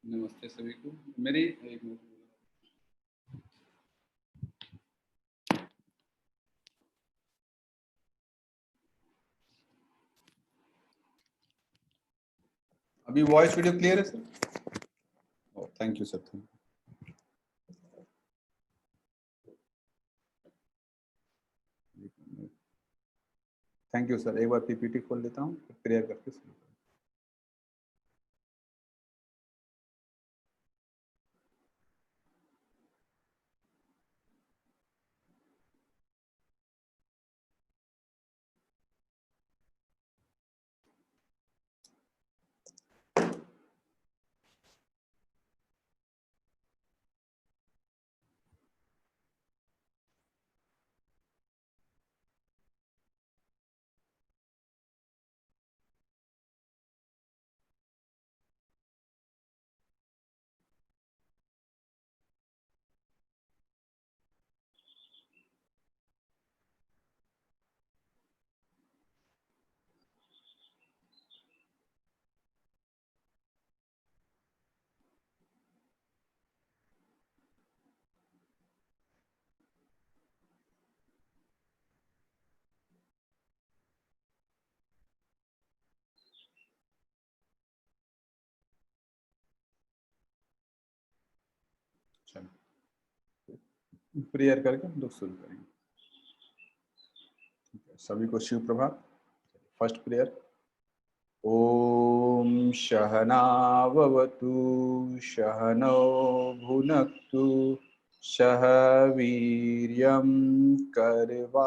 नमस्ते सभी को। मेरी एक मिनट। अभी वॉइस वीडियो क्लियर है sir? Thank you sir. Thank you sir. एक बार पीपीटी खोल लेता हूँ, प्रेयर करके शुरू। प्रेयर करके हम लोग शुरू करेंगे। सभी को शिव प्रभात। First prayer. ओम सहनाववतु सहनौ भुनक्तु सह वीर्यं करवावहै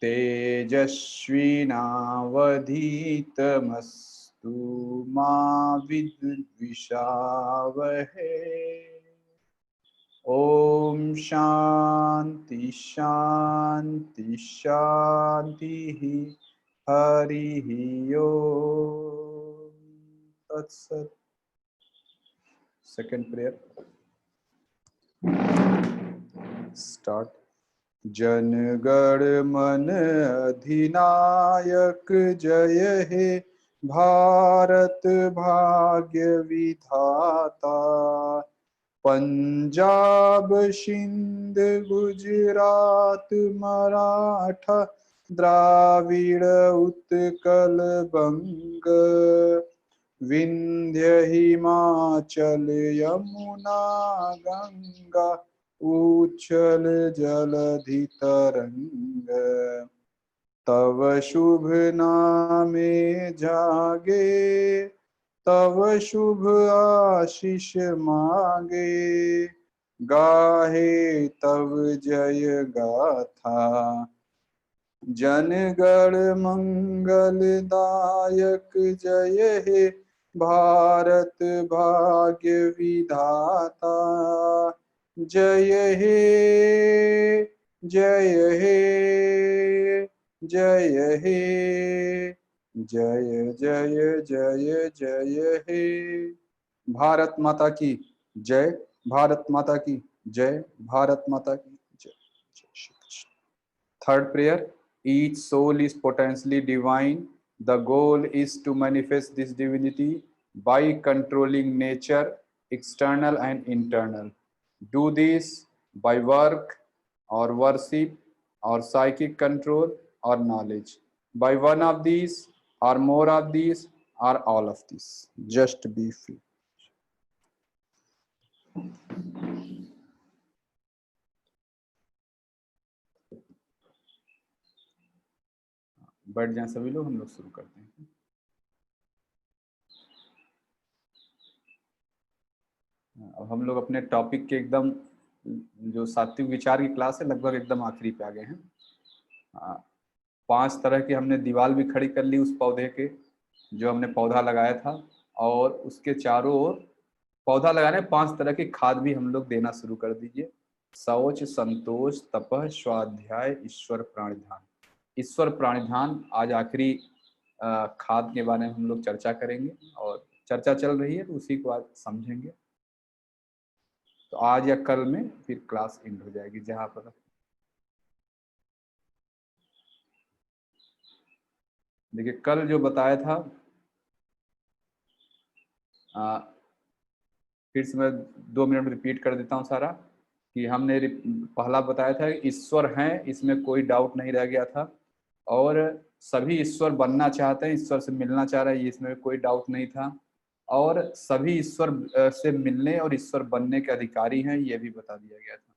तेजस्विनावधीतमस्तु मा विद्विषावहै। ओम शांति शांति शांति हरि ओम तत्सत। Second prayer start. Jana Gana मन अधिनायक जय हे भारत भाग्य विधाता। पंजाब सिंध गुजरात मराठा द्राविड़ उत्कल बंग विंध्य हिमाचल यमुना गंगा उच्छल जलधि तरंग। तव शुभ नामे जागे तव शुभ आशीष मांगे। गाहे तव जय गाथा जन गण मंगल दायक जय हे भारत भाग्य विधाता। जय हे जय हे जय हे जय जय जय जय हे। भारत माता की जय। भारत माता की जय। भारत माता की जय। Third prayer. Each soul is potentially divine. The goal is to manifest this divinity by controlling nature, external and internal. Do this by work or worship or psychic control or knowledge. By one of these or more of these or all of these. Just be free. बैठ जाएं सभी लोग, हम लोग शुरू करते हैं। अब हम लोग अपने टॉपिक के एकदम जो सात्विक विचार की क्लास है लगभग एकदम आखिरी पे आ गए हैं। 5 तरह की हमने दीवार भी खड़ी कर ली उस पौधे के जो हमने पौधा लगाया था, और उसके चारों ओर पौधा लगाने 5 तरह की खाद भी हम लोग देना शुरू कर दीजिए। शौच, संतोष, तपह, स्वाध्याय, ईश्वर प्राणिधान। ईश्वर प्राणिधान आज आखिरी खाद के बारे में हम लोग चर्चा करेंगे, और चर्चा चल रही है तो उसी को आज समझेंगे। तो आज या कल में फिर क्लास एंड हो जाएगी। जहां पर देखिए कल जो बताया था फिर से मैं 2 मिनट में रिपीट कर देता हूँ सारा, कि हमने पहला बताया था ईश्वर हैं, इसमें कोई डाउट नहीं रह गया था, और सभी ईश्वर बनना चाहते हैं, ईश्वर से मिलना चाह रहे हैं, इसमें कोई डाउट नहीं था, और सभी ईश्वर से मिलने और ईश्वर बनने के अधिकारी हैं, ये भी बता दिया गया था।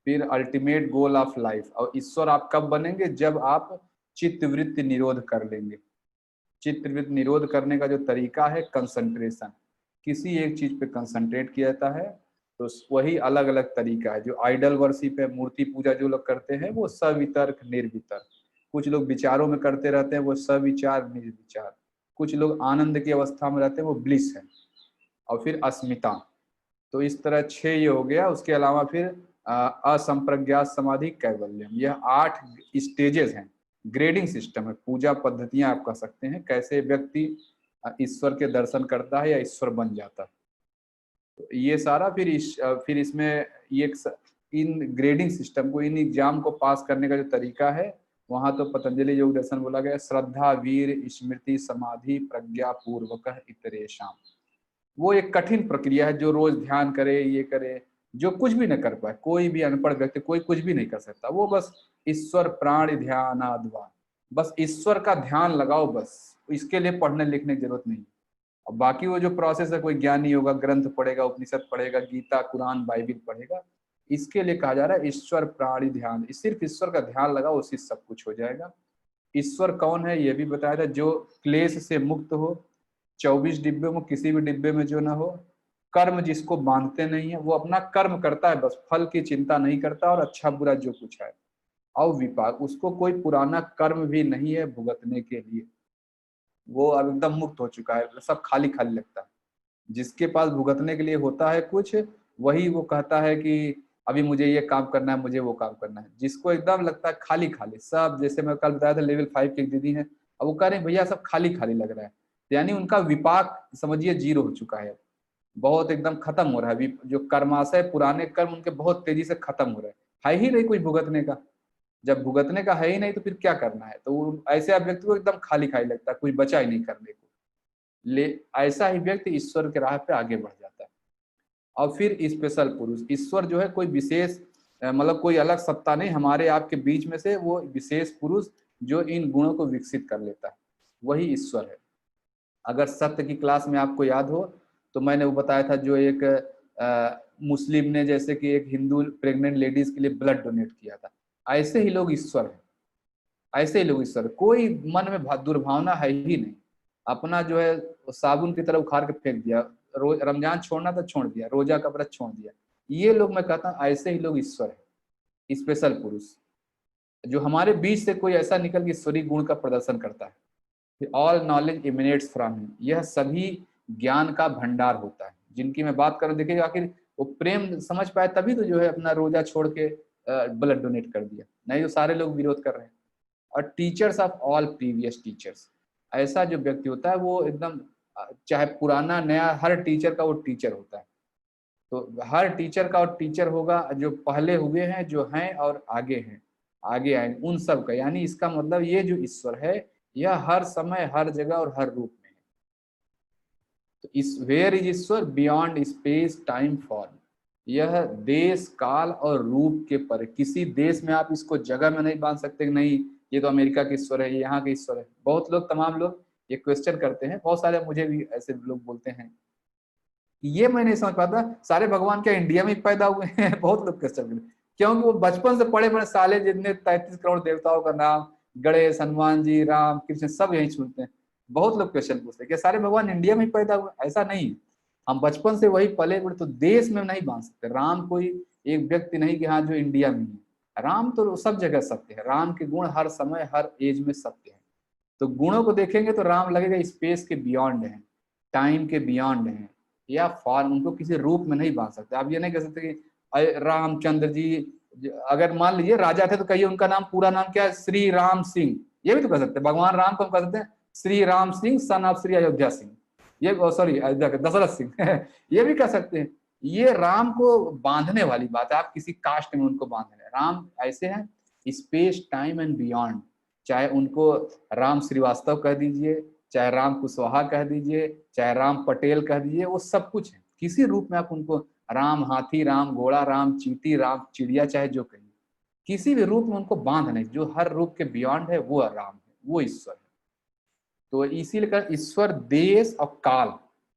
फिर अल्टीमेट गोल ऑफ लाइफ, और ईश्वर आप कब बनेंगे, जब आप चित्तवृत्ति निरोध कर लेंगे। चित्तवृत्ति निरोध करने का जो तरीका है कंसंट्रेशन, किसी एक चीज पे कंसंट्रेट किया जाता है, तो वही अलग अलग तरीका है। जो आइडल वर्शिप है, मूर्ति पूजा जो लोग करते हैं, वो सवितर्क निर्वितर्क। कुछ लोग विचारों में करते रहते हैं, वो सविचार निर्विचार। कुछ लोग आनंद की अवस्था में रहते हैं, वो ब्लिस है। और फिर अस्मिता। तो इस तरह 6 ये हो गया। उसके अलावा फिर असंप्रज्ञात समाधि, कैवल्यम, यह 8 स्टेजेस हैं। ग्रेडिंग सिस्टम है, पूजा पद्धतियां आप कह सकते हैं, कैसे व्यक्ति ईश्वर के दर्शन करता है या ईश्वर बन जाता है। तो ये सारा फिर इसमें ये इन ग्रेडिंग सिस्टम को, इन एग्जाम को पास करने का जो तरीका है, वहां तो पतंजलि योग दर्शन बोला गया, श्रद्धा वीर स्मृति समाधि प्रज्ञा पूर्वक इतरेशम। वो एक कठिन प्रक्रिया है, जो रोज ध्यान करे, ये करे, जो कुछ भी न कर पाए, कोई भी अनपढ़ व्यक्ति कोई कुछ भी नहीं कर सकता। वो बस ईश्वर प्राण ध्यान आद्वा, बस ईश्वर का ध्यान लगाओ, बस इसके लिए पढ़ने लिखने की जरूरत नहीं। और बाकी वो जो प्रोसेस है, कोई ज्ञानी होगा, ग्रंथ पढ़ेगा, उपनिषद पढ़ेगा, गीता कुरान बाइबिल पढ़ेगा, इसके लिए कहा जा रहा है ईश्वर प्राणी ध्यान। सिर्फ ईश्वर का ध्यान लगाओ, उसी सब कुछ हो जाएगा। ईश्वर कौन है ये भी बताया था, जो क्लेश से मुक्त हो, 24 डिब्बे में किसी भी डिब्बे में जो ना हो, कर्म जिसको बांधते नहीं है, वो अपना कर्म करता है, बस फल की चिंता नहीं करता, और अच्छा बुरा जो कुछ है। और विपाक, उसको कोई पुराना कर्म भी नहीं है भुगतने के लिए, वो अब एकदम मुक्त हो चुका है, सब खाली खाली लगता है। जिसके पास भुगतने के लिए होता है कुछ, वही वो कहता है कि अभी मुझे ये काम करना है, मुझे वो काम करना है। जिसको एकदम लगता है खाली खाली सब, जैसे मैं कल बताया था लेवल 5 की एक दीदी है, अब वो कह रहे हैं भैया सब खाली खाली लग रहा है, यानी उनका विपाक समझिए 0 हो चुका है, बहुत एकदम खत्म हो रहा है। जो कर्माशय पुराने कर्म उनके बहुत तेजी से खत्म हो रहे हैं, है ही नहीं कुछ भुगतने का। जब भुगतने का है ही नहीं तो फिर क्या करना है, तो ऐसे व्यक्ति को एकदम खाली खाली लगता है, कुछ बचा ही नहीं करने को। ले ऐसा ही व्यक्ति ईश्वर के राह पे आगे बढ़ जाता है। और फिर स्पेशल पुरुष, ईश्वर जो है कोई विशेष मतलब कोई अलग सत्ता नहीं, हमारे आपके बीच में से वो विशेष पुरुष जो इन गुणों को विकसित कर लेता है, वही ईश्वर है। अगर सत्य की क्लास में आपको याद हो तो मैंने वो बताया था, जो एक मुस्लिम ने जैसे कि एक हिंदू प्रेग्नेंट लेडीज के लिए ब्लड डोनेट किया था, ऐसे ही लोग ईश्वर है, ऐसे ही लोग ईश्वर। कोई मन में दुर्भावना है ही नहीं, अपना जो है साबुन की तरह उखाड़ के फेंक दिया, रोज रमजान छोड़ना था छोड़ दिया, रोजा का व्रत छोड़ दिया। ये लोग मैं कहता हूँ ऐसे ही लोग ईश्वर है, स्पेशल पुरुष, जो हमारे बीच से कोई ऐसा निकल के ईश्वरीय गुण का प्रदर्शन करता है। All knowledge emanates from him, यह सभी ज्ञान का भंडार होता है। जिनकी मैं बात करूं, देखिए आखिर वो प्रेम समझ पाए तभी तो जो है अपना रोजा छोड़ के ब्लड डोनेट कर दिया, नहीं तो सारे लोग विरोध कर रहे हैं। और teachers of all previous teachers, ऐसा जो व्यक्ति होता है वो एकदम चाहे पुराना नया, हर टीचर का वो टीचर होता है। तो हर टीचर का और टीचर होगा, जो पहले हुए हैं, जो हैं और आगे हैं, आगे आएंगे, उन सब का। यानी इसका मतलब ये जो ईश्वर है, यह हर समय हर जगह और हर रूप में है। तो इस वेयर इज ईश्वर, बियॉन्ड स्पेस टाइम फॉर्म, यह देश काल और रूप के पर, किसी देश में आप इसको जगह में नहीं बांध सकते कि नहीं ये तो अमेरिका के ईश्वर है, ये यहाँ के ईश्वर है। बहुत लोग, तमाम लोग ये क्वेश्चन करते हैं, बहुत सारे मुझे भी ऐसे लोग बोलते हैं, ये मैं नहीं समझ पाता सारे भगवान क्या इंडिया में पैदा हुए हैं। बहुत लोग क्वेश्चन करते हैं, क्योंकि वो बचपन से पढ़े बड़े साले, जितने 33 करोड़ देवताओं का नाम, गणेश हनुमान जी राम कृष्ण सब यही सुनते हैं। बहुत लोग क्वेश्चन पूछते हैं कि सारे भगवान इंडिया में पैदा हुए, ऐसा नहीं। हम बचपन से वही पले बड़े, तो देश में नहीं बांध सकते। राम कोई एक व्यक्ति नहीं कि हाँ जो इंडिया में है, राम तो सब जगह सत्य है, राम के गुण हर समय हर एज में सत्य है। तो गुणों को देखेंगे तो राम लगेगा स्पेस के बियॉन्ड है, टाइम के बियॉन्ड है, या फॉर्म, उनको किसी रूप में नहीं बांध सकते। आप ये नहीं कह सकते कि रामचंद्र जी, अगर मान लीजिए राजा थे तो कहिए उनका नाम, पूरा नाम क्या है, श्री राम सिंह, ये भी तो कह सकते हैं। भगवान राम को हम कह सकते हैं श्री राम सिंह सन ऑफ श्री अयोध्या सिंह, ये सॉरी दशरथ सिंह ये भी कह सकते हैं। ये राम को बांधने वाली बात है, आप किसी कास्ट में उनको बांध रहे हैं। राम ऐसे हैं स्पेस टाइम एंड बियॉन्ड, चाहे उनको राम श्रीवास्तव कह दीजिए, चाहे राम कुशवाहा कह दीजिए, चाहे राम पटेल कह दीजिए, वो सब कुछ है। किसी रूप में आप उनको राम हाथी, राम घोड़ा, राम चींटी, राम चिड़िया, चाहे जो कहिए, किसी भी रूप में उनको बांध नहीं, जो हर रूप के बियॉन्ड है वो राम है, वो ईश्वर है। तो इसीलिए ईश्वर देश और काल,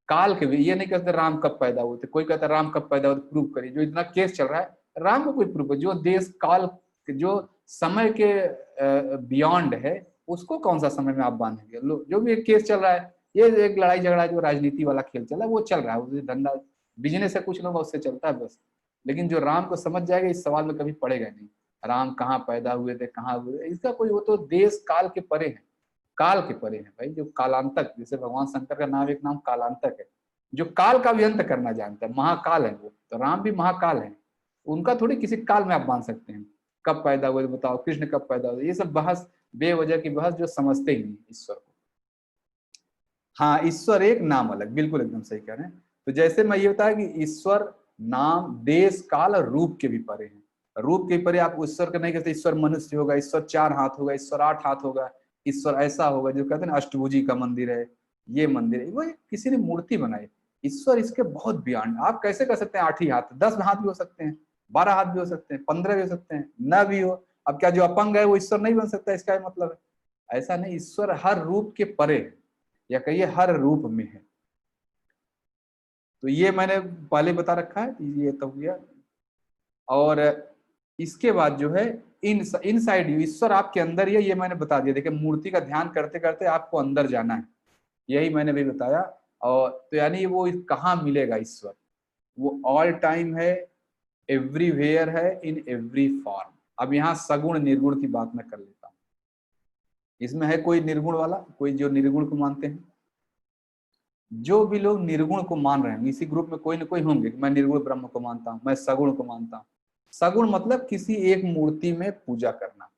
काल के भी ये नहीं कहते राम कब पैदा हुए थे, कोई कहता राम कब पैदा हुए प्रूव करिए, जो इतना केस चल रहा है राम को कोई प्रूव कर, जो देश काल जो समय के बियॉन्ड है उसको कौन सा समय में आप बांधेंगे। जो भी एक केस चल रहा है, ये एक लड़ाई झगड़ा जो राजनीति वाला खेल चल रहा है वो चल रहा है, धंधा बिजनेस है कुछ लोग उससे चलता है बस। लेकिन जो राम को समझ जाएगा इस सवाल में कभी पड़ेगा नहीं, राम कहाँ पैदा हुए थे, कहाँ हुए, इसका कोई, वो तो देश काल के परे है, काल के परे है भाई। जो कालांतक, जैसे भगवान शंकर का नाम, एक नाम कालांतक है, जो काल का भी अंत करना जानता है, महाकाल है वो, तो राम भी महाकाल है। उनका थोड़ी किसी काल में आप बांध सकते हैं, कब पैदा हुए बताओ, कृष्ण कब पैदा हुए, ये सब बहस बेवजह की बहस, जो समझते ही नहीं ईश्वर को। हाँ, ईश्वर एक, नाम अलग, बिल्कुल एकदम सही कह रहे हैं। तो जैसे मैं ये बताया कि ईश्वर नाम, देश, काल और रूप के भी परे हैं। रूप के परे आप ईश्वर का नहीं कहते ईश्वर मनुष्य होगा, ईश्वर 4 हाथ होगा, ईश्वर 8 हाथ होगा, ईश्वर ऐसा होगा, जो कहते हैं ना अष्टभुजी का मंदिर है, ये मंदिर है, वो किसी ने मूर्ति बनाई। ईश्वर इसके बहुत बियॉन्ड। आप कैसे कर सकते हैं 8 ही हाथ, 10 हाथ भी हो सकते हैं, 12 हाथ भी हो सकते हैं, 15 भी हो सकते हैं, न भी हो। अब क्या जो अपंग है वो ईश्वर नहीं बन सकता, इसका मतलब है ऐसा नहीं, ईश्वर हर रूप के परे है, या कहिए हर रूप में है। तो ये मैंने पहले बता रखा है, ये तो हो गया। और इसके बाद जो है इन साइड यू, ईश्वर आपके अंदर ही है, ये मैंने बता दिया। देखिए मूर्ति का ध्यान करते करते आपको अंदर जाना है, यही मैंने भी बताया। और तो यानी वो कहाँ मिलेगा ईश्वर, वो ऑल टाइम है, एवरीवेयर है, इन एवरी फॉर्म। अब यहाँ सगुण निर्गुण की बात मैं कर लेता हूँ। इसमें है कोई निर्गुण वाला, कोई जो निर्गुण को मानते हैं, जो भी लोग निर्गुण को मान रहे हैं, इसी ग्रुप में कोई ना कोई होंगे, मैं निर्गुण ब्रह्म को मानता हूँ, मैं सगुण को मानता हूँ। सगुण मतलब किसी एक मूर्ति में पूजा करना।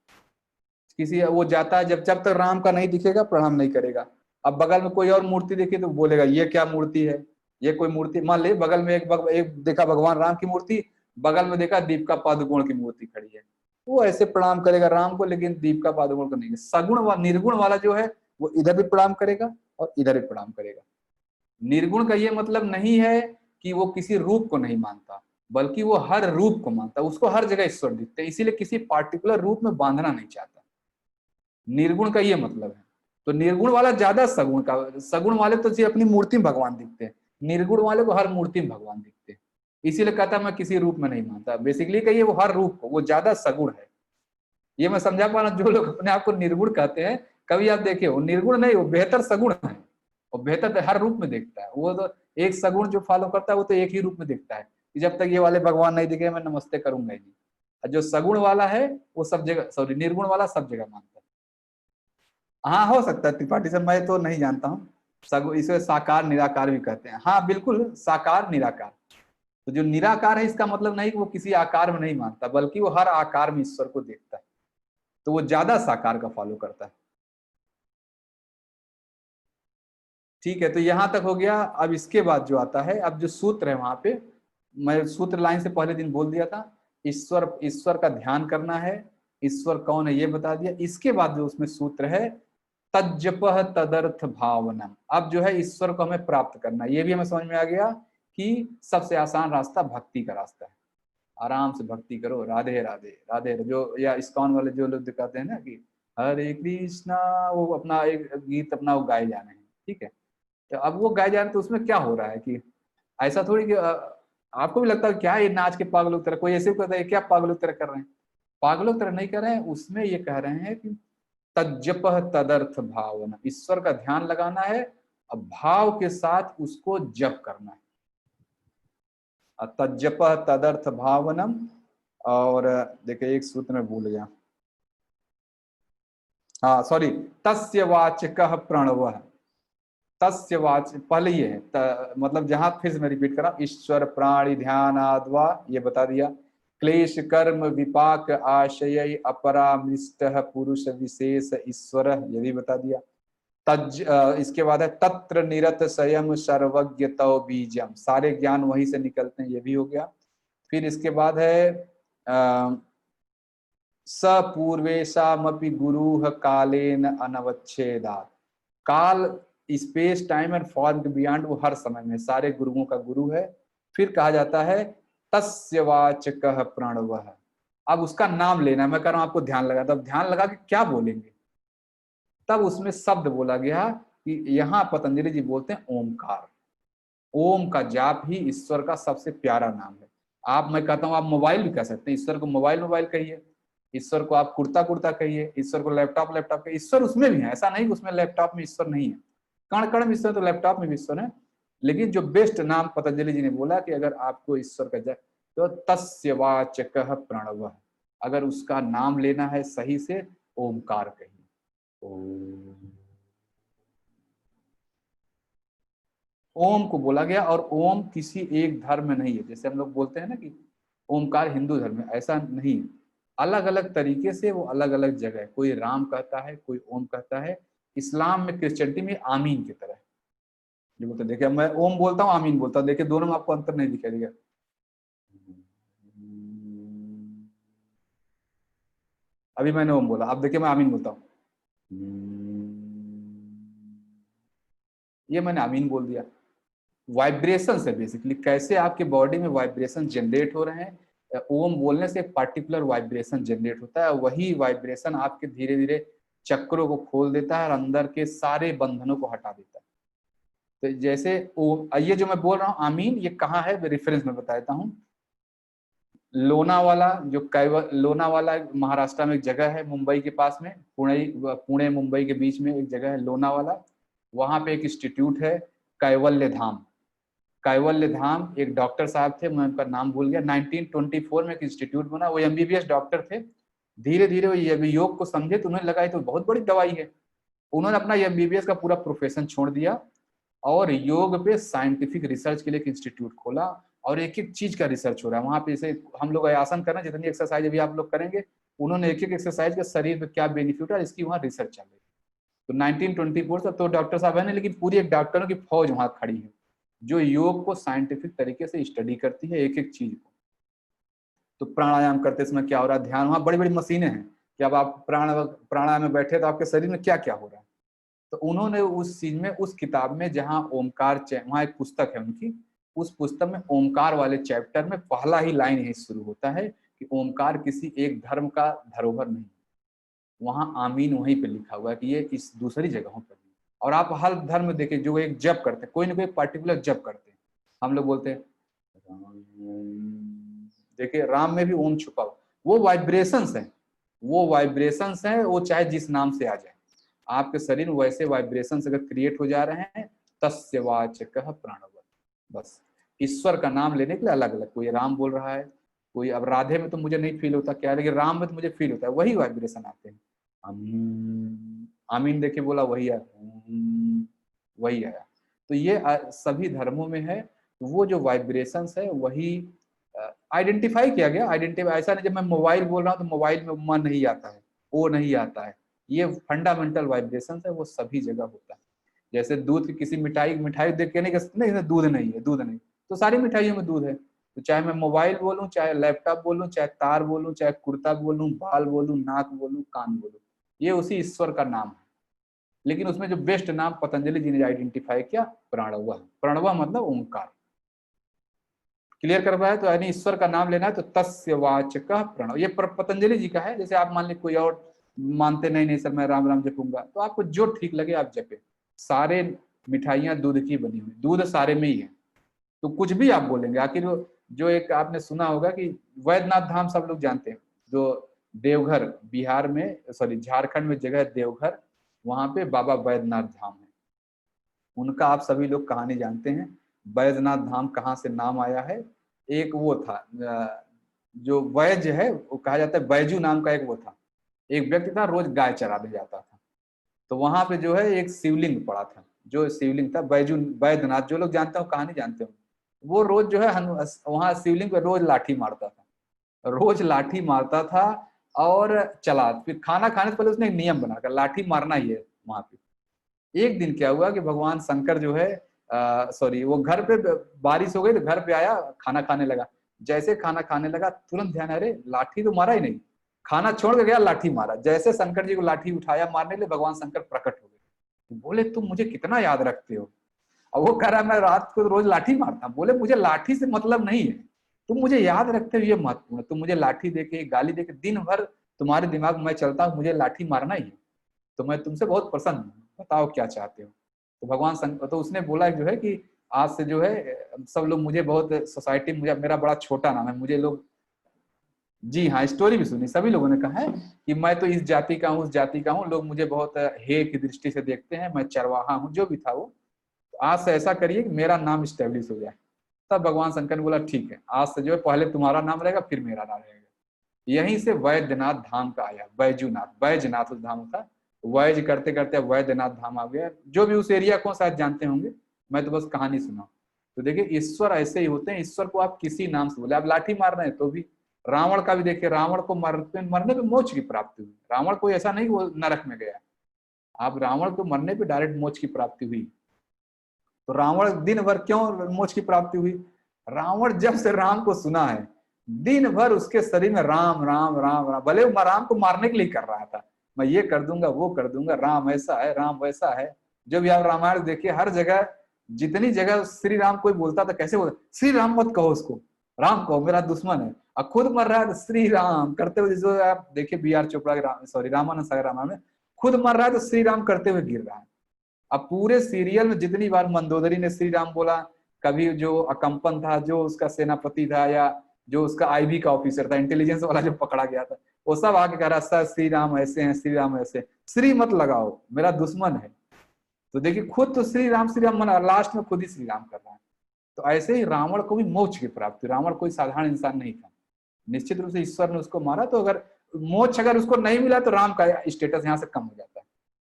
किसी, वो जाता है जब तक राम का नहीं दिखेगा प्रणाम नहीं करेगा। अब बगल में कोई और मूर्ति दिखे तो बोलेगा ये क्या मूर्ति है, ये कोई मूर्ति। मान ले बगल में एक देखा भगवान राम की मूर्ति, बगल में देखा दीपिका पादुकोण की मूर्ति खड़ी है, वो ऐसे प्रणाम करेगा राम को, लेकिन दीपिका पादुकोण को नहीं। सगुण निर्गुण वाला जो है वो इधर भी प्रणाम करेगा और इधर भी प्रणाम करेगा। निर्गुण का ये मतलब नहीं है कि वो किसी रूप को नहीं मानता, बल्कि वो हर रूप को मानता, उसको हर जगह ईश्वर दिखते हैं, इसीलिए किसी पार्टिकुलर रूप में बांधना नहीं चाहता। निर्गुण का ये मतलब है। तो निर्गुण वाला ज्यादा सगुण का, सगुण वाले तो सिर्फ अपनी मूर्ति में भगवान दिखते हैं, निर्गुण वाले को हर मूर्ति में भगवान दिखते हैं। इसीलिए कहता मैं किसी रूप में नहीं मानता, बेसिकली कहिए वो हर रूप को, वो ज्यादा सगुण है। ये मैं समझा पा रहा, जो लोग अपने आप को निर्गुण कहते हैं, कभी आप देखिए वो निर्गुण नहीं, वो बेहतर सगुण है, वो बेहतर हर रूप में देखता है। वो तो एक सगुण जो फॉलो करता है वो तो एक ही रूप में देखता है कि जब तक ये वाले भगवान नहीं दिखे मैं नमस्ते करूंगा ही नहीं। और जो सगुण वाला है वो सब जगह, सॉरी निर्गुण वाला सब जगह मानता है। हाँ हो सकता है त्रिपाठी से, मैं तो नहीं जानता हूँ। सगुण इसे साकार निराकार भी कहते हैं, हाँ बिल्कुल, साकार निराकार। तो जो निराकार है इसका मतलब नहीं कि वो किसी आकार में नहीं मानता, बल्कि वो हर आकार में ईश्वर को देखता है, तो वो ज्यादा साकार का फॉलो करता है। ठीक है, तो यहां तक हो गया। अब इसके बाद जो आता है, अब जो सूत्र है वहां पे, मैं सूत्र लाइन से पहले दिन बोल दिया था, ईश्वर, ईश्वर का ध्यान करना है, ईश्वर कौन है ये बता दिया। इसके बाद जो उसमें सूत्र है, तज्जपह तदर्थ भावना। अब जो है ईश्वर को हमें प्राप्त करना, ये भी हमें समझ में आ गया कि सबसे आसान रास्ता भक्ति का रास्ता है। आराम से भक्ति करो, राधे राधे राधे राधे। जो या इस्कॉन वाले जो लोग कहते हैं ना कि हरे कृष्णा, वो अपना एक गीत अपना वो गाए जाने हैं, ठीक है। तो अब वो गाए जा रहे हैं तो उसमें क्या हो रहा है कि ऐसा थोड़ी कि आपको भी लगता है क्या ये नाच के पागलों की तरह, कोई ऐसे भी कहता है क्या पागलों की तरह कर रहे हैं, पागलों की तरह नहीं कर रहे हैं। उसमें ये कह रहे हैं कि तज्जपह तदर्थ भावना, ईश्वर का ध्यान लगाना है, अब भाव के साथ उसको जप करना है। तज्जपह तदर्थ भावनम। और देखिए एक सूत्र में भूल गया, हाँ सॉरी, तस्य वाचकः प्रणवः। तस्य वाच पहले ये है मतलब जहां, फिर से मैं रिपीट कर रहा हूं, ईश्वर प्राणी ध्यान आद्वा ये बता दिया, क्लेश कर्म विपाक आशय अपरामृष्ट पुरुष विशेष ईश्वर, ये भी बता दिया। तज इसके बाद है तत्र निरत स्वयं सर्वज्ञ तव बीजम, सारे ज्ञान वहीं से निकलते हैं, ये भी हो गया। फिर इसके बाद है सपूर्वेशामपि गुरुः कालेन अनवच्छेदात्, काल स्पेस टाइम एंड फॉर्म के बियॉन्ड, वो हर समय में सारे गुरुओं का गुरु है। फिर कहा जाता है तस्य वाचकः प्रणवः। अब उसका नाम लेना, मैं कह रहा हूं आपको ध्यान लगा, तब ध्यान लगा कि क्या बोलेंगे, तब उसमें शब्द बोला गया कि यहाँ पतंजलि जी बोलते हैं ओमकार। ओम का जाप ही ईश्वर का सबसे प्यारा नाम है। आप, मैं कहता हूँ आप मोबाइल भी कह सकते हैं, ईश्वर को मोबाइल मोबाइल कहिए, ईश्वर को आप कुर्ता कुर्ता कहिए, ईश्वर को लैपटॉप लैपटॉप कहिए। ईश्वर उसमें भी है, ऐसा नहीं कि उसमें लैपटॉप में ईश्वर नहीं है, कण कण में ईश्वर, तो लैपटॉप में भी ईश्वर है। लेकिन जो बेस्ट नाम पतंजलि जी ने बोला कि अगर आपको ईश्वर का जाप, तो तस्य वाचकः प्रणवः, अगर उसका नाम लेना है सही से, ओमकार कहिए। ओम, ओम को बोला गया, और ओम किसी एक धर्म में नहीं है। जैसे हम लोग बोलते हैं ना कि ओमकार हिंदू धर्म में, ऐसा नहीं, अलग अलग तरीके से वो अलग अलग जगह, कोई राम कहता है, कोई ओम कहता है। इस्लाम में, क्रिश्चियनिटी में आमीन की तरह जो बोलते, देखिए मैं ओम बोलता हूँ, आमीन बोलता हूँ, देखिए दोनों में आपको अंतर नहीं दिखाई देगा। अभी मैंने ओम बोला, अब देखिए मैं आमीन बोलता हूँ, ये मैंने आमीन बोल दिया। वाइब्रेशन है बेसिकली, कैसे आपके बॉडी में वाइब्रेशन जनरेट हो रहे हैं। ओम बोलने से एक पार्टिकुलर वाइब्रेशन जनरेट होता है, वही वाइब्रेशन आपके धीरे धीरे चक्रों को खोल देता है और अंदर के सारे बंधनों को हटा देता है। तो जैसे ओम, ये जो मैं बोल रहा हूँ आमीन, ये कहाँ है रेफरेंस में बता देता हूँ। लोनावाला, जो कैवल लोनावाला महाराष्ट्र में एक जगह है, मुंबई के पास में, पुणे मुंबई के बीच में एक जगह है लोनावाला। वहां पे एक इंस्टीट्यूट है, कैवल्य धाम। कैवल्य धाम, एक डॉक्टर साहब थे, मैं उनका नाम भूल गया, 1924 में एक इंस्टीट्यूट बना, वो एमबीबीएस डॉक्टर थे। धीरे धीरे वो योग को समझे तो उन्हें लगा तो बहुत बड़ी दवाई है। उन्होंने अपना एमबीबीएस का पूरा प्रोफेशन छोड़ दिया और योग पे साइंटिफिक रिसर्च के लिए एक इंस्टीट्यूट खोला, और एक एक चीज का रिसर्च हो रहा है वहां पे। जैसे हम लोग आसन करना, जितनी एक्सरसाइज अभी आप लोग करेंगे, उन्होंने एक एक एक्सरसाइज का शरीर पे क्या बेनिफिट है इसकी वहां रिसर्च चल रही है। तो 1924 से तो डॉक्टर साहब है ना, लेकिन पूरी एक डॉक्टरों की फौज वहां खड़ी है जो योग को साइंटिफिक तरीके से स्टडी करती है, एक एक चीज को। तो प्राणायाम करते समय क्या हो रहा है, ध्यान, वहां बड़ी बड़ी मशीनें हैं कि अब आप प्राणायाम में बैठे तो आपके शरीर में क्या क्या हो रहा है। तो उन्होंने उस चीज में, उस किताब में जहाँ ओमकार, वहां एक पुस्तक है उनकी, उस पुस्तक में ओमकार वाले चैप्टर में पहला ही लाइन यही शुरू होता है कि ओमकार किसी एक धर्म का धरोहर नहीं। वहां आमीन वहीं पे लिखा हुआ है कि ये इस दूसरी जगहों पर नहीं। और आप हर धर्म देखें जो एक जप करते हैं, कोई ना कोई पार्टिकुलर जप करते हैं। हम लोग बोलते हैं देखिए राम में भी ओम छुपा हुआ, वो वाइब्रेशंस है, वो वाइब्रेशंस है, वो चाहे जिस नाम से आ जाए आपके शरीर में वैसे वाइब्रेशन अगर क्रिएट हो जा रहे हैं, तस्य वाचकः प्रणव। बस ईश्वर का नाम लेने के लिए अलग अलग, कोई राम बोल रहा है, कोई, अब राधे में तो मुझे नहीं फील होता क्या, लेकिन राम में तो मुझे फील होता है, वही वाइब्रेशन आते हैं। आमीन देखिए बोला, वही आया, वही आया। तो ये सभी धर्मों में है। वो जो वाइब्रेशंस है वही आइडेंटिफाई किया गया। आइडेंटिफाई ऐसा नहीं जब मैं मोबाइल बोल रहा हूँ तो मोबाइल में मन नहीं आता है, वो नहीं आता है। ये फंडामेंटल वाइब्रेशन है, वो सभी जगह होता है। जैसे दूध की किसी मिठाई मिठाई देख के नहीं दूध नहीं है, दूध नहीं, तो सारी मिठाइयों में दूध है। तो चाहे मैं मोबाइल बोलूं, चाहे लैपटॉप बोलूं, चाहे तार बोलूं, चाहे कुर्ता बोलूं, बाल बोलूं, नाक बोलूं, कान बोलूं, ये उसी ईश्वर का नाम है। लेकिन उसमें जो बेस्ट नाम पतंजलि जी ने आइडेंटिफाई किया, प्रणव। प्रणव मतलब ओंकार। क्लियर कर पाया? तो यानी ईश्वर का नाम लेना है तो तस्य वाचकः प्रणव, ये पतंजलि जी का है। जैसे आप मान लीजिए कोई और मानते नहीं सर मैं राम राम जपूंगा, तो आपको जो ठीक लगे आप जपे। सारे मिठाइयाँ दूध की बनी हुई, दूध सारे में ही है, तो कुछ भी आप बोलेंगे। आखिर जो एक आपने सुना होगा कि वैद्यनाथ धाम सब लोग जानते हैं, जो देवघर बिहार में, सॉरी झारखंड में जगह है देवघर, वहां पे बाबा वैद्यनाथ धाम है। उनका आप सभी लोग कहानी जानते हैं। वैद्यनाथ धाम कहाँ से नाम आया है? एक वो था जो वैद्य है, वो कहा जाता है, बैजू नाम का एक वो था, एक व्यक्ति था, रोज गाय चराने जाता था। तो वहां पे जो है एक शिवलिंग पड़ा था, जो शिवलिंग था बैजू वैद्यनाथ, जो लोग जानते हो कहानी जानते हो, वो रोज जो है वहां शिवलिंग पे रोज लाठी मारता था, रोज लाठी मारता था। और चला, फिर खाना खाने से पहले उसने एक नियम बनाकर लाठी मारना ही है वहां पे। एक दिन क्या हुआ कि भगवान शंकर जो है, सॉरी, वो घर पे, बारिश हो गई तो घर पे आया, खाना खाने लगा। जैसे खाना खाने लगा तुरंत ध्यान, अरे लाठी तो मारा ही नहीं, खाना छोड़ के गया लाठी मारा। जैसे शंकर जी को लाठी उठाया मारने के लिए, भगवान शंकर प्रकट हो गए। बोले तुम मुझे कितना याद रखते हो। और वो कह रहा मैं रात को रोज लाठी मारता। बोले मुझे लाठी से मतलब नहीं है, तुम मुझे याद रखते हो ये महत्वपूर्ण है। तुम मुझे लाठी देके गाली देके दिन भर तुम्हारे दिमाग में चलता हूँ मुझे लाठी मारना ही है, तो मैं तुमसे बहुत प्रसन्न हूँ, बताओ क्या चाहते हो। तो भगवान तो उसने बोला जो है कि आज से जो है सब लोग मुझे बहुत सोसाइटी मुझे मेरा बड़ा छोटा नाम है, मुझे लोग, जी हाँ स्टोरी भी सुनी, सभी लोगों ने कहा है कि मैं तो इस जाति का हूँ उस जाति का हूँ, लोग मुझे बहुत हे की दृष्टि से देखते हैं, मैं चरवाहा हूँ, जो भी था वो। तो आज से ऐसा करिए कि मेरा नाम स्टेब्लिश हो जाए। तब भगवान शंकर ने बोला ठीक है, आज से जो है पहले तुम्हारा नाम रहेगा फिर मेरा नाम रहेगा। यहीं से वैद्यनाथ धाम का आया, बैजूनाथ, बैजनाथ उस धाम था, वैज करते करते वैद्यनाथ धाम आ गया। जो भी उस एरिया को शायद जानते होंगे, मैं तो बस कहानी सुना। तो देखिए ईश्वर ऐसे ही होते हैं, ईश्वर को आप किसी नाम से बोले, आप लाठी मार रहे हैं तो भी। रावण का भी देखिए, रावण को मरने पे मोक्ष की प्राप्ति हुई। रावण को ऐसा नहीं वो नरक में गया, आप रावण को मरने पे डायरेक्ट मोक्ष की प्राप्ति हुई। तो रावण दिन भर क्यों मोक्ष की प्राप्ति हुई? रावण जब से राम को सुना है, दिन भर उसके शरीर में राम राम राम राम, भले वो राम को मारने के लिए कर रहा था, मैं ये कर दूंगा वो कर दूंगा, राम ऐसा है राम वैसा है। जब भी आप रामायण देखिए हर जगह, जितनी जगह श्री राम कोई बोलता था कैसे बोलता, श्री राम मत कहो उसको, राम कहो मेरा दुश्मन है। और खुद मर रहा है तो श्री राम करते हुए, जो आप देखिए बी आर चोपड़ा के सॉरी रामानंद सागर रामायण में, खुद मर रहा है तो श्री राम करते हुए गिर रहा है। अब पूरे सीरियल में जितनी बार मंदोदरी ने श्री राम बोला, कभी जो अकंपन था, जो उसका सेनापति था, या जो उसका आईबी का ऑफिसर था, इंटेलिजेंस वाला जो पकड़ा गया था, वो सब आके कह रहा सर श्री राम ऐसे हैं, श्री राम ऐसे, श्री मत लगाओ मेरा दुश्मन है। तो देखिए खुद तो श्री राम मना, लास्ट में खुद ही श्री राम कर रहा है। तो ऐसे ही रावण को भी मोक्ष की प्राप्ति, रावण कोई साधारण इंसान नहीं था, निश्चित रूप से ईश्वर ने उसको मारा। तो अगर मोक्ष अगर उसको नहीं मिला तो राम का स्टेटस यहाँ से कम हो जाता है।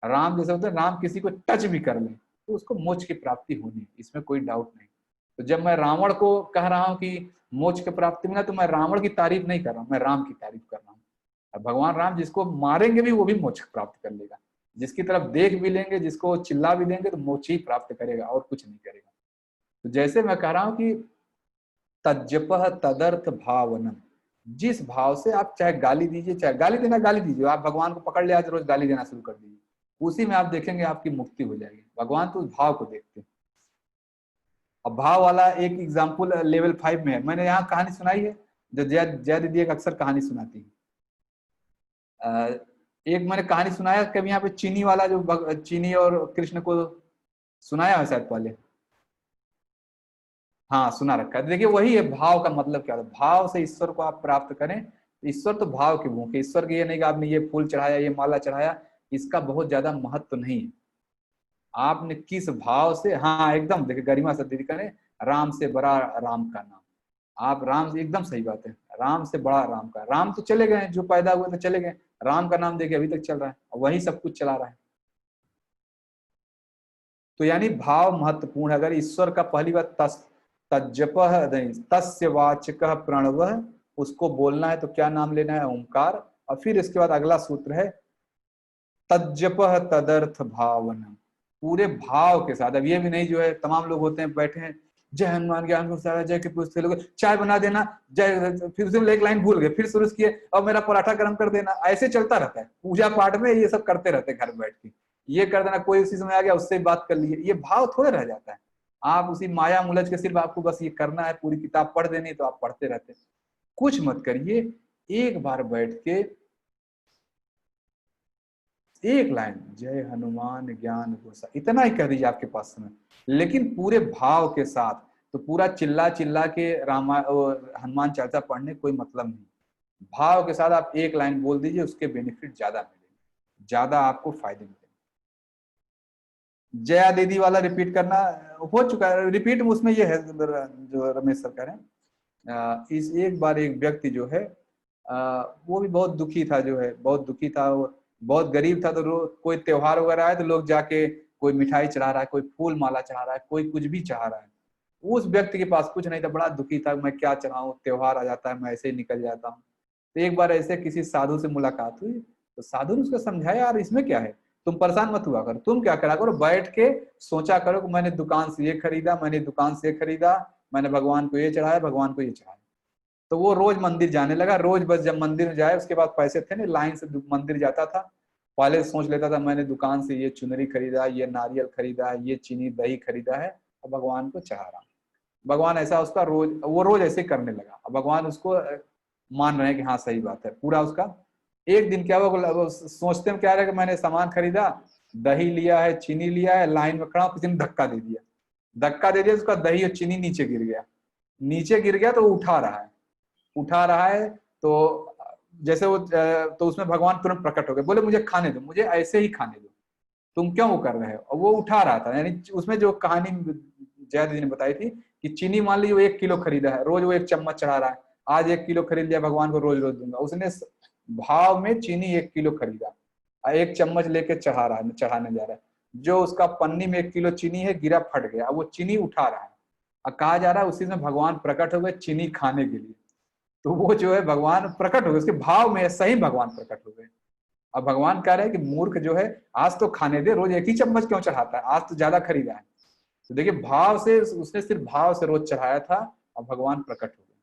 राम जैसे होते हैं, राम किसी को टच भी कर ले तो उसको मोक्ष की प्राप्ति होनी, इसमें कोई डाउट नहीं। तो जब मैं रावण को कह रहा हूँ कि मोक्ष की प्राप्ति मिला, तो मैं रावण की तारीफ नहीं कर रहा हूँ, मैं राम की तारीफ कर रहा हूँ। और भगवान राम जिसको मारेंगे भी वो भी मोक्ष प्राप्त कर लेगा, जिसकी तरफ देख भी लेंगे, जिसको चिल्ला भी देंगे तो मोक्ष ही प्राप्त करेगा और कुछ नहीं करेगा। तो जैसे मैं कह रहा हूँ कि तज्जपह तदर्थ भावनम, जिस भाव से आप चाहे गाली दीजिए, चाहे गाली देना गाली दीजिए, आप भगवान को पकड़ ले आज रोज गाली देना शुरू कर दीजिए, उसी में आप देखेंगे आपकी मुक्ति हो जाएगी। भगवान तो उस भाव को देखते हैं। अब भाव वाला एक एग्जाम्पल लेवल 5 में है, मैंने यहाँ कहानी सुनाई है, जो जय दीदी एक अक्सर कहानी सुनाती है। एक मैंने कहानी सुनाया कभी यहाँ पे, चीनी वाला जो चीनी और कृष्ण को सुनाया है शायद पहले, हाँ सुना रखा है। देखिए वही है भाव का मतलब क्या है, भाव से ईश्वर को आप प्राप्त करें। ईश्वर तो भाव के भूखे, ईश्वर के ये नहीं कि आपने ये फूल चढ़ाया ये माला चढ़ाया, इसका बहुत ज्यादा महत्व नहीं है। आपने किस भाव से, हाँ एकदम देखिए गरिमा से दीदी करें, राम से बड़ा राम का नाम, आप राम से, एकदम सही बात है, राम से बड़ा राम का, राम तो चले गए जो पैदा हुए तो चले गए, राम का नाम देखिए अभी तक चल रहा है, वही सब कुछ चला रहा है। तो यानी भाव महत्वपूर्ण है। अगर ईश्वर का पहली बात तज्जपह नहीं, तस्य वाचकः प्रणवः, उसको बोलना है तो क्या नाम लेना है, ओंकार। और फिर इसके बाद अगला सूत्र है तज्जपह तदर्थ भावना, पूरे भाव के साथ। अब ये भी नहीं जो है तमाम लोग होते हैं बैठे हैं, जय हनुमान ज्ञान गुण सागर जय के पूछते लोग, चाय बना देना जय, फिर उसमें एक लाइन भूल गए, फिर शुरू किए और मेरा पराठा गर्म कर देना, ऐसे चलता रहता है पूजा पाठ में, ये सब करते रहते हैं घर बैठ के, ये कर देना, कोई उसी समय आ गया उससे बात कर लिए, ये भाव थोड़े रह जाता है। आप उसी माया मुलझ के सिर्फ आपको बस ये करना है, पूरी किताब पढ़ देनी तो आप पढ़ते रहते, कुछ मत करिए, एक बार बैठ के एक लाइन जय हनुमान ज्ञान गुण, इतना ही कह दीजिए आपके पास समय, लेकिन पूरे भाव के साथ। तो पूरा चिल्ला चिल्ला के हनुमान चालीसा पढ़ने कोई मतलब नहीं, भाव के साथ आप एक लाइन बोल दीजिए, उसके बेनिफिट ज्यादा मिलेंगे, ज्यादा आपको फायदे मिलेंगे। जया दीदी वाला रिपीट करना हो चुका है, रिपीट में उसमें ये है जो रमेश सर कह रहे हैं, इस एक बार एक व्यक्ति जो है वो भी बहुत दुखी था, जो है बहुत दुखी था, वो बहुत गरीब था, तो कोई त्योहार वगैरह आए तो लोग जाके कोई मिठाई चढ़ा रहा है, कोई फूल माला चढ़ा रहा है, कोई कुछ भी चढ़ा रहा है। उस व्यक्ति के पास कुछ नहीं था, बड़ा दुखी था, मैं क्या चढ़ाऊं, त्योहार आ जाता है मैं ऐसे ही निकल जाता हूँ। तो एक बार ऐसे किसी साधु से मुलाकात हुई, तो साधु ने उसको समझाया यार इसमें क्या है, तुम परेशान मत हुआ करो, तुम क्या करा करो, बैठ के सोचा करो कि मैंने दुकान से ये खरीदा, मैंने दुकान से खरीदा, मैंने भगवान को ये चढ़ाया, भगवान को ये चढ़ाया। तो वो रोज मंदिर जाने लगा, रोज बस जब मंदिर में जाए, उसके बाद पैसे थे नहीं, लाइन से मंदिर जाता था, पहले सोच लेता था मैंने दुकान से ये चुनरी खरीदा, ये नारियल खरीदा, ये चीनी दही खरीदा है, अब भगवान को चढ़ा रहा हूँ। भगवान ऐसा उसका रोज, वो रोज ऐसे करने लगा। अब भगवान उसको मान रहे हैं कि हाँ सही बात है। पूरा उसका एक दिन क्या हुआ, वो सोचते में क्या रहा कि मैंने सामान खरीदा, दही लिया है, चीनी लिया है, लाइन में खड़ा, किसी ने धक्का दे दिया, धक्का दे दिया, उसका दही और चीनी नीचे गिर गया। नीचे गिर गया तो वो उठा रहा है, उठा रहा है। तो जैसे वो तो उसमें भगवान तुरंत प्रकट हो गए, बोले मुझे खाने दो, मुझे ऐसे ही खाने दो, तुम क्यों वो कर रहे हो। और वो उठा रहा था, यानी उसमें जो कहानी जया दीदी ने बताई थी कि चीनी मान लीजिए वो 1 किलो खरीदा है, रोज वो 1 चम्मच चढ़ा रहा है, आज 1 किलो खरीद लिया, भगवान को रोज रोज दूंगा। उसने भाव में चीनी 1 किलो खरीदा, 1 चम्मच लेके चढ़ा रहा है, चढ़ाने जा रहा है। जो उसका पन्नी में 1 किलो चीनी है गिरा, फट गया, वो चीनी उठा रहा है। और कहा जा रहा है उसी में भगवान प्रकट हो गए चीनी खाने के लिए। तो वो जो है भगवान प्रकट हो गए, उसके भाव में सही भगवान प्रकट हो गए। अब भगवान कह रहे हैं कि मूर्ख जो है, आज तो खाने दे, रोज 1 ही चम्मच क्यों चढ़ाता है, आज तो ज्यादा खरीदा है। तो देखिए भाव से, उसने सिर्फ भाव से रोज चढ़ाया था और भगवान प्रकट हो गए।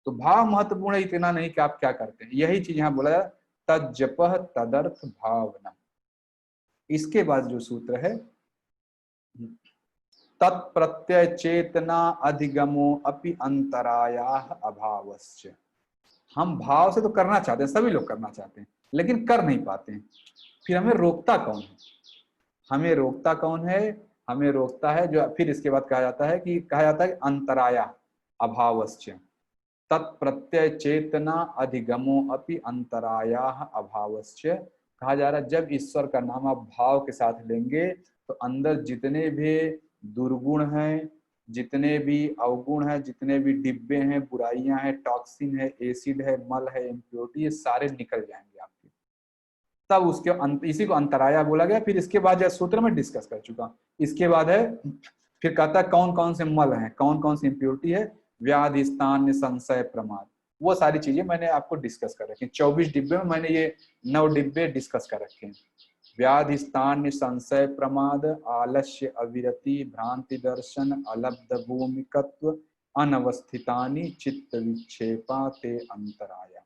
तो भाव महत्वपूर्ण है, इतना नहीं कि आप क्या करते हैं। यही चीज यहाँ बोला जाए, तज्जपः तदर्थ भावना। इसके बाद जो सूत्र है, तत्प्रत्यय चेतना अधिगमो अपि अंतराया अभावस्य। हम भाव से तो करना चाहते हैं, सभी लोग करना चाहते हैं, लेकिन कर नहीं पाते हैं। फिर हमें रोकता कौन है, हमें रोकता कौन है, हमें रोकता है जो, फिर इसके बाद कहा जाता है कि अंतराया अभावस्य, तत्प्रत्यय चेतना अधिगमो अपि अंतराया अभावस्य। कहा जा रहा है जब ईश्वर का नाम आप भाव के साथ लेंगे तो अंदर जितने भी दुर्गुण हैं, जितने भी अवगुण हैं, जितने भी डिब्बे हैं, बुराइयां हैं, टॉक्सिन है, एसिड है, मल है, इम्प्योरिटी, ये सारे निकल जाएंगे आपके। तब उसके इसी को अंतराया बोला गया। फिर इसके बाद जो सूत्र में डिस्कस कर चुका, इसके बाद है, फिर कहता है कौन कौन से मल हैं, कौन कौन सी इम्प्योरिटी है, व्याधि, स्थान, संशय, प्रमाद, वो सारी चीजें मैंने आपको डिस्कस कर रखी। 24 डिब्बे में मैंने ये 9 डिब्बे डिस्कस कर रखे हैं। व्याधि, स्थान, संशय, प्रमाद, आलस्य, अविरति, भ्रांति दर्शन, अलब्ध भूमिकत्व, अनवस्थितानि, चित्त विक्षेपा ते अंतराया।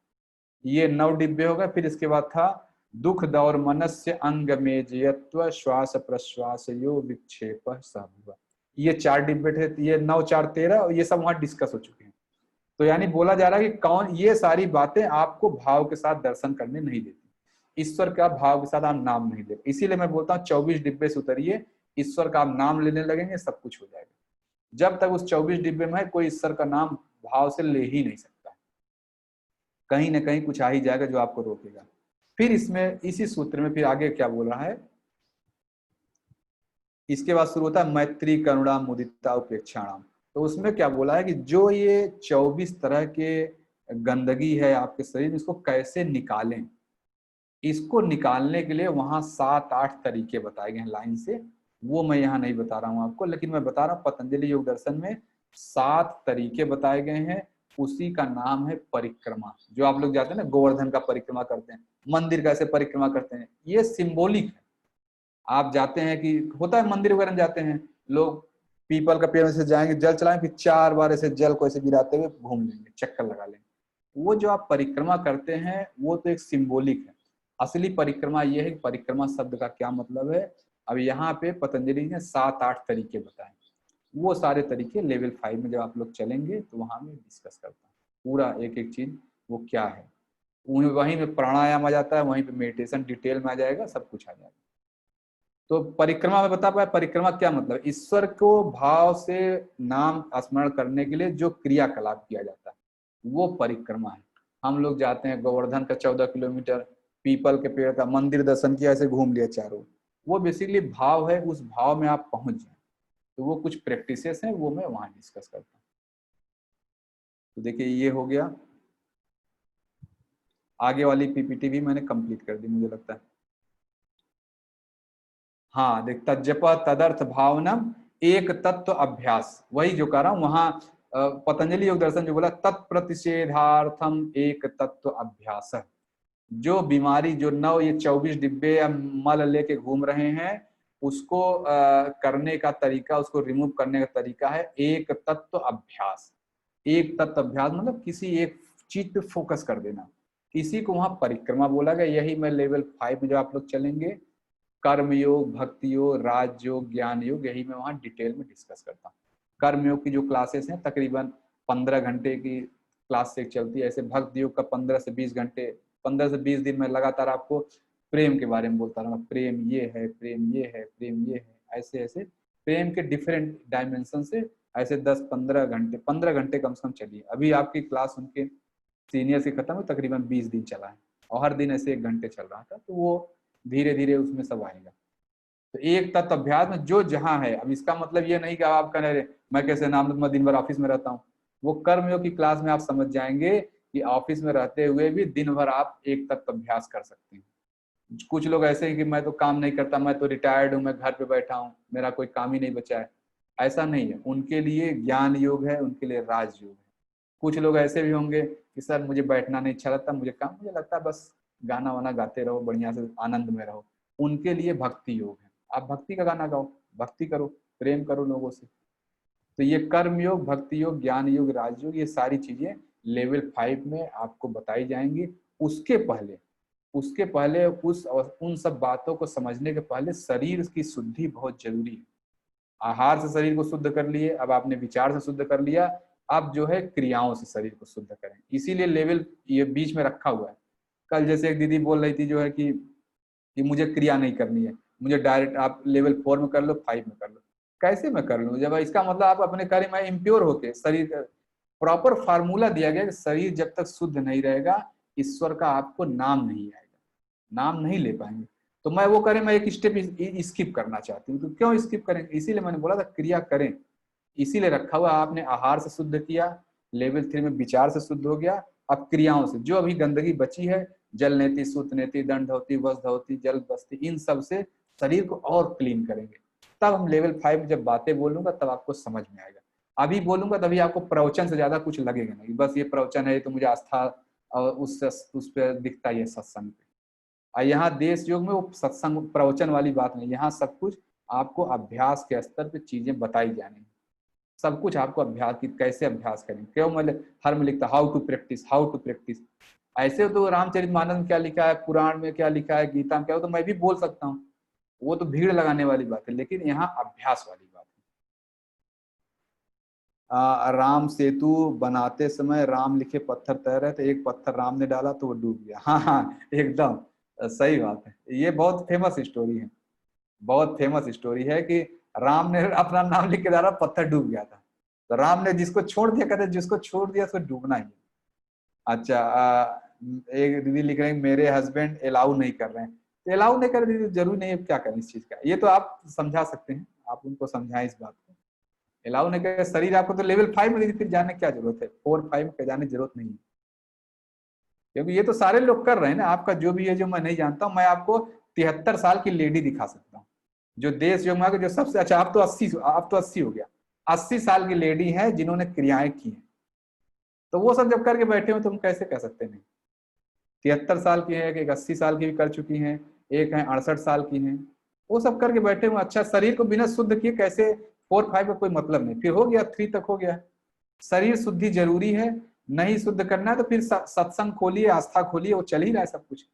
ये 9 डिब्बे हो गए। फिर इसके बाद था दुख दौर मनस्य अंग मेजयत्व, श्वास प्रश्वास यो विक्षेप सब। ये 4 डिब्बे थे, ये 9 4 13, और ये सब वहां डिस्कस हो चुके हैं। तो यानी बोला जा रहा है कि कौन, ये सारी बातें आपको भाव के साथ दर्शन करने नहीं देती, ईश्वर का भाव के साथ आप नाम नहीं ले। इसीलिए मैं बोलता हूँ 24 डिब्बे से उतरिए, ईश्वर का आप नाम लेने लगेंगे, सब कुछ हो जाएगा। जब तक उस 24 डिब्बे में है, कोई ईश्वर का नाम भाव से ले ही नहीं सकता, कहीं ना कहीं कुछ आ ही जाएगा जो आपको रोकेगा। फिर इसमें इसी सूत्र में फिर आगे क्या बोल रहा है, इसके बाद शुरू होता है मैत्री, करुणा, मुदिता, उपेक्षाणाम। तो उसमें क्या बोला है कि जो ये 24 तरह के गंदगी है आपके शरीर में, इसको कैसे निकालें। इसको निकालने के लिए वहां 7-8 तरीके बताए गए हैं लाइन से, वो मैं यहाँ नहीं बता रहा हूँ आपको, लेकिन मैं बता रहा हूँ पतंजलि योग दर्शन में 7 तरीके बताए गए हैं। उसी का नाम है परिक्रमा। जो आप लोग जाते हैं ना गोवर्धन का परिक्रमा करते हैं, मंदिर कैसे परिक्रमा करते हैं, ये सिंबॉलिक है। आप जाते हैं कि होता है मंदिर वगैरह जाते हैं लोग, पीपल का पेड़ में से जाएंगे, जल चलाएंगे, फिर 4 बार ऐसे जल को ऐसे गिराते हुए घूम लेंगे, चक्कर लगा लेंगे। वो जो आप परिक्रमा करते हैं वो तो एक सिंबॉलिक है। असली परिक्रमा ये है, परिक्रमा शब्द का क्या मतलब है। अब यहाँ पे पतंजलि ने 7-8 तरीके बताए, वो सारे तरीके लेवल 5 में जब आप लोग चलेंगे तो वहां में डिस्कस करता हूँ पूरा एक एक चीज वो क्या है। वहीं पे प्राणायाम आ जाता है, वहीं पे मेडिटेशन डिटेल में आ जाएगा, सब कुछ आ जाएगा। तो परिक्रमा में बता पाए परिक्रमा क्या मतलब, ईश्वर को भाव से नाम स्मरण करने के लिए जो क्रियाकलाप किया जाता है वो परिक्रमा है। हम लोग जाते हैं गोवर्धन का 14 किलोमीटर, पीपल के पेड़ का, मंदिर दर्शन किया, ऐसे घूम लिया चारों, वो बेसिकली भाव है, उस भाव में आप पहुंच जाए। तो वो कुछ प्रैक्टिसेस हैं, वो मैं वहां डिस्कस करता हूँ। तो देखिए ये हो गया, आगे वाली पीपीटी भी मैंने कंप्लीट कर दी मुझे लगता है। हाँ देख, तज्जप तदर्थ भावनम एक तत्व अभ्यास, वही जो कर रहा हूं वहां पतंजलि योग दर्शन जो बोला, तत्प्रतिषेधार्थम एक तत्व अभ्यास। जो बीमारी, जो 9 ये 24 डिब्बे या मल लेके घूम रहे हैं, उसको करने का तरीका, उसको रिमूव करने का तरीका है एक तत्व अभ्यास। एक तत्व अभ्यास मतलब किसी एक चीज पे फोकस कर देना, इसी को वहां परिक्रमा बोला गया। यही मैं लेवल 5 में जो आप लोग चलेंगे, कर्म योग, भक्ति योग, राजयोग, ज्ञान योग, यही मैं वहां डिटेल में डिस्कस करता हूँ। कर्म योग की जो क्लासेस हैं तकरीबन 15 घंटे की क्लास से चलती है। ऐसे भक्ति योग का 15 से 20 घंटे, 15 से 20 दिन में लगातार आपको प्रेम के बारे में बोलता रहूंगा। प्रेम ये है, प्रेम ये है, प्रेम ये है, ऐसे ऐसे प्रेम के डिफरेंट डायमेंशन से ऐसे 10-15 घंटे, 15 घंटे कम से कम चलिए। अभी आपकी क्लास उनके सीनियर से खत्म है, तकरीबन 20 दिन चला है और हर दिन ऐसे 1 घंटे चल रहा था। तो वो धीरे धीरे उसमें सब आएगा। तो एक तत्व अभ्यास में जो जहां है, अब इसका मतलब ये नहीं कि आप कह रहे मैं कैसे नाम लूं, मैं दिन भर ऑफिस में रहता हूँ। वो कर्मयोग की क्लास में आप समझ जाएंगे कि ऑफिस में रहते हुए भी दिन भर आप एक तत्व अभ्यास कर सकते हैं। कुछ लोग ऐसे हैं कि मैं तो काम नहीं करता, मैं तो रिटायर्ड हूँ, मैं घर पे बैठा हूँ, मेरा कोई काम ही नहीं बचा है। ऐसा नहीं है। उनके लिए ज्ञान योग है, उनके लिए राज योग है। कुछ लोग ऐसे भी होंगे कि सर मुझे बैठना नहीं अच्छा लगता, मुझे काम, मुझे लगता है बस गाना वाना गाते रहो, बढ़िया से आनंद में रहो। उनके लिए भक्ति योग है। आप भक्ति का गाना गाओ, भक्ति करो, प्रेम करो लोगों से। तो ये कर्म योग, भक्ति योग, ज्ञान योग, राजयोग, ये सारी चीजें लेवल 5 में आपको बताई जाएंगी। उसके पहले उन सब बातों को समझने के पहले शरीर की शुद्धि बहुत जरूरी है। आहार से शरीर को शुद्ध कर लिए, अब आपने विचार से शुद्ध कर लिया, अब जो है क्रियाओं से शरीर को शुद्ध करें। इसीलिए लेवल ये बीच में रखा हुआ है। कल जैसे एक दीदी बोल रही थी जो है कि मुझे क्रिया नहीं करनी है, मुझे डायरेक्ट आप लेवल 4 में कर लो, 5 में कर लो। कैसे मैं कर लूँ? जब इसका मतलब आप अपने कार्य में इम्प्योर होके शरीर, प्रॉपर फार्मूला दिया गया कि शरीर जब तक शुद्ध नहीं रहेगा ईश्वर का आपको नाम नहीं आएगा, नाम नहीं ले पाएंगे। तो मैं वो करें, मैं एक स्टेप स्किप करना चाहती हूँ। तो क्यों स्किप करें? इसीलिए मैंने बोला था क्रिया करें। इसीलिए रखा हुआ। आपने आहार से शुद्ध किया, लेवल 3 में विचार से शुद्ध हो गया। अब क्रियाओं से जो अभी गंदगी बची है, जल नेति, सूत नेति, दंड धोती, वस धोती, जल बस्ती, इन सब से शरीर को और क्लीन करेंगे। तब हम लेवल 5 में जब बातें बोलूंगा तब आपको समझ में आएगा। अभी बोलूंगा तभी आपको प्रवचन से ज्यादा कुछ लगेगा नहीं, बस ये प्रवचन है तो मुझे आस्था और उस पर दिखता ही है सत्संग पे। और यहाँ देश योग में वो सत्संग प्रवचन वाली बात नहीं, यहाँ सब कुछ आपको अभ्यास के स्तर पे चीजें बताई जानी। सब कुछ आपको अभ्यास की, कैसे अभ्यास करें। क्यों मैं हर में लिखता how to practise, how to practise. ऐसे तो रामचरितमानस में क्या लिखा है, पुराण में क्या लिखा है, गीता में क्या हो, तो मैं भी बोल सकता हूँ। वो तो भीड़ लगाने वाली बात है, लेकिन यहाँ अभ्यास वाली बात है। राम सेतु बनाते समय राम लिखे पत्थर तैर रहे थे, एक पत्थर राम ने डाला तो वो डूब गया। हाँ हाँ, एकदम सही बात है। ये बहुत फेमस स्टोरी है, बहुत फेमस स्टोरी है कि राम ने अपना नाम लिख के डाला, पत्थर डूब गया था। तो राम ने जिसको छोड़ दिया, कहते जिसको छोड़ दिया उसको डूबना ही है। अच्छा, एक दीदी लिख रहे हैं मेरे हस्बैंड अलाउ नहीं कर रहे हैं। तो अलाउ नहीं कर रहे दीदी, जरूरी नहीं है क्या करें इस चीज का, ये तो आप समझा सकते हैं, आप उनको समझाएं इस बात को। अलाउ नहीं कर, शरीर आपको तो लेवल 5 में दीदी फिर जाने की क्या जरूरत है, 4-5 में जाने की जरूरत नहीं है। क्योंकि ये तो सारे लोग कर रहे हैं ना। आपका जो भी है, जो मैं नहीं जानता हूँ, मैं आपको 73 साल की लेडी दिखा सकता हूँ जो देश योग में जो सबसे अच्छा। आप तो 80 हो गया। 80 साल की लेडी है जिन्होंने क्रियाएं की हैं। तो वो सब जब करके बैठे हो तो हम कैसे कह सकते नहीं। 73 साल की है, एक 80 साल की भी कर चुकी हैं, एक है 68 साल की हैं। वो सब करके बैठे हुए। अच्छा, शरीर को बिना शुद्ध किए कैसे 4-5 का कोई मतलब नहीं। फिर हो गया 3 तक हो गया। शरीर शुद्धि जरूरी है। नहीं शुद्ध करना है तो फिर सत्संग खोलिए, आस्था खोलिए, वो चल ही रहा है सब कुछ।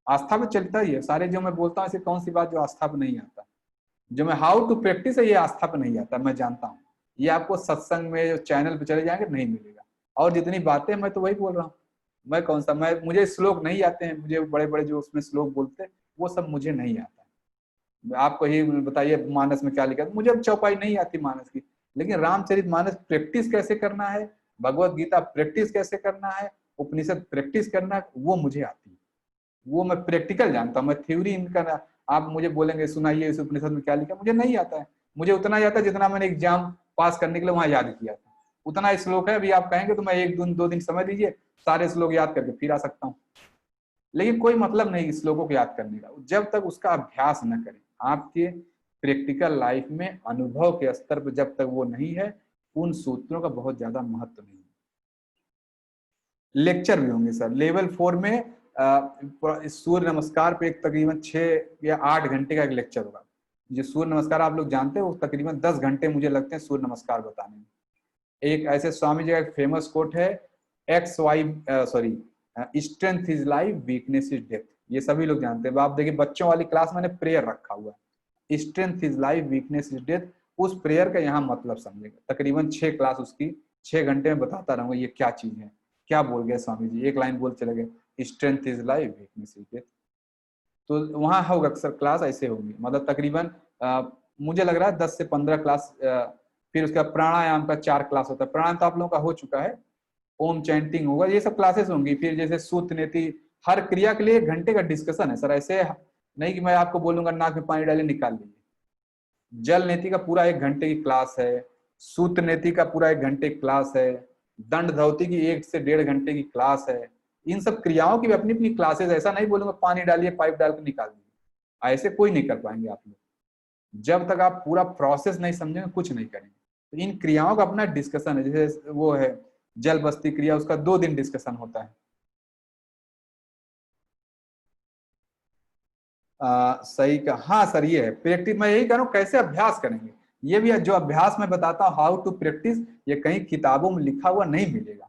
आस्था में चलता ही है सारे। जो मैं बोलता हूँ ऐसी कौन सी बात जो आस्था पे नहीं आता। जो मैं हाउ टू प्रैक्टिस है ये आस्था पे नहीं आता, मैं जानता हूँ। ये आपको सत्संग में जो चैनल पे चले जाएंगे नहीं मिलेगा। और जितनी बातें मैं तो वही बोल रहा हूँ। मैं कौन सा, मैं मुझे श्लोक नहीं आते हैं, मुझे बड़े बड़े जो उसमें श्लोक बोलते हैं वो सब मुझे नहीं आता है। आपको ही बताइए मानस में क्या लिखा है, मुझे चौपाई नहीं आती मानस की। लेकिन रामचरित मानस प्रैक्टिस कैसे करना है, भगवत गीता प्रैक्टिस कैसे करना है, उपनिषद प्रैक्टिस करना है, वो मुझे आती है। वो मैं प्रैक्टिकल जानता हूँ। मैं थ्योरी इनका, आप मुझे बोलेंगे सुनाइए इस उपनिषद में क्या लिखा, मुझे नहीं आता है। मुझे उतना ही आता है जितना मैंने एग्जाम पास करने के लिए वहां याद किया था। उतना श्लोक है। अभी आप कहेंगे तो मैं 1-2 दिन समय दीजिए, सारे श्लोक याद करके फिर आ सकता हूँ। लेकिन कोई मतलब नहीं श्लोकों को याद करने का जब तक उसका अभ्यास न करें। आपके प्रैक्टिकल लाइफ में अनुभव के स्तर पर जब तक वो नहीं है, उन सूत्रों का बहुत ज्यादा महत्व नहीं है। लेक्चर भी होंगे सर लेवल 4 में। सूर्य नमस्कार पे एक तकरीबन 6 या 8 घंटे का एक लेक्चर होगा। जो सूर्य नमस्कार आप लोग जानते हैं, वो तकरीबन 10 घंटे मुझे लगते हैं सूर्य नमस्कार बताने में। एक ऐसे स्वामी जी का एक फेमस कोट है, X Y sorry strength is life, weakness is death, ये सभी लोग जानते हैं। आप देखिए बच्चों वाली क्लास मैंने प्रेयर रखा हुआ है, strength is life, weakness is death. उस प्रेयर का यहाँ मतलब समझेगा। तकरीबन 6 क्लास उसकी 6 घंटे में बताता रहूंगा ये क्या चीज है, क्या बोल गए स्वामी जी, एक लाइन बोल चले गए strength is life, weakness is death. तो वहां होगा अक्सर क्लास ऐसे होगी, मतलब तकरीबन मुझे लग रहा है 10 से 15 क्लास। फिर उसका प्राणायाम का 4 क्लास होता है। प्राणायाम तो आप लोगों का हो चुका है, ओम चैंटिंग होगा, ये सब क्लासेस होंगी। फिर जैसे सूत्र नीति, हर क्रिया के लिए 1 घंटे का डिस्कशन है सर। ऐसे नहीं कि मैं आपको बोलूंगा नाक में पानी डाले निकाल लीजिए। जल नीति का पूरा 1 घंटे की क्लास है, सूत्र नीति का पूरा 1 घंटे की क्लास है, दंड धौती की 1 से 1.5 घंटे की क्लास है। इन सब क्रियाओं की भी अपनी अपनी क्लासेस। ऐसा नहीं बोलूंगा पानी डालिए पाइप डाल के निकाल दीजिए, ऐसे कोई नहीं कर पाएंगे आप लोग। जब तक आप पूरा प्रोसेस नहीं समझेंगे कुछ नहीं करेंगे। तो इन क्रियाओं का अपना डिस्कशन है। जैसे वो है जल बस्ती क्रिया, उसका 2 दिन डिस्कशन होता है। सही का, हाँ सर ये है प्रैक्टिस। मैं यही कह रहा हूँ कैसे अभ्यास करेंगे। ये भी जो अभ्यास मैं बताता हूँ हाउ टू प्रैक्टिस, ये कहीं किताबों में लिखा हुआ नहीं मिलेगा।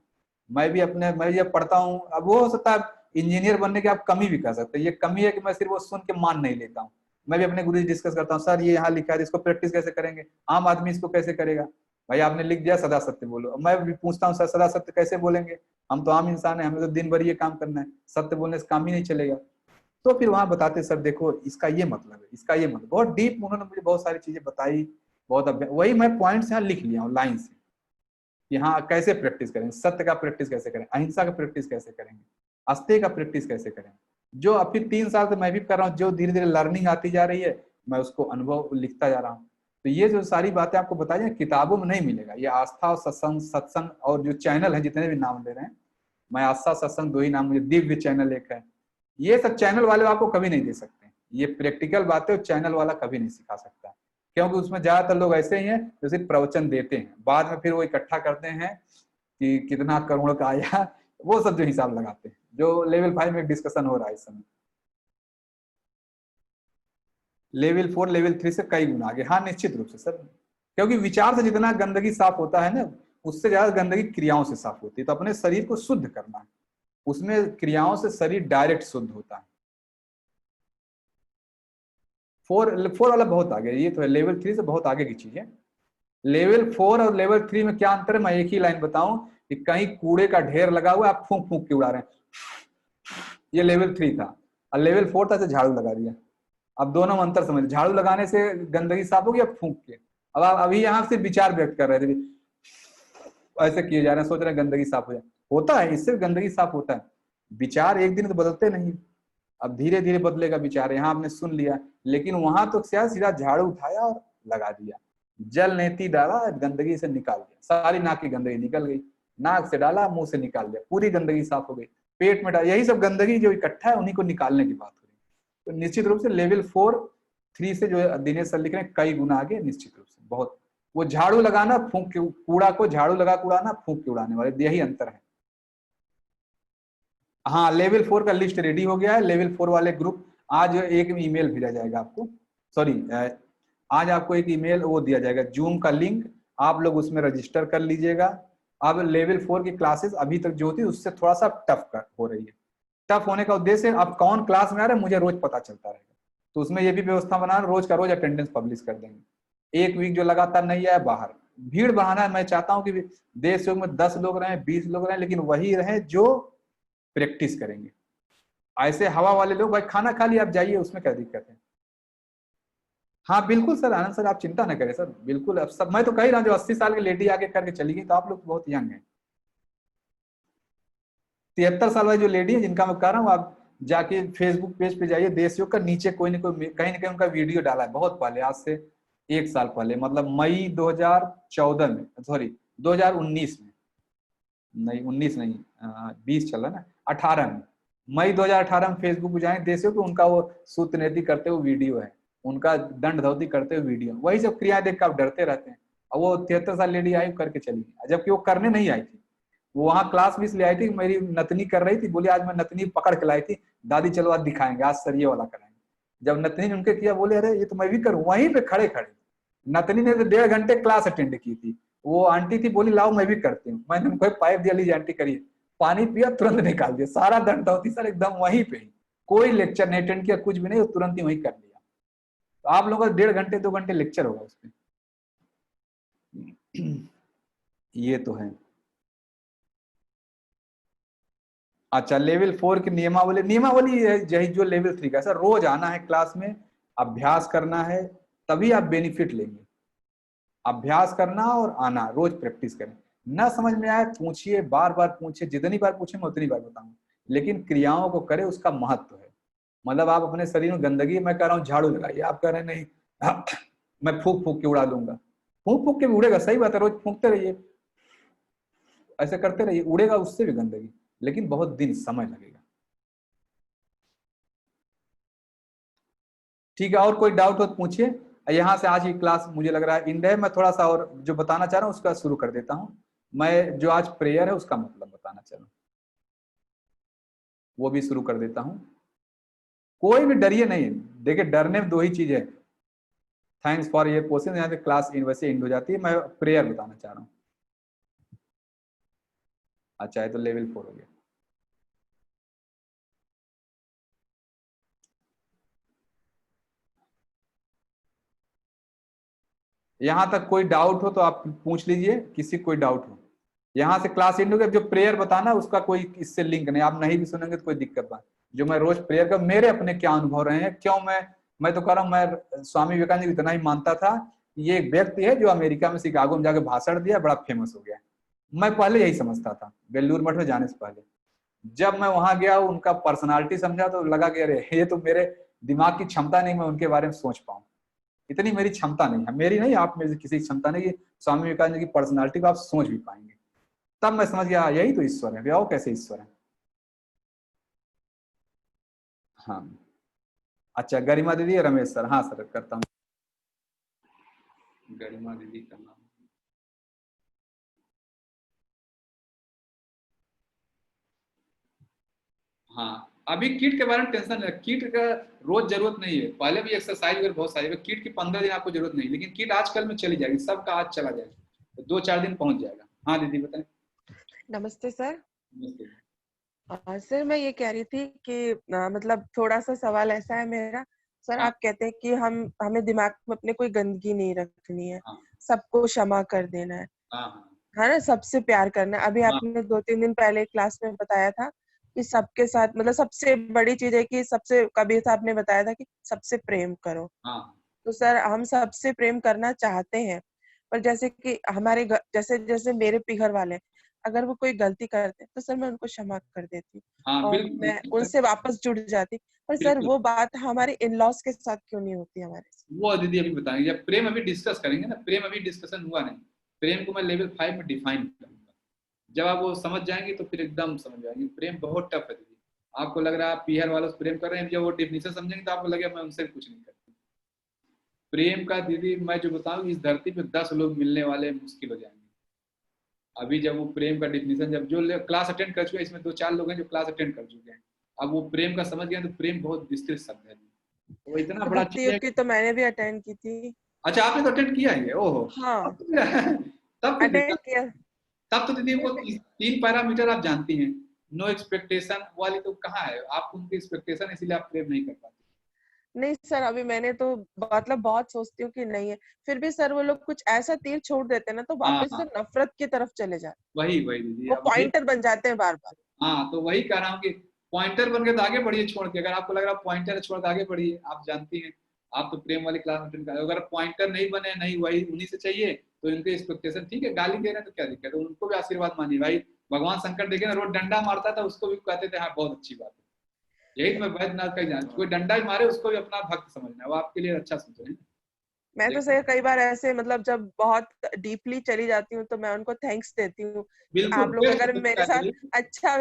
मैं ये पढ़ता हूँ। अब वो हो सकता है इंजीनियर बनने की आप कमी भी कर सकते हैं। ये कमी है कि मैं सिर्फ वो सुन के मान नहीं लेता हूँ। मैं भी अपने गुरु जी डिस्कस करता हूँ, सर ये यहाँ लिखा है, इसको प्रैक्टिस कैसे करेंगे, आम आदमी इसको कैसे करेगा। भाई आपने लिख दिया सदा सत्य बोलो, मैं भी पूछता हूँ सर सदा सत्य कैसे बोलेंगे, हम तो आम इंसान है, हमें तो दिन भर ये काम करना है, सत्य बोलने से काम ही नहीं चलेगा। तो फिर वहां बताते सर देखो इसका ये मतलब है, इसका ये मतलब, बहुत डीप उन्होंने मुझे बहुत सारी चीजें बताई। बहुत वही मैं पॉइंट्स यहाँ लिख लिया हूँ लाइन से कि हाँ कैसे प्रैक्टिस करें, सत्य का प्रैक्टिस कैसे करें, अहिंसा का प्रैक्टिस कैसे करेंगे, अस्तेय का प्रैक्टिस कैसे करें। जो अब फिर 3 साल से मैं भी कर रहा हूँ, जो धीरे धीरे लर्निंग आती जा रही है मैं उसको अनुभव लिखता जा रहा हूँ। तो ये जो सारी बातें आपको बताई जाए किताबों में नहीं मिलेगा। ये आस्था और सत्संग, सत्संग और जो चैनल है जितने भी नाम ले रहे हैं, मैं आस्था सत्संग 2 ही नाम, मुझे दिव्य चैनल एक है, ये सब चैनल वाले आपको कभी नहीं दे सकते। ये प्रैक्टिकल बातें चैनल वाला कभी नहीं सिखा सकता, क्योंकि उसमें ज्यादातर लोग ऐसे ही हैं जो सिर्फ प्रवचन देते हैं, बाद में फिर वो इकट्ठा करते हैं कि कितना करोड़ का आया, वो सब जो हिसाब लगाते हैं। जो लेवल 5 में डिस्कशन हो रहा है इस समय, लेवल 4 लेवल 3 से कई गुना आगे। हाँ निश्चित रूप से सर, क्योंकि विचार से जितना गंदगी साफ होता है ना, उससे ज्यादा गंदगी क्रियाओं से साफ होती है। तो अपने शरीर को शुद्ध करना है, उसमें क्रियाओं से शरीर डायरेक्ट शुद्ध होता है। 4 वाला बहुत आगे, ये तो है लेवल 3 से बहुत आगे की चीज है। लेवल 4 और लेवल 3 में क्या अंतर है, मैं एक ही लाइन बताऊं कि कहीं कूड़े का ढेर लगा हुआ है, आप फूंक फूंक के उड़ा रहे हैं, ये लेवल 3 था। और लेवल 4 था तो झाड़ू लगा दिया। अब दोनों में अंतर समझ, झाड़ू लगाने से गंदगी साफ होगी, अब फूंक के। अब आप अभी यहाँ से विचार व्यक्त कर रहे थे, ऐसे किए जा रहे हैं, सोच रहे हैं गंदगी साफ हो जाए, होता है इससे गंदगी साफ होता है। विचार एक दिन तो बदलते नहीं, अब धीरे धीरे बदलेगा विचार। यहाँ आपने सुन लिया, लेकिन वहां तो क्या सीधा झाड़ू उठाया और लगा दिया, जल नेति डाला, गंदगी से निकाल दिया, सारी नाक की गंदगी निकल गई, नाक से डाला मुंह से निकाल दिया, पूरी गंदगी साफ हो गई। पेट में डाला, यही सब गंदगी जो इकट्ठा है उन्हीं को निकालने की बात हो रही है। तो निश्चित रूप से लेवल 4-3 से जो दिनेश सर लिख रहे हैं कई गुना आगे, निश्चित रूप से बहुत। वो झाड़ू लगाना फूंक के, कूड़ा को झाड़ू लगा के उड़ाना, फूंक के उड़ाने वाले, यही अंतर है। हाँ लेवल 4 का लिस्ट रेडी हो गया है। लेवल 4 वाले ग्रुप, आज एक ईमेल भेजा जाएगा आपको, सॉरी आज आपको एक ईमेल वो दिया जाएगा, जूम का लिंक, आप लोग उसमें रजिस्टर कर लीजिएगा। अब लेवल 4 की क्लासेस अभी तक जो थी उससे थोड़ा सा टफ हो रही है। टफ होने का उद्देश्य अब कौन क्लास में आ रहा है मुझे रोज पता चलता रहेगा, तो उसमें ये भी व्यवस्था बनाना, रोज का रोज अटेंडेंस पब्लिश कर देंगे। एक वीक जो लगातार नहीं आया बाहर, भीड़ बढ़ाना है। मैं चाहता हूँ कि देश योग में 10 लोग रहे, 20 लोग रहे, लेकिन वही रहे जो प्रैक्टिस करेंगे। ऐसे हवा वाले लोग, भाई खाना खा लिया आप जाइए, उसमें क्या दिक्कत है। हाँ बिल्कुल सर, आनंद सर आप चिंता न करें सर, बिल्कुल। अब सब मैं तो कह रहा हूँ जो 80 साल की लेडी आके करके चली गई, तो आप लोग बहुत यंग हैं। 73 साल वाली जो लेडी है जिनका मैं कह रहा हूँ, आप जाके फेसबुक पेज पे जाइए, देश योग का नीचे कोई ना कोई कहीं ना कहीं उनका वीडियो डाला है, बहुत पहले, आज से 1 साल पहले, मतलब मई 2014 में, सॉरी 2019 में, नहीं 19 नहीं, 20 चल रहा ना, 18 में, मई 2018 में फेसबुक पे जाए देशों को, उनका वो सूत्रनीति करते हुए वीडियो है, उनका दंड धौती करते हुए वीडियो, वही सब क्रिया देख कर आप डरते रहते हैं। और वो 73 साल लेडी आई करके चली गई, जबकि वो करने नहीं आई थी, वो वहां क्लास भी इसलिए आई थी, मेरी नतनी कर रही थी, बोली आज मैं नतनी पकड़ के लाई थी, दादी चलो आज दिखाएंगे, आज सर ये वाला कराएंगे। जब नतनी ने उनके किया, बोले अरे ये तो मैं भी करूँ, वहीं पे खड़े खड़े। नतनी ने तो 1.5 घंटे क्लास अटेंड की थी, वो आंटी थी, बोली लाओ मैं भी करती हूँ, मैंने उनको पाइप दिया, लीजिए आंटी करिए। पानी पिया, तुरंत निकाल दिया, सारा दंडौती सर एकदम वहीं पे ही, कोई लेक्चर नहीं अटेंड किया, कुछ भी नहीं, तुरंत ही वहीं कर लिया। तो आप लोगों का 1.5 घंटे 2 घंटे लेक्चर होगा उसमें। ये तो है। अच्छा, लेवल 4 की नियमावली, नियमावली यही जो लेवल 3 का सर, रोज आना है क्लास में, अभ्यास करना है, तभी आप बेनिफिट लेंगे। अभ्यास करना और आना, रोज प्रैक्टिस करें। ना समझ में आए पूछिए, बार बार पूछिए, जितनी बार पूछे मैं उतनी बार बताऊंगा, लेकिन क्रियाओं को करें, उसका महत्व है। मतलब आप अपने शरीर में गंदगी, मैं कह रहा हूँ झाड़ू लगाइए, आप कह रहे हैं नहीं मैं फूक फूक के उड़ा दूंगा, फूक फूक के भी उड़ेगा, सही बात है, रोज फूकते रहिए, ऐसे करते रहिए, उड़ेगा उससे भी गंदगी, लेकिन बहुत दिन समय लगेगा। ठीक है, और कोई डाउट हो तो पूछिए। यहाँ से आज की क्लास मुझे लग रहा है इंड है, मैं थोड़ा सा और जो बताना चाह रहा हूँ उसका शुरू कर देता हूँ। मैं जो आज प्रेयर है उसका मतलब बताना चाह रहा हूँ, वो भी शुरू कर देता हूँ। कोई भी डरिए नहीं, देखिए डरने में दो ही चीज है। थैंक्स फॉर ये क्वेश्चन, यहाँ से क्लास वैसे एंड हो जाती है। मैं प्रेयर बताना चाह रहा हूँ। अच्छा है, तो लेवल 4 हो गया। यहाँ तक कोई डाउट हो तो आप पूछ लीजिए, किसी कोई डाउट हो। यहाँ से क्लास एंड हो गया। जो प्रेयर बताना उसका कोई इससे लिंक नहीं, आप नहीं भी सुनेंगे तो कोई दिक्कत नहीं। जो मैं रोज प्रेयर का, मेरे अपने क्या अनुभव रहे हैं, क्यों मैं तो कह रहा हूँ, मैं स्वामी विवेकानंद जी इतना ही मानता था। ये एक व्यक्ति है जो अमेरिका में शिकागो में जाकर भाषण दिया, बड़ा फेमस हो गया। मैं पहले यही समझता था बेलूर मठ में जाने से पहले। जब मैं वहां गया, उनका पर्सनालिटी समझा तो लगा कि अरे ये तो मेरे दिमाग की क्षमता नहीं, मैं उनके बारे में सोच पाऊँ, इतनी मेरी क्षमता नहीं है, मेरी नहीं, आप में से किसी की क्षमता नहीं कि स्वामी विवेकानंद जी की पर्सनालिटी को आप सोच भी पाएंगे। तब मैं समझ गया यही तो ईश्वर है, और कैसे ईश्वर है। हाँ। अच्छा, गरिमा दीदी, रमेश सर, हाँ सर करता हूँ। गरिमा दीदी का नाम, हाँ। अभी किट के बारे में टेंशन नहीं, किट का रोज जरूरत नहीं है, पहले भी एक्सरसाइज वगैरह बहुत सारी, किट की 15 दिन आपको जरूरत नहीं, लेकिन किट आजकल में चली जाएगी, सबका आज चला जाएगा, तो 2-4 दिन पहुंच जाएगा। हाँ दीदी बताएं। नमस्ते सर। नमस्ते। सर मैं ये कह रही थी कि मतलब थोड़ा सा सवाल ऐसा है मेरा। सर हाँ आप कहते हैं कि हमें दिमाग में अपने कोई गंदगी नहीं रखनी है, हाँ सबको क्षमा कर देना हाँ है ना, सबसे प्यार करना है। अभी हाँ आपने 2-3 दिन पहले क्लास में बताया था कि सबके साथ, मतलब सबसे बड़ी चीज है कि सबसे, कबीर साहब ने बताया था कि सबसे प्रेम करो। हाँ तो सर हम सबसे प्रेम करना चाहते हैं, पर जैसे कि जैसे जैसे मेरे पिघर वाले, अगर वो कोई गलती करते हैं तो सर मैं उनको क्षमा कर देती हाँ, हूँ और बिल्कुल मैं उनसे वापस जुड़ जाती। पर सर बिल्कुल। वो बात हमारे इन लॉज के साथ क्यों नहीं होती हमारे साथ? वो दीदी अभी बताएंगे, जब प्रेम अभी डिस्कस करेंगे ना, प्रेम अभी डिस्कशन हुआ नहीं। प्रेम को मैं लेवल 5 में डिफाइन करूंगा, जब आप वो समझ जाएंगे तो फिर एकदम समझ जाएंगे। प्रेम बहुत टफ है दीदी, आपको लग रहा है आप पीहर वालों से प्रेम कर रहे हैं, जब वो डिफिनेशन समझेंगे तो आपको लगेगा मैं उनसे कुछ नहीं करती। प्रेम का दीदी मैं जो बताऊं, इस धरती पे 10 लोग मिलने वाले मुश्किल हो जाएंगे। अभी जब वो प्रेम का डिफिनेशन, जब जो क्लास अटेंड कर चुके हैं, इसमें 2-4 लोग हैं जो क्लास अटेंड कर चुके हैं, अब वो प्रेम का समझ गए तो प्रेम बहुत विस्तृत शब्द है, वो इतना तो बड़ा भक्ति चीज योग है। की तो मैंने भी अटेंड की थी। अच्छा, आपने तो अटेंड किया है, ओहो। हाँ, तब तो तब तो अटेंड किया। तब तो दीदी वो फिर भी 3 पैरामीटर आप जानती हैं। नो एक्सपेक्टेशन वाली तो कहाँ है, आप उनकी एक्सपेक्टेशन, इसीलिए आप प्रेम नहीं कर पाते। नहीं सर, अभी मैंने तो मतलब बहुत सोचती हूँ कि नहीं है, फिर भी सर वो लोग कुछ ऐसा तीर छोड़ देते हैं ना, तो हाँ वापस से हाँ, नफरत की तरफ चले जाते वही वही दीदी, हैं, वो अब वही। पॉइंटर बन जाते हैं बार बार। हाँ, तो वही कह रहा हूँ कि पॉइंटर बन के तो आगे बढ़िए, छोड़ के, अगर आपको लग रहा है पॉइंटर छोड़ के आगे बढ़िए, आप जानती हैं, आप तो प्रेम वाली क्लास अटेंड कर, अगर पॉइंटर नहीं बने, नहीं वही उन्हीं से चाहिए, तो इनके एक्सपेक्टेशन ठीक है, गाली दे रहे हैं तो क्या दिक्कत है, उनको भी आशीर्वाद मानिए भाई। भगवान शंकर देखे ना, रोज डंडा मारता था, उसको भी कहते थे हाँ बहुत अच्छी बात है। यही तो मैं वैद्यनाथ का ही जान, कोई डंडा ही मारे उसको भी अपना भक्त समझना, वो आपके लिए अच्छा सोच रहे हैं। मैं तो लेकिन सर कई बार ऐसे, मतलब जब बहुत डीपली चली जाती हूँ तो मैं उनको थैंक्स देती हूँ कि बिल्कुल आप लोग बेस्ट अगर तरीका मेरे है साथ दीदी। अच्छा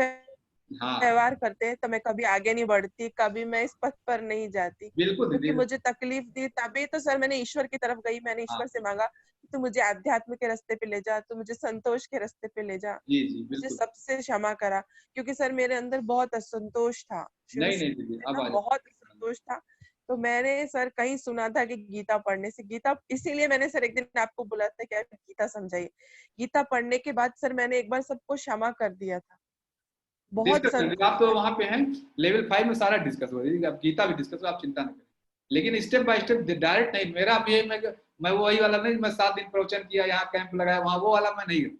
हाँ, व्यवहार करते हैं तो मैं कभी आगे नहीं बढ़ती, कभी मैं इस पथ पर नहीं जाती। बिल्कुल क्योंकि दीदी। मुझे तकलीफ दी तभी तो सर मैंने ईश्वर की तरफ गई, मैंने हाँ ईश्वर से मांगा कि तू मुझे अध्यात्म के रास्ते पे ले जा, तू मुझे संतोष के रास्ते पे ले जा, जी जी मुझे बिल्कुल। सबसे क्षमा करा। क्योंकि सर मेरे अंदर बहुत असंतोष था शुरू नहीं से, नहीं दीदी, अब ना आ बहुत जाए। असंतोष था। तो मैंने सर कहीं सुना था कि गीता पढ़ने से, गीता, इसीलिए मैंने सर एक दिन आपको बोला था कि आप गीता समझाइए। गीता पढ़ने के बाद सर मैंने एक बार सबको क्षमा कर दिया था। बहुत डिस्कस कर आप तो वहां पे हैं, लेवल 5 में सारा डिस्कस हो रही है, आप गीता भी डिस्कस हो, आप चिंता न करें। लेकिन स्टेप बाय स्टेप डायरेक्ट नहीं, मेरा भी मैं वही वाला नहीं, मैं 7 दिन प्रवचन किया, यहाँ कैंप लगाया, वहां वो वाला मैं नहीं हूँ।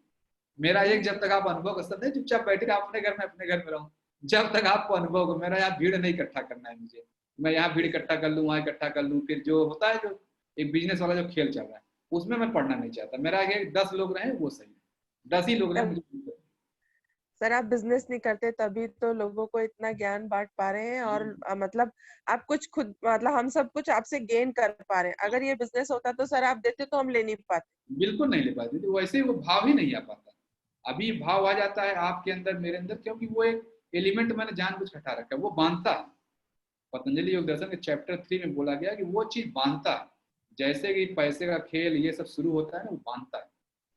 मेरा एक, जब तक आप अनुभव कर सकते हैं चुपचाप बैठे आप अपने घर में रहो, जब तक आपको अनुभव हो। मेरा यहाँ भीड़ नहीं इकट्ठा करना है मुझे, मैं यहाँ भीड़ इकट्ठा कर लूँ, वहाँ इकट्ठा कर लूँ, फिर जो होता है जो एक बिजनेस वाला जो खेल चल रहा है उसमें मैं पढ़ना नहीं चाहता। मेरा ये 10 लोग रहे वो सही है, 10 ही लोग रहे मुझे। सर आप बिजनेस नहीं करते तभी तो लोगों को इतना ज्ञान बांट पा रहे हैं, और मतलब आप कुछ खुद, मतलब हम सब कुछ आपसे गेन कर पा रहे हैं। अगर ये बिजनेस होता तो सर आप देते तो हम ले नहीं पाते। बिल्कुल नहीं ले पाते थे, वैसे वो भाव ही नहीं आ पाता। अभी भाव आ जाता है आपके अंदर, मेरे अंदर, क्योंकि वो एक एलिमेंट मैंने जानबूझ के हटा रखा है, वो बांधता है। पतंजलि योग दर्शन के चैप्टर 3 में बोला गया कि वो चीज बांधता है, जैसे कि पैसे का खेल ये सब शुरू होता है ना, वो बांधता है।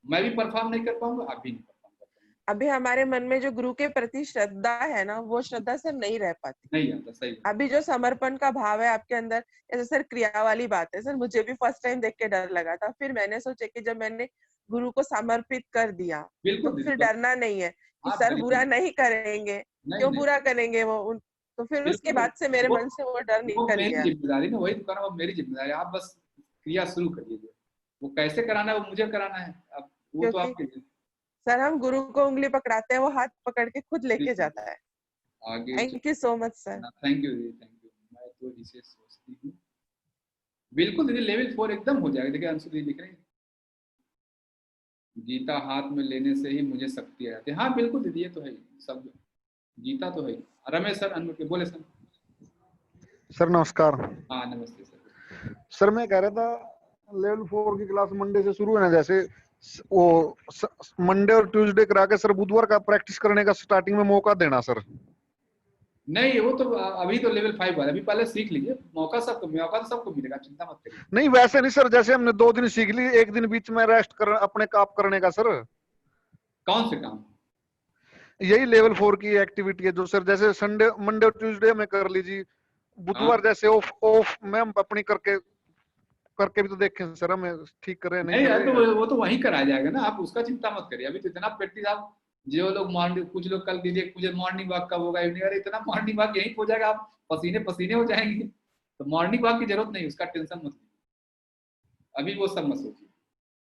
मैं भी परफॉर्म नहीं कर पाऊंगा, आप भी नहीं परफॉर्म कर पाऊंगा। अभी हमारे मन में जो गुरु के प्रति श्रद्धा है ना, वो श्रद्धा सर नहीं रह पाती। नहीं आता, सही है। अभी जो समर्पण का भाव है आपके अंदर, जैसे सर क्रिया वाली बात है, सर मुझे भी फर्स्ट टाइम देख के डर लगा था, फिर मैंने सोचा कि जब मैंने गुरु को समर्पित कर दिया तो बिल्कुल फिर दीदी, डरना नहीं है कि आप सर बिल्कुल बुरा नहीं करेंगे, नहीं क्यों नहीं, बुरा करेंगे वो उन। तो फिर उसके बिल्कुल बाद से मेरे वो मन से वो डर वो निकल मेरी गया। जिम्मेदारी ना, वही तो करा, वो मेरी जिम्मेदारी, आप बस क्रिया शुरू करिए। वो कैसे कराना है वो मुझे कराना है, अब वो तो क्योंकि आपके सर हम गुरु को उंगली पकड़ाते हैं, वो हाथ पकड़ के खुद लेके जाता है। आगे। Thank you so much sir. Thank you दीदी, थैंक यू। मैं तो इसे सोचती हूँ, बिल्कुल दीदी लेवल 4 एकदम हो जाएगा। देखिए अंशु दीदी लिख रहे हैं, गीता हाथ में लेने से ही मुझे शक्ति आ जाती है। हाँ बिल्कुल दीदी, ये तो है ही, सब गीता तो है ही। रमेश सर अनम्यूट के बोले सर। सर नमस्कार। हाँ नमस्ते सर। सर मैं कह रहा था लेवल 4 की क्लास मंडे से शुरू है ना, जैसे वो मंडे और ट्यूसडे करा के सर बुधवार का प्रैक्टिस करने का स्टार्टिंग में मौका देना सर। नहीं वो तो अभी तो लेवल 5 वाला, अभी पहले सीख लीजिए, मौका तो सबको मिलेगा, चिंता मत करिए। नहीं वैसे नहीं सर, जैसे हमने 2 दिन सीख ली, एक दिन बीच में रेस्ट कर अपने आप करने का सर। कौन से काम? यही लेवल 4 की एक्टिविटी है जो सर, जैसे संडे मंडे और ट्यूसडे में कर लीजिए, हाँ बुधवार जैसे ऑफ ऑफ में हम अपनी करके करके भी तो देखें सर, हमें ठीक कर रहे नहीं नहीं कर यार, तो रहे। वो तो वहीं कराया जाएगा ना, आप उसका चिंता मत करिए। अभी तो इतना प्रैक्टिस आप, जो लोग मॉर्निंग, कुछ लोग कल कीजिए, मुझे मॉर्निंग वॉक कब होगा, इवनिंग, अरे इतना मॉर्निंग वॉक यहीं हो जाएगा, आप पसीने पसीने हो जाएंगे। तो मॉर्निंग वॉक की जरूरत नहीं, उसका टेंशन मत लीजिए, अभी वो सब मत सोचिए।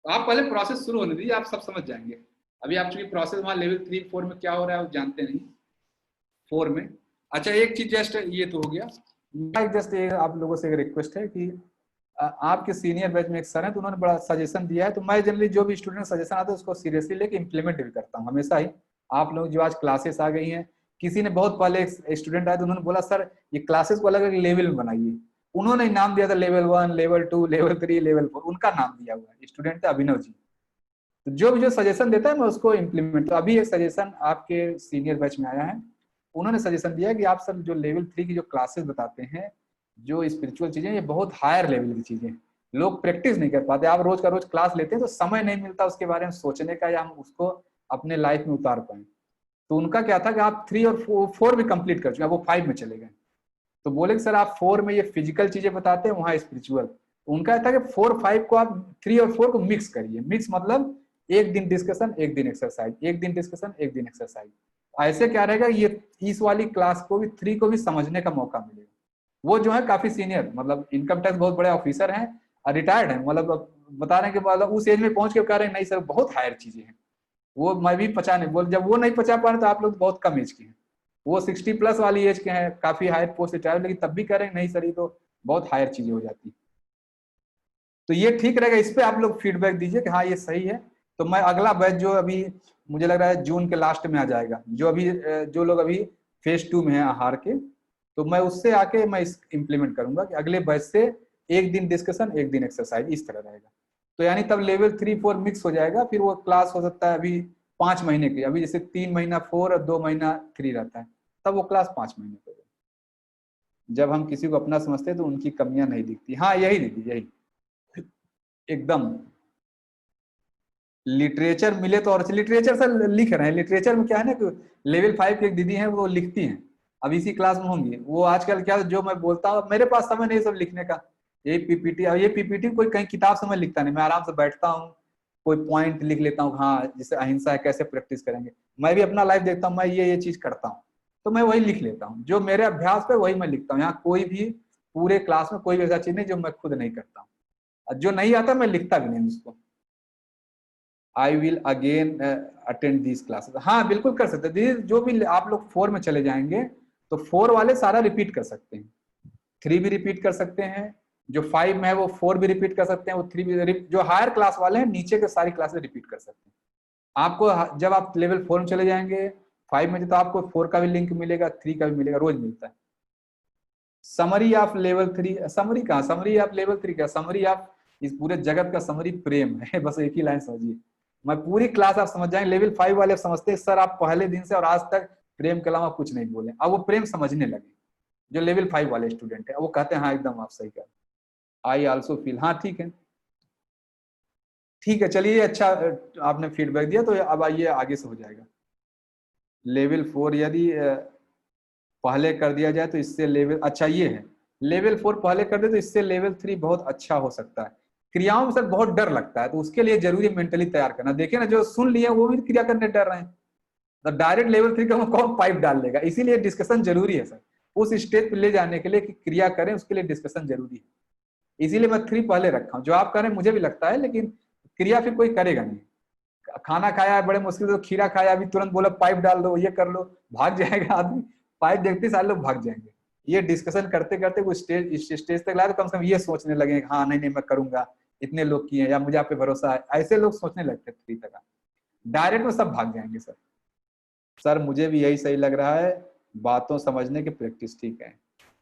तो आप पहले प्रोसेस शुरू होने दीजिए, आप सब समझ जाएंगे। अभी आप चूंकि प्रोसेस वहाँ लेवल 3 4 में क्या हो रहा है वो जानते नहीं, 4 में। अच्छा एक चीज जस्ट ये तो हो गया, जस्ट आप लोगों से एक रिक्वेस्ट है कि आपके सीनियर बैच में एक सर है, तो उन्होंने बड़ा सजेशन दिया है, तो मैं जनरली जो भी स्टूडेंट सजेशन आता है उसको सीरियसली लेके इम्प्लीमेंट भी करता हूँ हमेशा ही। आप लोग जो आज क्लासेस आ गई हैं, किसी ने बहुत पहले एक स्टूडेंट आया तो उन्होंने बोला सर ये क्लासेस को अलग अलग लेवल में बनाइए, उन्होंने नाम दिया था लेवल 1, लेवल 2, लेवल 3, लेवल 4, उनका नाम दिया हुआ है, स्टूडेंट थे अभिनव जी। तो जो भी जो सजेशन देता है मैं उसको इम्प्लीमेंट, तो अभी एक सजेशन आपके सीनियर बैच में आया है, उन्होंने सजेशन दिया कि आप सब जो लेवल 3 की जो क्लासेस बताते हैं, जो स्पिरिचुअल चीजें, ये बहुत हायर लेवल की चीजें, लोग प्रैक्टिस नहीं कर पाते। आप रोज का रोज क्लास लेते हैं तो समय नहीं मिलता उसके बारे में सोचने का, या हम उसको अपने लाइफ में उतार पाए। तो उनका क्या था कि आप 3 और 4 भी कंप्लीट कर चुके, वो 5 में चले गए। तो बोले कि सर आप 4 में ये फिजिकल चीजें बताते हैं, वहाँ स्पिरिचुअल। तो उनका था कि 4 5 को आप 3 और 4 को मिक्स करिए। मिक्स मतलब एक दिन डिस्कशन, एक दिन एक्सरसाइज, एक दिन डिस्कशन, एक दिन एक्सरसाइज। ऐसे क्या रहेगा, ये इस वाली क्लास को भी 3 को भी समझने का मौका मिलेगा। वो जो है काफी सीनियर, मतलब इनकम टैक्स बहुत बड़े ऑफिसर हैं, रिटायर्ड हैं, मतलब बता रहे हैं कि मतलब उस एज में पहुंच के कह रहे हैं नहीं सर बहुत हायर चीजें हैं, वो मैं भी पचा नहीं बोल, जब वो नहीं पचा पा रहे तो आप लोग बहुत कम एज के हैं, वो 60 प्लस वाली एज के हैं, काफी हायर पोस्ट रिटायर, लेकिन तब भी कह रहे हैं नहीं सर ये तो बहुत हायर चीजें हो जाती। तो ये ठीक रहेगा, इस पे आप लोग फीडबैक दीजिए कि हाँ ये सही है। तो मैं अगला बैच जो अभी मुझे लग रहा है जून के लास्ट में आ जाएगा, जो अभी जो लोग अभी फेज 2 में है आहार के, तो मैं उससे आके मैं इस इम्प्लीमेंट करूंगा कि अगले बैच से एक दिन डिस्कशन, एक दिन एक्सरसाइज, इस तरह रहेगा। तो यानी तब लेवल 3 4 मिक्स हो जाएगा, फिर वो क्लास हो सकता है अभी 5 महीने की, अभी जैसे 3 महीना 4 और 2 महीना 3 रहता है, तब वो क्लास 5 महीने की। जब हम किसी को अपना समझते हैं तो उनकी कमियां नहीं दिखती। हाँ यही दीदी, यही एकदम। लिटरेचर मिले तो, और लिटरेचर सर लिख रहे हैं, लिटरेचर में क्या है ना कि लेवल 5 की एक दीदी हैं वो लिखती हैं, अब इसी क्लास में होंगी वो। आजकल क्या जो मैं बोलता हूँ, मेरे पास समय नहीं सब लिखने का, ये पीपीटी, और ये पीपीटी कोई कहीं किताब से मैं लिखता नहीं, मैं आराम से बैठता हूँ, कोई पॉइंट लिख लेता हूँ, हाँ जैसे अहिंसा है कैसे प्रैक्टिस करेंगे, मैं भी अपना लाइफ देखता हूँ, मैं ये चीज करता हूँ, तो मैं वही लिख लेता हूँ, जो मेरे अभ्यास पे वही मैं लिखता हूँ। यहाँ कोई भी पूरे क्लास में कोई भी ऐसा चीज नहीं जो मैं खुद नहीं करता हूँ, जो नहीं आता मैं लिखता भी नहीं उसको। I will again attend this classes, हाँ बिल्कुल कर सकते हैं। जो भी आप लोग 4 में चले जाएंगे तो 4 वाले सारा रिपीट कर सकते हैं, 3 भी रिपीट कर सकते हैं, जो 5 में है वो 4 भी रिपीट कर सकते हैं, वो 3 भी, जो हायर क्लास वाले हैं नीचे के सारी क्लासेस रिपीट कर सकते हैं। आपको जब आप लेवल 4 में चले जाएंगे, 5 में तो आपको 4 का भी लिंक मिलेगा, 3 का भी मिलेगा, रोज मिलता है। समरी ऑफ लेवल 3, समरी कहाँ, समरी ऑफ लेवल 3 का समरी ऑफ इस पूरे जगत का समरी प्रेम है। बस एक ही लाइन समझिए, मैं पूरी क्लास आप समझ जाएंगे। लेवल 5 वाले समझते हैं सर आप पहले दिन से और आज तक प्रेम के अलावा कुछ नहीं बोले, अब वो प्रेम समझने लगे। जो लेवल 5 वाले स्टूडेंट है वो कहते हैं हाँ एकदम आप सही कह, आई ऑल्सो फील, हाँ ठीक है ठीक है चलिए, अच्छा आपने फीडबैक दिया तो अब आइए आगे से हो जाएगा। लेवल 4 यदि पहले कर दिया जाए तो इससे लेवल, अच्छा ये है लेवल 4 पहले कर दे तो इससे लेवल 3 बहुत अच्छा हो सकता है। क्रियाओं में सर बहुत डर लगता है, तो उसके लिए जरूरी मेंटली तैयार करना। देखिए ना जो सुन लिए वो भी क्रिया करने डर रहे हैं, तो डायरेक्ट लेवल 3 का कौन पाइप डाल लेगा, इसीलिए डिस्कशन जरूरी है सर। उस स्टेज पे ले जाने के लिए कि क्रिया करें उसके लिए डिस्कशन जरूरी है, इसीलिए मैं 3 पहले रखा हूँ। जो आप करें मुझे भी लगता है, लेकिन क्रिया फिर कोई करेगा नहीं। खाना खाया है बड़े मुश्किल से, खीरा खाया अभी तुरंत बोला पाइप डाल दो ये कर लो, भाग जाएगा आदमी, पाइप देखते सारे लोग भाग जाएंगे। ये डिस्कशन करते करते वो स्टेज तक लाए तो कम से कम ये सोचने लगे हाँ नहीं मैं करूंगा, इतने लोग किए या मुझे आप पे भरोसा है, ऐसे लोग सोचने लगते 3 तक। डायरेक्ट में सब भाग जाएंगे सर। सर मुझे भी यही सही लग रहा है, बातों समझने की प्रैक्टिस ठीक है।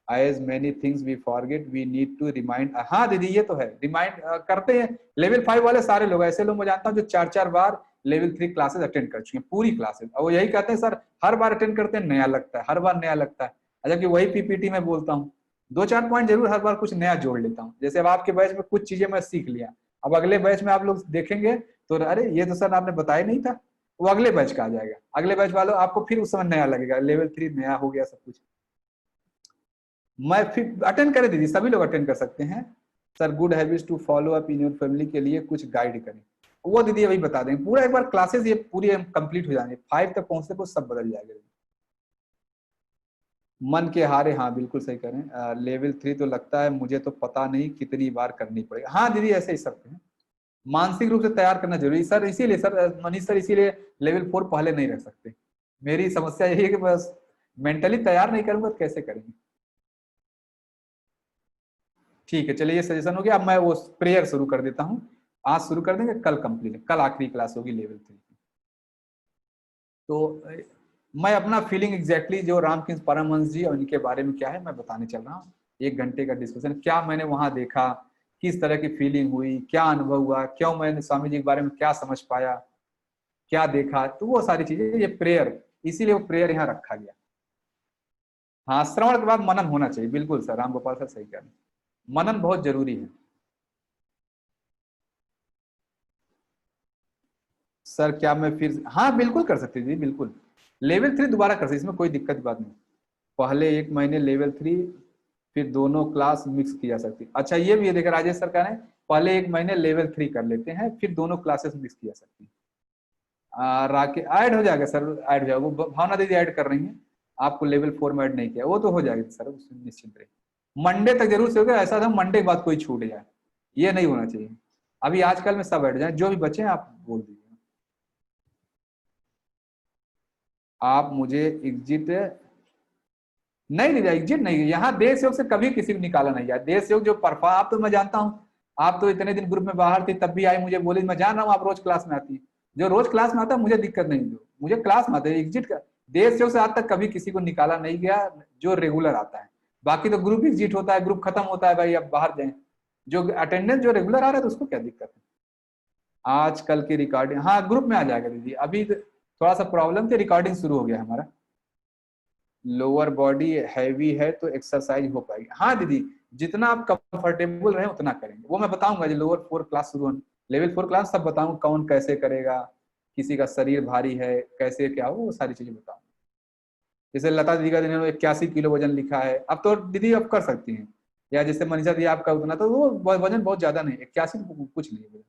As many things we forget, we need to remind। हाँ दीदी ये तो है, रिमाइंड करते हैं। लेवल 5 वाले सारे लोग, ऐसे लोग मैं जानता हूँ जो 4-4 बार लेवल 3 क्लासेस अटेंड कर चुके हैं, पूरी क्लासेस, और वो यही कहते हैं सर हर बार अटेंड करते हैं नया लगता है, हर बार नया लगता है। जबकि वही पीपीटी में बोलता हूँ 2-4 पॉइंट जरूर हर बार कुछ नया जोड़ लेता हूँ। जैसे अब आपके बैच में कुछ चीजें मैं सीख लिया, अब अगले बैच में आप लोग देखेंगे तो अरे ये तो सर आपने बताया नहीं था, वो अगले बैच का आ जाएगा। अगले बैच वालों आपको फिर उस समय नया लगेगा, लेवल 3 नया हो गया सब कुछ। मैं फिर अटेंड करे दीदी, सभी लोग अटेंड कर सकते हैं। Sir good habits to follow up in your family के लिए कुछ गाइड करें, वो दीदी अभी बता देंगे। पूरा एक बार क्लासेस ये पूरी कंप्लीट हो जाने, 5 तक पहुंचते को सब बदल जाएगा। मन के हारे, हाँ बिल्कुल सही करें। लेवल 3 तो लगता है मुझे तो पता नहीं कितनी बार करनी पड़ेगी। हाँ दीदी ऐसे ही सब है, मानसिक रूप से तैयार करना जरूरी सर। इसीलिए सर मनीष सर इसीलिए लेवल 4 पहले नहीं रख सकते। मेरी समस्या यही है कि बस मेंटली तैयार नहीं करूंगा तो कैसे करेंगे। ठीक है चलिए ये सजेशन हो गया। अब मैं वो प्रेयर शुरू कर देता हूँ, आज शुरू कर देंगे, कल कंप्लीट, कल आखिरी क्लास होगी लेवल 3 की। तो मैं अपना फीलिंग एग्जैक्टली जो रामकृष्ण परमहंस जी और इनके बारे में क्या है मैं बताने चल रहा हूँ। 1 घंटे का डिस्कशन, क्या मैंने वहां देखा, किस तरह की फीलिंग हुई, क्या अनुभव हुआ, क्यों मैंने स्वामी जी के बारे में क्या समझ पाया, क्या देखा, तो वो सारी चीजें, ये प्रेयर, इसीलिए वो प्रेयर यहाँ रखा गया। हाँ श्रवण के बाद मनन होना चाहिए, बिल्कुल सर राम गोपाल सर सही कह रहे हैं, मनन बहुत जरूरी है। सर क्या मैं फिर, हाँ बिल्कुल कर सकते जी, बिल्कुल लेवल 3 दोबारा कर सकते, इसमें कोई दिक्कत की बात नहीं। पहले 1 महीने लेवल 3, फिर दोनों क्लास मिक्स की जा सकती। अच्छा ये भी देखा राजेश सर का है, पहले 1 महीने लेवल 3 कर लेते हैं, फिर दोनों क्लासेस मिक्स की जा सकती है। राके ऐड हो जाएगा सर, ऐड हो जाएगा, वो भावना दीदी ऐड कर रही हैं, आपको लेवल 4 में ऐड नहीं किया, वो तो हो जाएगा सर, उसमें निश्चिंत रहिए। मंडे तक जरूर से होगा, ऐसा था मंडे के बाद कोई छूट जाए, ये नहीं होना चाहिए। अभी आजकल में सब ऐड जाए, जो भी बचे हैं आप बोल दीजिए। आप मुझे एग्जिट नहीं दीजिए, एग्जिट नहीं, यहाँ देश योग से कभी किसी को निकाला नहीं है। देश योग जो परफॉर्म, आप तो मैं जानता हूँ, आप तो इतने दिन ग्रुप में बाहर थी तब भी आई, मुझे बोली, मैं जान रहा हूँ आप रोज क्लास में आती है, जो रोज क्लास में आता है मुझे दिक्कत नहीं, जो मुझे क्लास में आता है एग्जिट का, देश योग से आज तक कभी किसी को निकाला नहीं गया जो रेगुलर आता है। बाकी तो ग्रुप एग्जिट होता है, ग्रुप खत्म होता है, भाई अब बाहर जाए, जो अटेंडेंस जो रेगुलर आ रहा है तो उसको क्या दिक्कत है। आज कल की रिकॉर्डिंग, हाँ ग्रुप में आ जाएगा दीदी, अभी थोड़ा सा प्रॉब्लम थी, रिकॉर्डिंग शुरू हो गया हमारा। लोअर बॉडी हैवी है तो एक्सरसाइज हो पाएगी, हाँ दीदी जितना आप कंफर्टेबल रहे उतना करेंगे, वो मैं बताऊंगा जो लोअर 4 क्लास शुरू होने, लेवल 4 क्लास सब बताऊंगा, कौन कैसे करेगा, किसी का शरीर भारी है कैसे क्या हो, वो सारी चीजें बताऊंगा। जैसे लता दीदी का जिन्होंने 81 किलो वजन लिखा है, अब तो दीदी आप कर सकती हैं, या जैसे मनीषा दी आपका उतना, तो वो वजन बहुत ज्यादा नहीं, 81 कुछ नहीं है।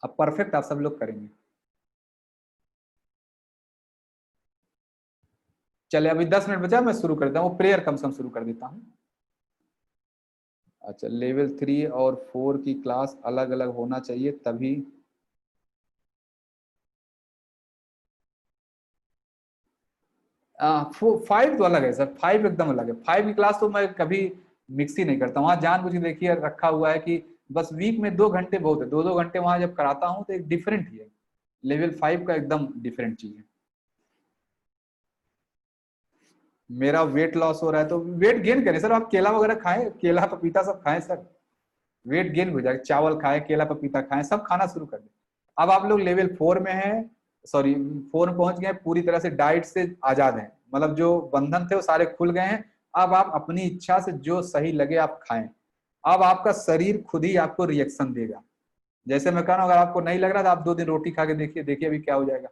अब परफेक्ट आप सब लोग करेंगे। चलिए अभी 10 मिनट बचा, मैं शुरू कर देता हूँ, वो प्रेयर कम से कम शुरू कर देता हूँ। अच्छा, लेवल 3 और 4 की क्लास अलग अलग होना चाहिए तभी। 5 तो अलग है सर, 5 एकदम अलग है। 5 की क्लास तो मैं कभी मिक्स ही नहीं करता, वहां जानबूझ के देखिए रखा हुआ है कि बस वीक में 2 घंटे बहुत है, 2 घंटे वहां जब कराता हूँ तो एक डिफरेंट ही है। लेवल 5 का एकदम डिफरेंट चीज है। मेरा वेट लॉस हो रहा है तो वेट गेन करें सर, आप केला वगैरह खाएं, केला पपीता सब खाएं सर, वेट गेन हो जाएगा। चावल खाएं, केला पपीता खाएं, सब खाना शुरू कर दें। अब आप लोग लेवल 4 में हैं, सॉरी 4 में पहुंच गए, पूरी तरह से डाइट से आजाद हैं, मतलब जो बंधन थे वो सारे खुल गए हैं। अब आप अपनी इच्छा से जो सही लगे आप खाएं। अब आपका शरीर खुद ही आपको रिएक्शन देगा। जैसे मैं कह रहा हूँ, अगर आपको नहीं लग रहा तो आप 2 दिन रोटी खा के देखिए, देखिए अभी क्या हो जाएगा।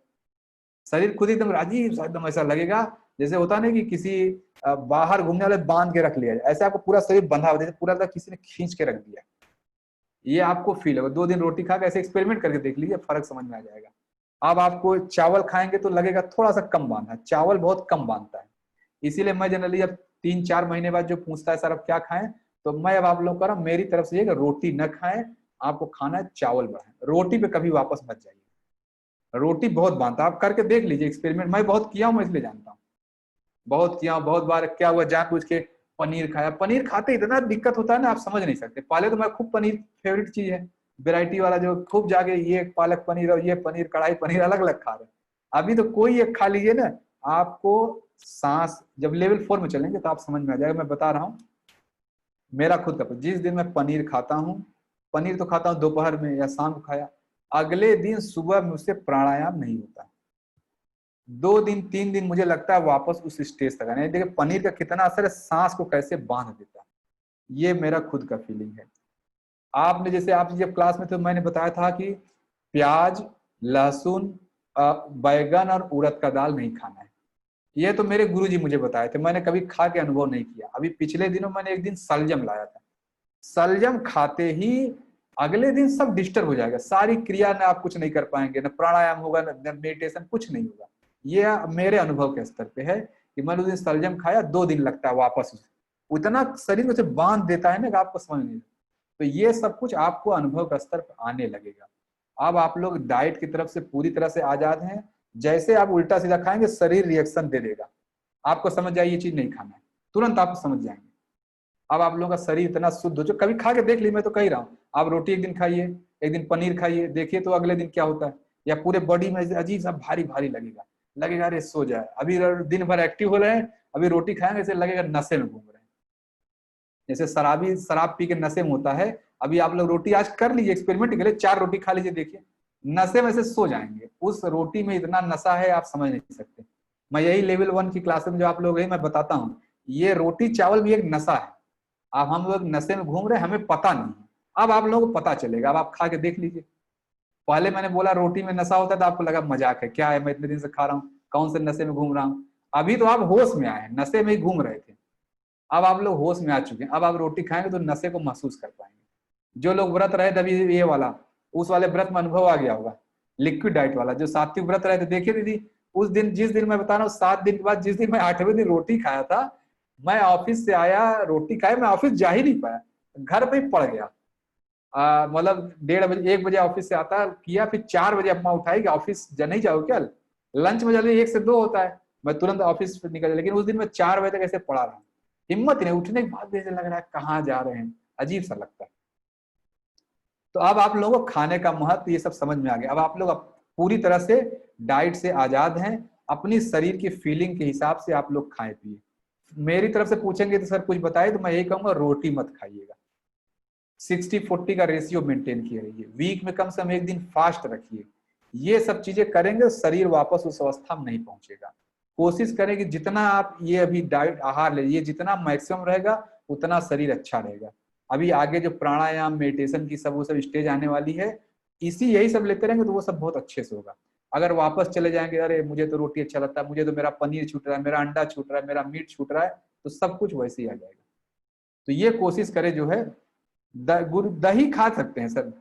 शरीर खुद ही एकदम अजीब सा, एकदम ऐसा लगेगा जैसे होता नहीं कि किसी बाहर घूमने वाले बांध के रख लिया जाए, ऐसे आपको पूरा शरीर बंधा हुआ, जैसे पूरा किसी ने खींच के रख दिया। ये आपको फील होगा। 2 दिन रोटी खा के ऐसे एक्सपेरिमेंट करके देख लीजिए, फर्क समझ में आ जाएगा। अब आपको चावल खाएंगे तो लगेगा थोड़ा सा कम बांधा है, चावल बहुत कम बांधता है। इसीलिए मैं जनरली जब 3-4 महीने बाद जो पूछता है सर अब क्या खाएं, तो मैं अब आप लोग कर रहा हूं मेरी तरफ से ये कि रोटी न खाएं, आपको खाना है चावल बढ़ाएं, रोटी पे कभी वापस मत जाइए। रोटी बहुत बांधता है, आप करके देख लीजिए एक्सपेरिमेंट, मैं बहुत किया हूं, मैं इसलिए जानता हूँ। बहुत किया, बहुत बार क्या हुआ जानबूझ के पनीर खाया, पनीर खाते इतना दिक्कत होता है ना, आप समझ नहीं सकते। पहले तो मैं खूब पनीर फेवरेट चीज है, वेराइटी वाला जो खूब जाके ये पालक पनीर और ये पनीर कढ़ाई पनीर अलग अलग खा रहे। अभी तो कोई एक खा लीजिए ना, आपको सांस जब लेवल 4 में चलेंगे तो आप समझ में आ जाएगा। मैं बता रहा हूँ मेरा खुद का, जिस दिन मैं पनीर खाता हूँ, पनीर तो खाता हूँ दोपहर में या शाम को खाया, अगले दिन सुबह मुझसे प्राणायाम नहीं होता। 2 दिन 3 दिन मुझे लगता है वापस उस स्टेज तक आने। देखिए पनीर का कितना असर है, सांस को कैसे बांध देता है, ये मेरा खुद का फीलिंग है। आपने जैसे आप जब क्लास में थे तो मैंने बताया था कि प्याज, लहसुन, बैगन और उड़द का दाल नहीं खाना है। ये तो मेरे गुरुजी मुझे बताए थे, मैंने कभी खा के अनुभव नहीं किया। अभी पिछले दिनों मैंने एक दिन सलजम लाया था, सलजम खाते ही अगले दिन सब डिस्टर्ब हो जाएगा, सारी क्रिया में आप कुछ नहीं कर पाएंगे, न प्राणायाम होगा न मेडिटेशन, कुछ नहीं होगा। ये मेरे अनुभव के स्तर पे है कि मैंने उस दिन सलजम खाया, 2 दिन लगता है वापस, उतना शरीर को बांध देता है ना कि आपको समझ नहीं। तो ये सब कुछ आपको अनुभव का स्तर पर आने लगेगा। अब आप लोग डाइट की तरफ से पूरी तरह से आजाद हैं। जैसे आप उल्टा सीधा खाएंगे शरीर रिएक्शन दे देगा, आपको समझ जाए ये चीज नहीं खाना है, तुरंत आप समझ जाएंगे। अब आप लोगों का शरीर इतना शुद्ध हो, जो कभी खा के देख ली, मैं तो कह रहा हूँ आप रोटी एक दिन खाइए, एक दिन पनीर खाइए, देखिए तो अगले दिन क्या होता है। या पूरे बॉडी में अजीब सा भारी भारी लगेगा, लगेगा अरे सो जाए, अभी दिन भर एक्टिव हो रहे हैं, अभी रोटी खाएंगे ऐसे लगेगा नशे में घूम रहे हैं। जैसे शराबी शराब पी के नशे में होता है, अभी आप लोग रोटी आज कर लीजिए, एक्सपेरिमेंट के लिए 4 रोटी खा लीजिए, देखिए नशे में से सो जाएंगे। उस रोटी में इतना नशा है आप समझ नहीं सकते। मैं यही लेवल 1 की क्लास में जो आप लोग हैं मैं बताता हूँ, ये रोटी चावल भी एक नशा है। अब हम लोग नशे में घूम रहे हैं, हमें पता नहीं है, अब आप लोगों को पता चलेगा। अब आप खा के देख लीजिए। पहले मैंने बोला रोटी में नशा होता है तो आपको लगा मजाक है, क्या है मैं इतने दिन से खा रहा हूँ, कौन से नशे में घूम रहा हूँ। अभी तो आप होश में आए, नशे में ही घूम रहे थे, अब आप लोग होश में आ चुके हैं। अब आप रोटी खाएंगे तो नशे को महसूस कर पाएंगे। जो लोग व्रत रहे थे अभी ये वाला, उस वाले व्रत में अनुभव आ गया होगा, लिक्विड डाइट वाला जो सात्विक व्रत रहे थे, देखिए दीदी उस दिन जिस दिन मैं बता रहा हूँ 7 दिन के बाद, जिस दिन मैं 8वें दिन रोटी खाया था, मैं ऑफिस से आया रोटी खाया, मैं ऑफिस जा ही नहीं पाया, घर पे ही पड़ गया। मतलब 1:30 1 बजे ऑफिस से आता किया, फिर 4 बजे अम्मा उठाई कि ऑफिस नहीं जाओ क्या, लंच में जल्दी 1 से 2 होता है, मैं तुरंत ऑफिस निकल। लेकिन उस दिन मैं 4 बजे तक ऐसे पड़ा रहा, हिम्मत नहीं, उठने के बाद जैसे लग रहा है कहाँ जा रहे हैं, अजीब सा लगता है। तो अब आप लोगों को खाने का महत्व ये सब समझ में आ गया। अब आप लोग पूरी तरह से डाइट से आजाद हैं, अपनी शरीर की फीलिंग के हिसाब से आप लोग खाएं पिए। मेरी तरफ से पूछेंगे तो सर कुछ बताइए, तो मैं यही कहूंगा रोटी मत खाइएगा, 60-40 का रेशियो मेंटेन किए रहिए, वीक में कम से कम 1 दिन फास्ट रखिए। ये सब चीजें करेंगे शरीर वापस उस अवस्था में नहीं पहुंचेगा। कोशिश करें कि जितना आप ये अभी डाइट आहार ले, ये जितना मैक्सिमम रहेगा उतना शरीर अच्छा रहेगा। अभी आगे जो प्राणायाम मेडिटेशन की सब वो सब स्टेज आने वाली है, इसी यही सब लेते रहेंगे तो वो सब बहुत अच्छे से होगा। अगर वापस चले जाएंगे अरे मुझे तो रोटी अच्छा लगता है, मुझे तो मेरा पनीर छूट रहा है, मेरा अंडा छूट रहा है, मेरा मीट छूट रहा है, तो सब कुछ वैसे ही आ जाएगा। तो ये कोशिश करें जो है, दही खा सकते हैं सर,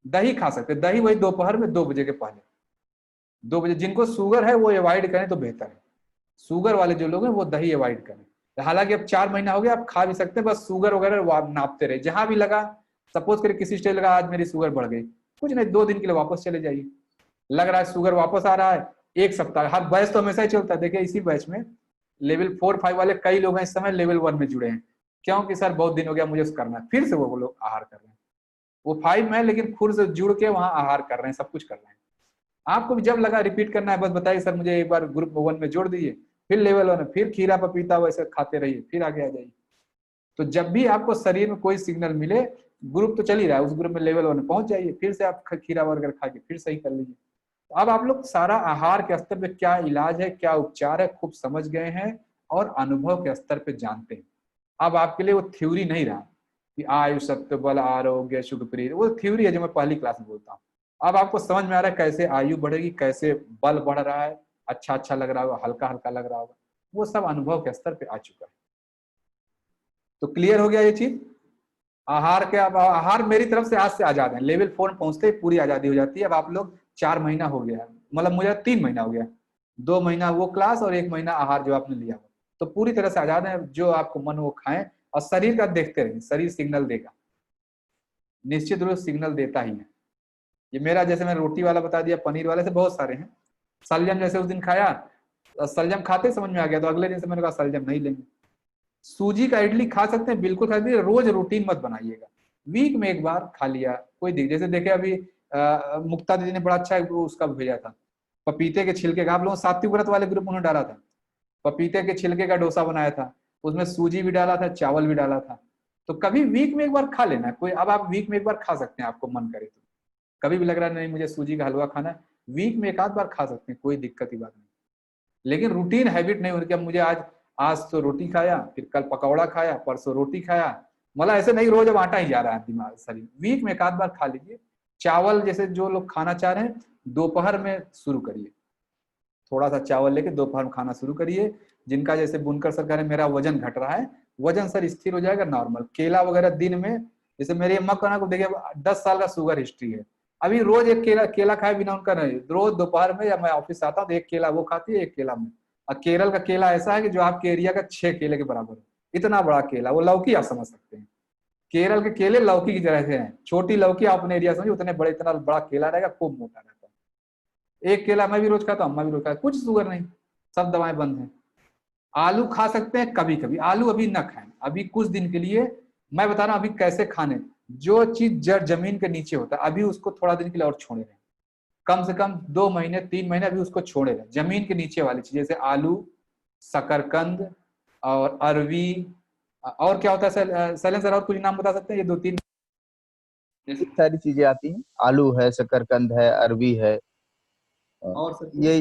दही खा सकते हैं, दही वही दोपहर में 2 बजे के पहले, 2 बजे। जिनको शुगर है वो अवॉइड करें तो बेहतर है, शुगर वाले जो लोग हैं वो दही अवॉइड करें। हालांकि अब 4 महीना हो गया, आप खा भी सकते हैं, बस शुगर वगैरह वो आप नापते रहे, जहां भी लगा, सपोज करिए किसी स्टेज लगा आज मेरी शुगर बढ़ गई, कुछ नहीं 2 दिन के लिए वापस चले जाइए। लग रहा है शुगर वापस आ रहा है, 1 सप्ताह, हर बैच तो हमेशा ही चलता है। देखिए इसी बैच में लेवल 4-5 वाले कई लोग हैं इस समय लेवल 1 में जुड़े हैं, क्योंकि सर बहुत दिन हो गया मुझे करना है, फिर से वो लोग आहार कर रहे हैं। वो 5 में है लेकिन खुद से जुड़ के वहां आहार कर रहे हैं, सब कुछ कर रहे हैं। आपको भी जब लगा रिपीट करना है, बस बताइए सर मुझे एक बार ग्रुप 1 में जोड़ दीजिए, फिर लेवल 1 में फिर खीरा पपीता वैसे खाते रहिए, फिर आगे आ जाइए। तो जब भी आपको शरीर में कोई सिग्नल मिले, ग्रुप तो चल ही रहा है, उस ग्रुप में लेवल 1 में पहुंच जाइए, फिर से आप खीरा वगैरह खा के फिर सही कर लीजिए। तो अब आप लोग सारा आहार के स्तर पे क्या इलाज है, क्या उपचार है, खूब समझ गए हैं और अनुभव के स्तर पे जानते हैं। अब आपके लिए वो थ्योरी नहीं रहा कि आयु सत्य बल आरोग्य सुख प्रिय, वो थ्योरी है जो मैं पहली क्लास में बोलता हूँ। अब आपको समझ में आ रहा है कैसे आयु बढ़ेगी, कैसे बल बढ़ रहा है, अच्छा अच्छा लग रहा होगा, हल्का हल्का लग रहा होगा, वो सब अनुभव के स्तर पे आ चुका है। तो क्लियर हो गया ये चीज। आहार के, अब आहार मेरी तरफ से आज से आजाद है, लेवल 4 पहुंचते ही पूरी आजादी हो जाती है। अब आप लोग 4 महीना हो गया, मतलब मुझे 3 महीना हो गया, 2 महीना वो क्लास और 1 महीना आहार जो आपने लिया, तो पूरी तरह से आजाद है। जो आपको मन वो खाएं और शरीर का देखते रहिए, शरीर सिग्नल देगा, निश्चित रूप से सिग्नल देता ही है। ये मेरा, जैसे मैंने रोटी वाला बता दिया, पनीर वाले से बहुत सारे हैं। सलजम जैसे उस दिन खाया, सलजम खाते समझ में आ गया, तो अगले दिन से मैंने कहा सलजम नहीं लेंगे। सूजी का इडली खा सकते हैं, बिल्कुल खा सकते, रोज रूटीन मत बनाइएगा, वीक में एक बार खा लिया कोई दिक्कत। जैसे देखे अभी मुक्ता दीदी ने बड़ा अच्छा उसका भेजा था, पपीते के छिलके का, आप लोगों सात्विक व्रत वाले ग्रुप उन्होंने डाला था, पपीते के छिलके का डोसा बनाया था, उसमें सूजी भी डाला था, चावल भी डाला था। तो कभी वीक में एक बार खा लेना कोई, अब आप वीक में एक बार खा सकते हैं, आपको मन करे तो। कभी भी लग रहा है नहीं मुझे सूजी का हलवा खाना है, वीक में एक आध बार खा सकते हैं, कोई दिक्कत की बात नहीं। लेकिन रूटीन हैबिट नहीं होनी कि अब मुझे आज तो रोटी खाया, फिर कल पकौड़ा खाया, परसों रोटी खाया, मतलब ऐसे नहीं रोज अब आटा ही जा रहा है दिमाग शरीर। वीक में एक आध बार खा लीजिए। चावल जैसे जो लोग खाना चाह रहे हैं दोपहर में शुरू करिए, थोड़ा सा चावल लेके दोपहर में खाना शुरू करिए। जिनका जैसे बुनकर सर कह रहे हैं मेरा वजन घट रहा है, वजन सर स्थिर हो जाएगा नॉर्मल। केला वगैरह दिन में, जैसे मेरी अम्मा को ना, देखिए 10 साल का शुगर हिस्ट्री है, अभी रोज एक केला खाए बिना उनका नहीं, रोज दोपहर में जब मैं ऑफिस आता हूँ तो एक केला वो खाती है, एक केला में। और केरल का केला ऐसा है कि जो आपके एरिया का 6 केले के बराबर है, इतना बड़ा केला, वो लौकी आप समझ सकते हैं। केरल के केले लौकी की तरह से हैं, छोटी लौकी आप अपने एरिया समझिए, उतने बड़े, इतना बड़ा केला रहेगा, खूब मोटा रहता है। एक केला मैं भी रोज खाता हूँ, अम्मा भी रोज खाता, कुछ शुगर नहीं, सब दवाएं बंद हैं। आलू खा सकते हैं कभी कभी, आलू अभी ना खाएं, अभी कुछ दिन के लिए। मैं बता रहा हूँ अभी कैसे खाने, जो चीज जड़ जमीन के नीचे होता है अभी उसको थोड़ा दिन के लिए और छोड़े रहे, कम से कम 2 महीने 3 महीने अभी उसको छोड़े रहे। जमीन के नीचे वाली चीज जैसे आलू, शकरकंद और अरवी, और क्या होता है शैलेंद्र सर, और कुछ नाम बता सकते हैं? ये 2-3 सारी चीजें आती हैं, आलू है, शकरकंद है, अरबी है, और सर ये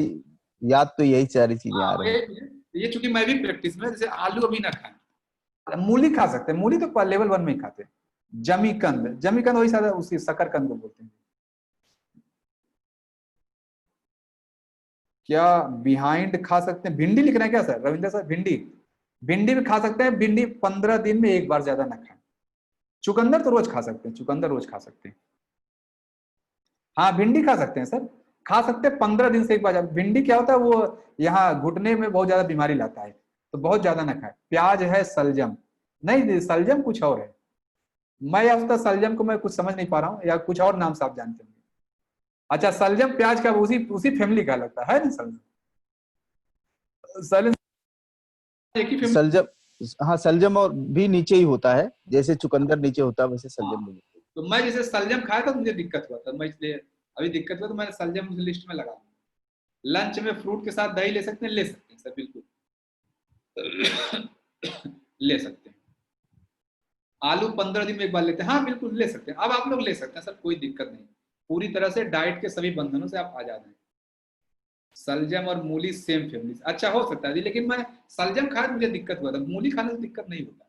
याद तो यही सारी चीजें आ रही हैं। ये चूंकि मैं भी प्रैक्टिस में, जैसे आलू अभी ना खाएं, मूली खा सकते हैं, मूली तो लेवल 1 में ही खाते हैं। जमीकंद वही सारा उसी शकरकंद को बोलते हैं। क्या बिहाइंड खा सकते हैं? भिंडी लिख रहे हैं क्या सर रविंद्र सर? भिंडी भी खा सकते हैं, भिंडी 15 दिन में एक बार, ज्यादा ना खाएं। चुकंदर तो रोज खा सकते हैं, चुकंदर रोज खा सकते हैं। हाँ भिंडी खा सकते हैं सर, खा सकते हैं 15 दिन से एक बार। भिंडी क्या होता है वो यहाँ घुटने में बहुत ज्यादा बीमारी लाता है, तो बहुत ज्यादा ना खाए। प्याज है, सलजम नहीं, सलजम कुछ और है, मैं अब तक सलजम को मैं कुछ समझ नहीं पा रहा हूँ, या कुछ और नाम से आप जानते होंगे। अच्छा सलजम प्याज का उसी फैमिली का लगता है ना सलजम? एक ही फैमिली। सलजम, हाँ सलजम और भी नीचे ही होता है, जैसे चुकंदर नीचे होता है वैसे सलजम भी। तो मैं जैसे सलजम खाया था तो मुझे दिक्कत हुआ था, मैं इसलिए अभी दिक्कत हुआ तो मैंने सलजम उस लिस्ट में लगा दिया। लंच में फ्रूट के साथ दही ले सकते हैं सर, बिल्कुल ले सकते हैं। आलू 15 दिन में एक बार लेते हैं, हाँ बिल्कुल ले सकते हैं। अब आप लोग ले सकते हैं सर, कोई दिक्कत नहीं, पूरी तरह से डाइट के सभी बंधनों से आप आजाद हैं। सलजम और मूली सेम फैमिली, अच्छा हो सकता है जी, लेकिन मैं सलजम खाया तो मुझे दिक्कत हुआ था, मूली खाने से दिक्कत नहीं होता,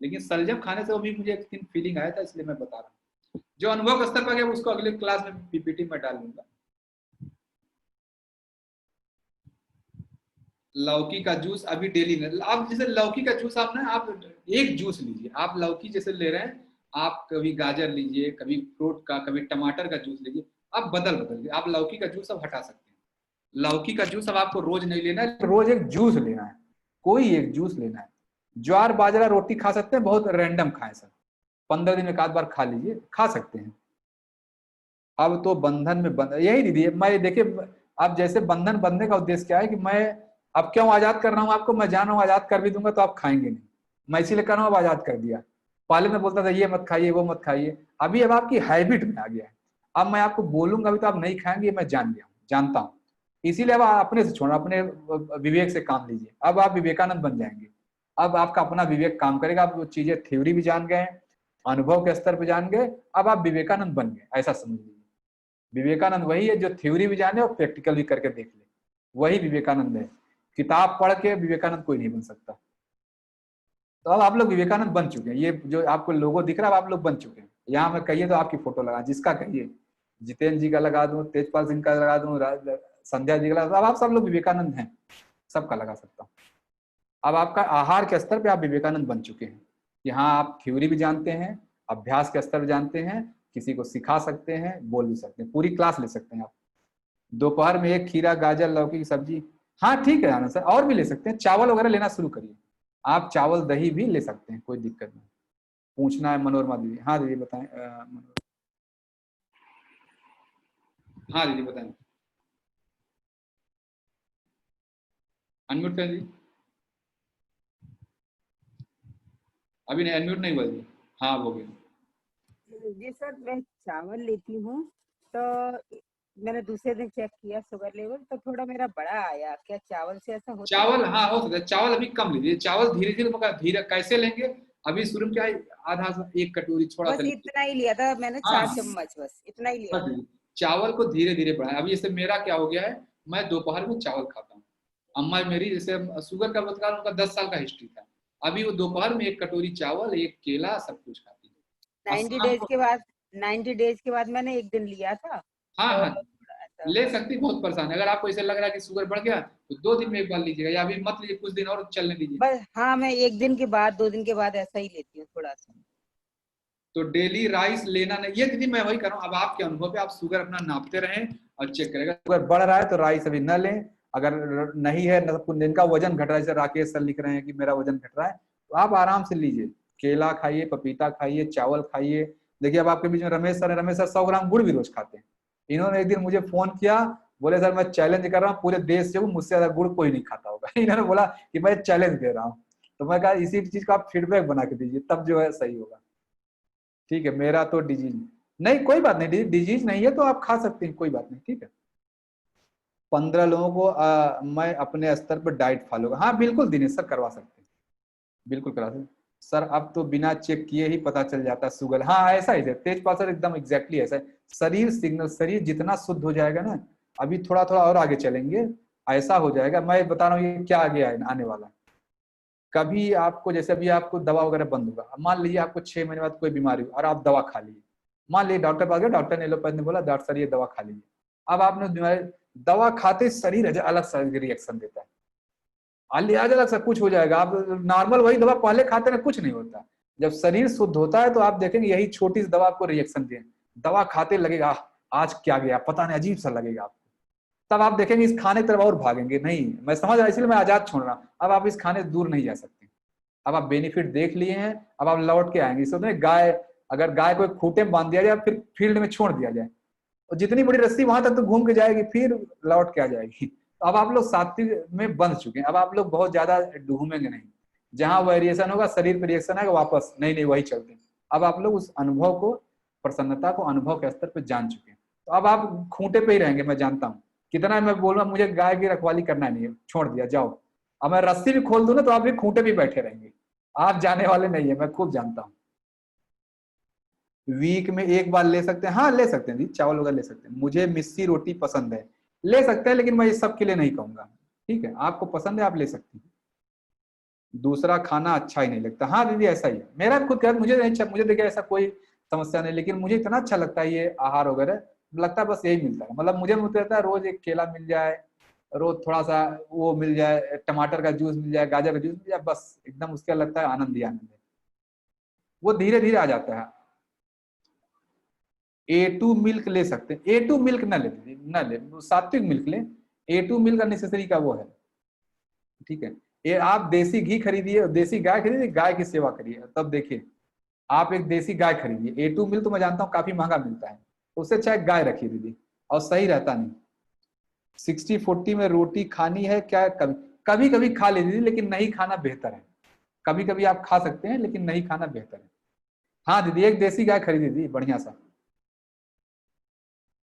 लेकिन सलजम खाने से अभी मुझे एक दिन फीलिंग आया था, इसलिए मैं बता रहा हूँ। जो अनुभव स्तर पर गया उसको अगले क्लास में पीपीटी में डाल दूंगा। लौकी का जूस अभी डेली नहीं, आप जैसे लौकी का जूस आप ना, आप एक जूस लीजिए, आप लौकी जैसे ले रहे हैं आप कभी गाजर लीजिए, कभी फ्रूट का, कभी टमाटर का जूस लीजिए, आप बदल बदल के, आप लौकी का जूस अब हटा सकते हैं। लौकी का जूस अब आपको रोज नहीं लेना है, रोज एक जूस लेना है, कोई एक जूस लेना है। ज्वार बाजरा रोटी खा सकते हैं, बहुत रैंडम खाएं सर, 15 दिन में एक आध बार खा लीजिए, खा सकते हैं। अब तो बंधन में बंध, यही दीदी मैं देखिए, अब जैसे बंधन बंधने का उद्देश्य क्या है कि मैं अब क्यों आजाद कर रहा हूँ आपको, मैं जान रहा हूँ आजाद कर भी दूंगा तो आप खाएंगे नहीं, मैं इसीलिए कर रहा हूँ, अब आजाद कर दिया। पहले मैं बोलता था ये मत खाइए वो मत खाइए, अभी अब आपकी हैबिट में आ गया है। अब मैं आपको बोलूंगा अभी तो आप नहीं खाएंगे, मैं जान गया हूँ, जानता हूँ। इसीलिए अब आप अपने से छोड़ना, अपने विवेक से काम लीजिए, अब आप विवेकानंद बन जाएंगे। अब आपका अपना विवेक काम करेगा, आप वो चीजें थ्योरी भी जान गए, अनुभव के स्तर पर जान गए, अब आप विवेकानंद बन गए, ऐसा समझ लीजिए। विवेकानंद वही है जो थ्योरी भी जाने और प्रैक्टिकल भी करके देख ले, वही विवेकानंद है। किताब पढ़ के विवेकानंद कोई नहीं बन सकता। तो अब आप लोग विवेकानंद बन चुके हैं, ये जो आपको लोगो दिख रहा है आप लोग बन चुके हैं। यहाँ मैं कहिए तो आपकी फोटो लगा, जिसका कहिए, जितेंद्र जी का लगा दूं, तेजपाल सिंह का लगा दूं, संध्या जी का लगा, अब आप सब लोग विवेकानंद हैं, सबका लगा सकता हूँ। अब आपका आहार के स्तर पे आप विवेकानंद बन चुके हैं। यहाँ आप थ्योरी भी जानते हैं, अभ्यास के स्तर जानते हैं, किसी को सिखा सकते हैं, बोल भी सकते हैं, पूरी क्लास ले सकते हैं आप। दोपहर में एक खीरा गाजर लौकी की सब्जी, हाँ ठीक है आनंद सर, और भी ले सकते हैं, चावल वगैरह लेना शुरू करिए, आप चावल दही भी ले सकते हैं, कोई दिक्कत नहीं। पूछना है मनोरमा दीदी, हाँ दीदी बताएं। हाँ दीदी बताएं, अनम्यूट कर दी, अभी नहीं अनम्यूट नहीं हुआ जी, हाँ हो गया। जी सर, मैं चावल लेती हूँ तो मैंने दूसरे दिन चेक किया शुगर लेवल तो थोड़ा मेरा बड़ा आया, क्या चावल से ऐसा होता है? चावल हाँ हो सकता है, चावल अभी कम लीजिए, चावल धीरे धीरे धीरे कैसे लेंगे, अभी शुरू में क्या है, आधा एक कटोरी छोड़ा बस सा इतना ही लिया था मैंने, हाँ, 4 चम्मच बस इतना ही लिया बस था। दीदी, चावल को धीरे धीरे बढ़ाएं। अभी जैसे मेरा क्या हो गया है, मैं दोपहर में चावल खाता हूँ, अम्मा मेरी जैसे शुगर का बता, उनका 10 साल का हिस्ट्री था, अभी वो दोपहर में एक कटोरी चावल एक केला सब कुछ खाती है। 90 डेज के बाद मैंने एक दिन लिया था। हाँ तो हाँ ले सकती, बहुत परेशान है, अगर आपको ऐसे लग रहा है कि शुगर बढ़ गया तो 2 दिन में एक बार लीजिएगा, या अभी मत लीजिए, कुछ दिन और चलने दीजिए। बस हाँ, मैं 1 दिन के बाद 2 दिन के बाद ऐसा ही लेती हूँ थोड़ा सा। तो डेली राइस लेना नहीं, ये दीदी मैं वही कर रहा हूँ, अब आपके अनुभव पे आप शुगर अपना नापते रहें और चेक करेगा, शुगर बढ़ रहा है तो राइस अभी न लें, अगर नहीं है जिनका वजन घट रहा है, जैसे राकेश सर लिख रहे हैं कि मेरा वजन घट रहा है, तो आप आराम से लीजिए, केला खाइए, पपीता खाइए, चावल खाइए। देखिए अब आपके बीच में रमेश सर 100 ग्राम गुड़ भी रोज खाते हैं। इन्होंने एक दिन मुझे फोन किया, बोले सर मैं चैलेंज कर रहा हूँ, पूरे देश से मुझसे ज्यादा गुड़ कोई नहीं खाता होगा। इन्होंने बोला कि मैं चैलेंज दे रहा हूँ, तो मैं कहा इसी चीज का आप फीडबैक बना के दीजिए, तब जो है सही होगा। ठीक है, मेरा तो डिजीज नहीं, कोई बात नहीं, डिजीज नहीं है तो आप खा सकते हैं, कोई बात नहीं, ठीक है। 15 लोगों को मैं अपने स्तर पर डाइट फॉलो, हाँ बिल्कुल दिनेश सर करवा सकते हैं, बिल्कुल करा सकते सर। अब तो बिना चेक किए ही पता चल जाता है शुगर, हाँ ऐसा ही है तेजपाल सर, एकदम एग्जैक्टली ऐसा है। शरीर सिग्नल, शरीर जितना शुद्ध हो जाएगा ना, अभी थोड़ा थोड़ा और आगे चलेंगे, ऐसा हो जाएगा। मैं बता रहा हूँ ये क्या आगे आने वाला। कभी आपको जैसे अभी आपको दवा वगैरह बंद होगा, मान लीजिए आपको 6 महीने बाद कोई बीमारी हो और आप दवा खा लीजिए, मान लीजिए डॉक्टर पास गए, डॉक्टर ने एलोपैथ ने बोला डॉक्टर सर ये दवा खा लीजिए, अब आपने दवा खाते शरीर अलग सा रिएक्शन देता है, लिहाज अलग सा कुछ हो जाएगा। आप नॉर्मल वही दवा पहले खाते ना, कुछ नहीं होता। जब शरीर शुद्ध होता है तो आप देखेंगे यही छोटी सी दवा आपको रिएक्शन दे, दवा खाते लगेगा आज क्या गया पता नहीं, अजीब सा लगेगा आपको, तब आप देखेंगे इस खाने की तरफ और भागेंगे, नहीं मैं समझ रहा, इसलिए मैं आजाद छोड़ रहा हूं, अब आप इस खाने से दूर नहीं जा सकते। अब आप बेनिफिट देख लिए हैं, अब आप लौट के आएंगे। इसमें गाय, अगर गाय को खूंटे में बांध दिया जाए फिर फील्ड में छोड़ दिया जाए, और जितनी बड़ी रस्सी वहां तक तो घूम के जाएगी, फिर लौट के आ जाएगी। तो अब आप लोग सात्विक में बंध चुके हैं, अब आप लोग बहुत ज्यादा घूमेंगे नहीं, जहां वेरिएशन होगा शरीर पर रिएक्शन आएगा वापस नहीं वही चलते हैं। अब आप लोग उस अनुभव को, प्रसन्नता को अनुभव के स्तर पर जान चुके हैं, तो अब आप खूंटे पे ही रहेंगे, मैं जानता हूँ कितना। मैं बोल रहा हूँ मुझे गाय की रखवाली करना नहीं है, छोड़ दिया जाओ, अब मैं रस्सी भी खोल दूं ना तो आप भी खूंटे भी बैठे रहेंगे, आप जाने वाले नहीं है, मैं खूब जानता हूँ। वीक में एक बार ले सकते हैं, हाँ ले सकते हैं जी, चावल वगैरह ले सकते हैं, मुझे मिस्सी रोटी पसंद है, ले सकते हैं, लेकिन मैं ये सब के लिए नहीं कहूंगा, ठीक है, आपको पसंद है आप ले सकते हैं। दूसरा खाना अच्छा ही नहीं लगता, हाँ दीदी ऐसा ही है, मेरा खुद कहता मुझे नहीं, मुझे देखिए ऐसा कोई समस्या नहीं, लेकिन मुझे इतना अच्छा लगता है ये आहार वगैरह, लगता है बस यही मिलता है, मतलब मुझे रहता है रोज एक केला मिल जाए, रोज थोड़ा सा वो मिल जाए, टमाटर का जूस मिल जाए, गाजर का जूस मिल जाए, बस एकदम उसका लगता है आनंद ही आनंद है। वो धीरे धीरे आ जाता है, A2 मिल्क ले सकते हैं, A2 मिल्क ना ले, ना ले, सात्विक मिल्क ले, A2 मिल्क अननेसेसरी का वो है, ठीक है। ये आप देसी घी खरीदिए, देसी गाय खरीदिए, गाय की सेवा करिए, तब देखिए आप एक देसी गाय खरीदिए। A2 मिल्क तो मैं जानता हूँ काफी महंगा मिलता है, उससे अच्छा एक गाय रखिए दीदी, और सही रहता नहीं। 60-40 में रोटी खानी है क्या, कभी कभी खा लीजिए दीदी, लेकिन नहीं खाना बेहतर है। कभी कभी आप खा सकते हैं लेकिन नहीं खाना बेहतर है। हाँ दीदी, एक देसी गाय खरीदी दीदी बढ़िया सा,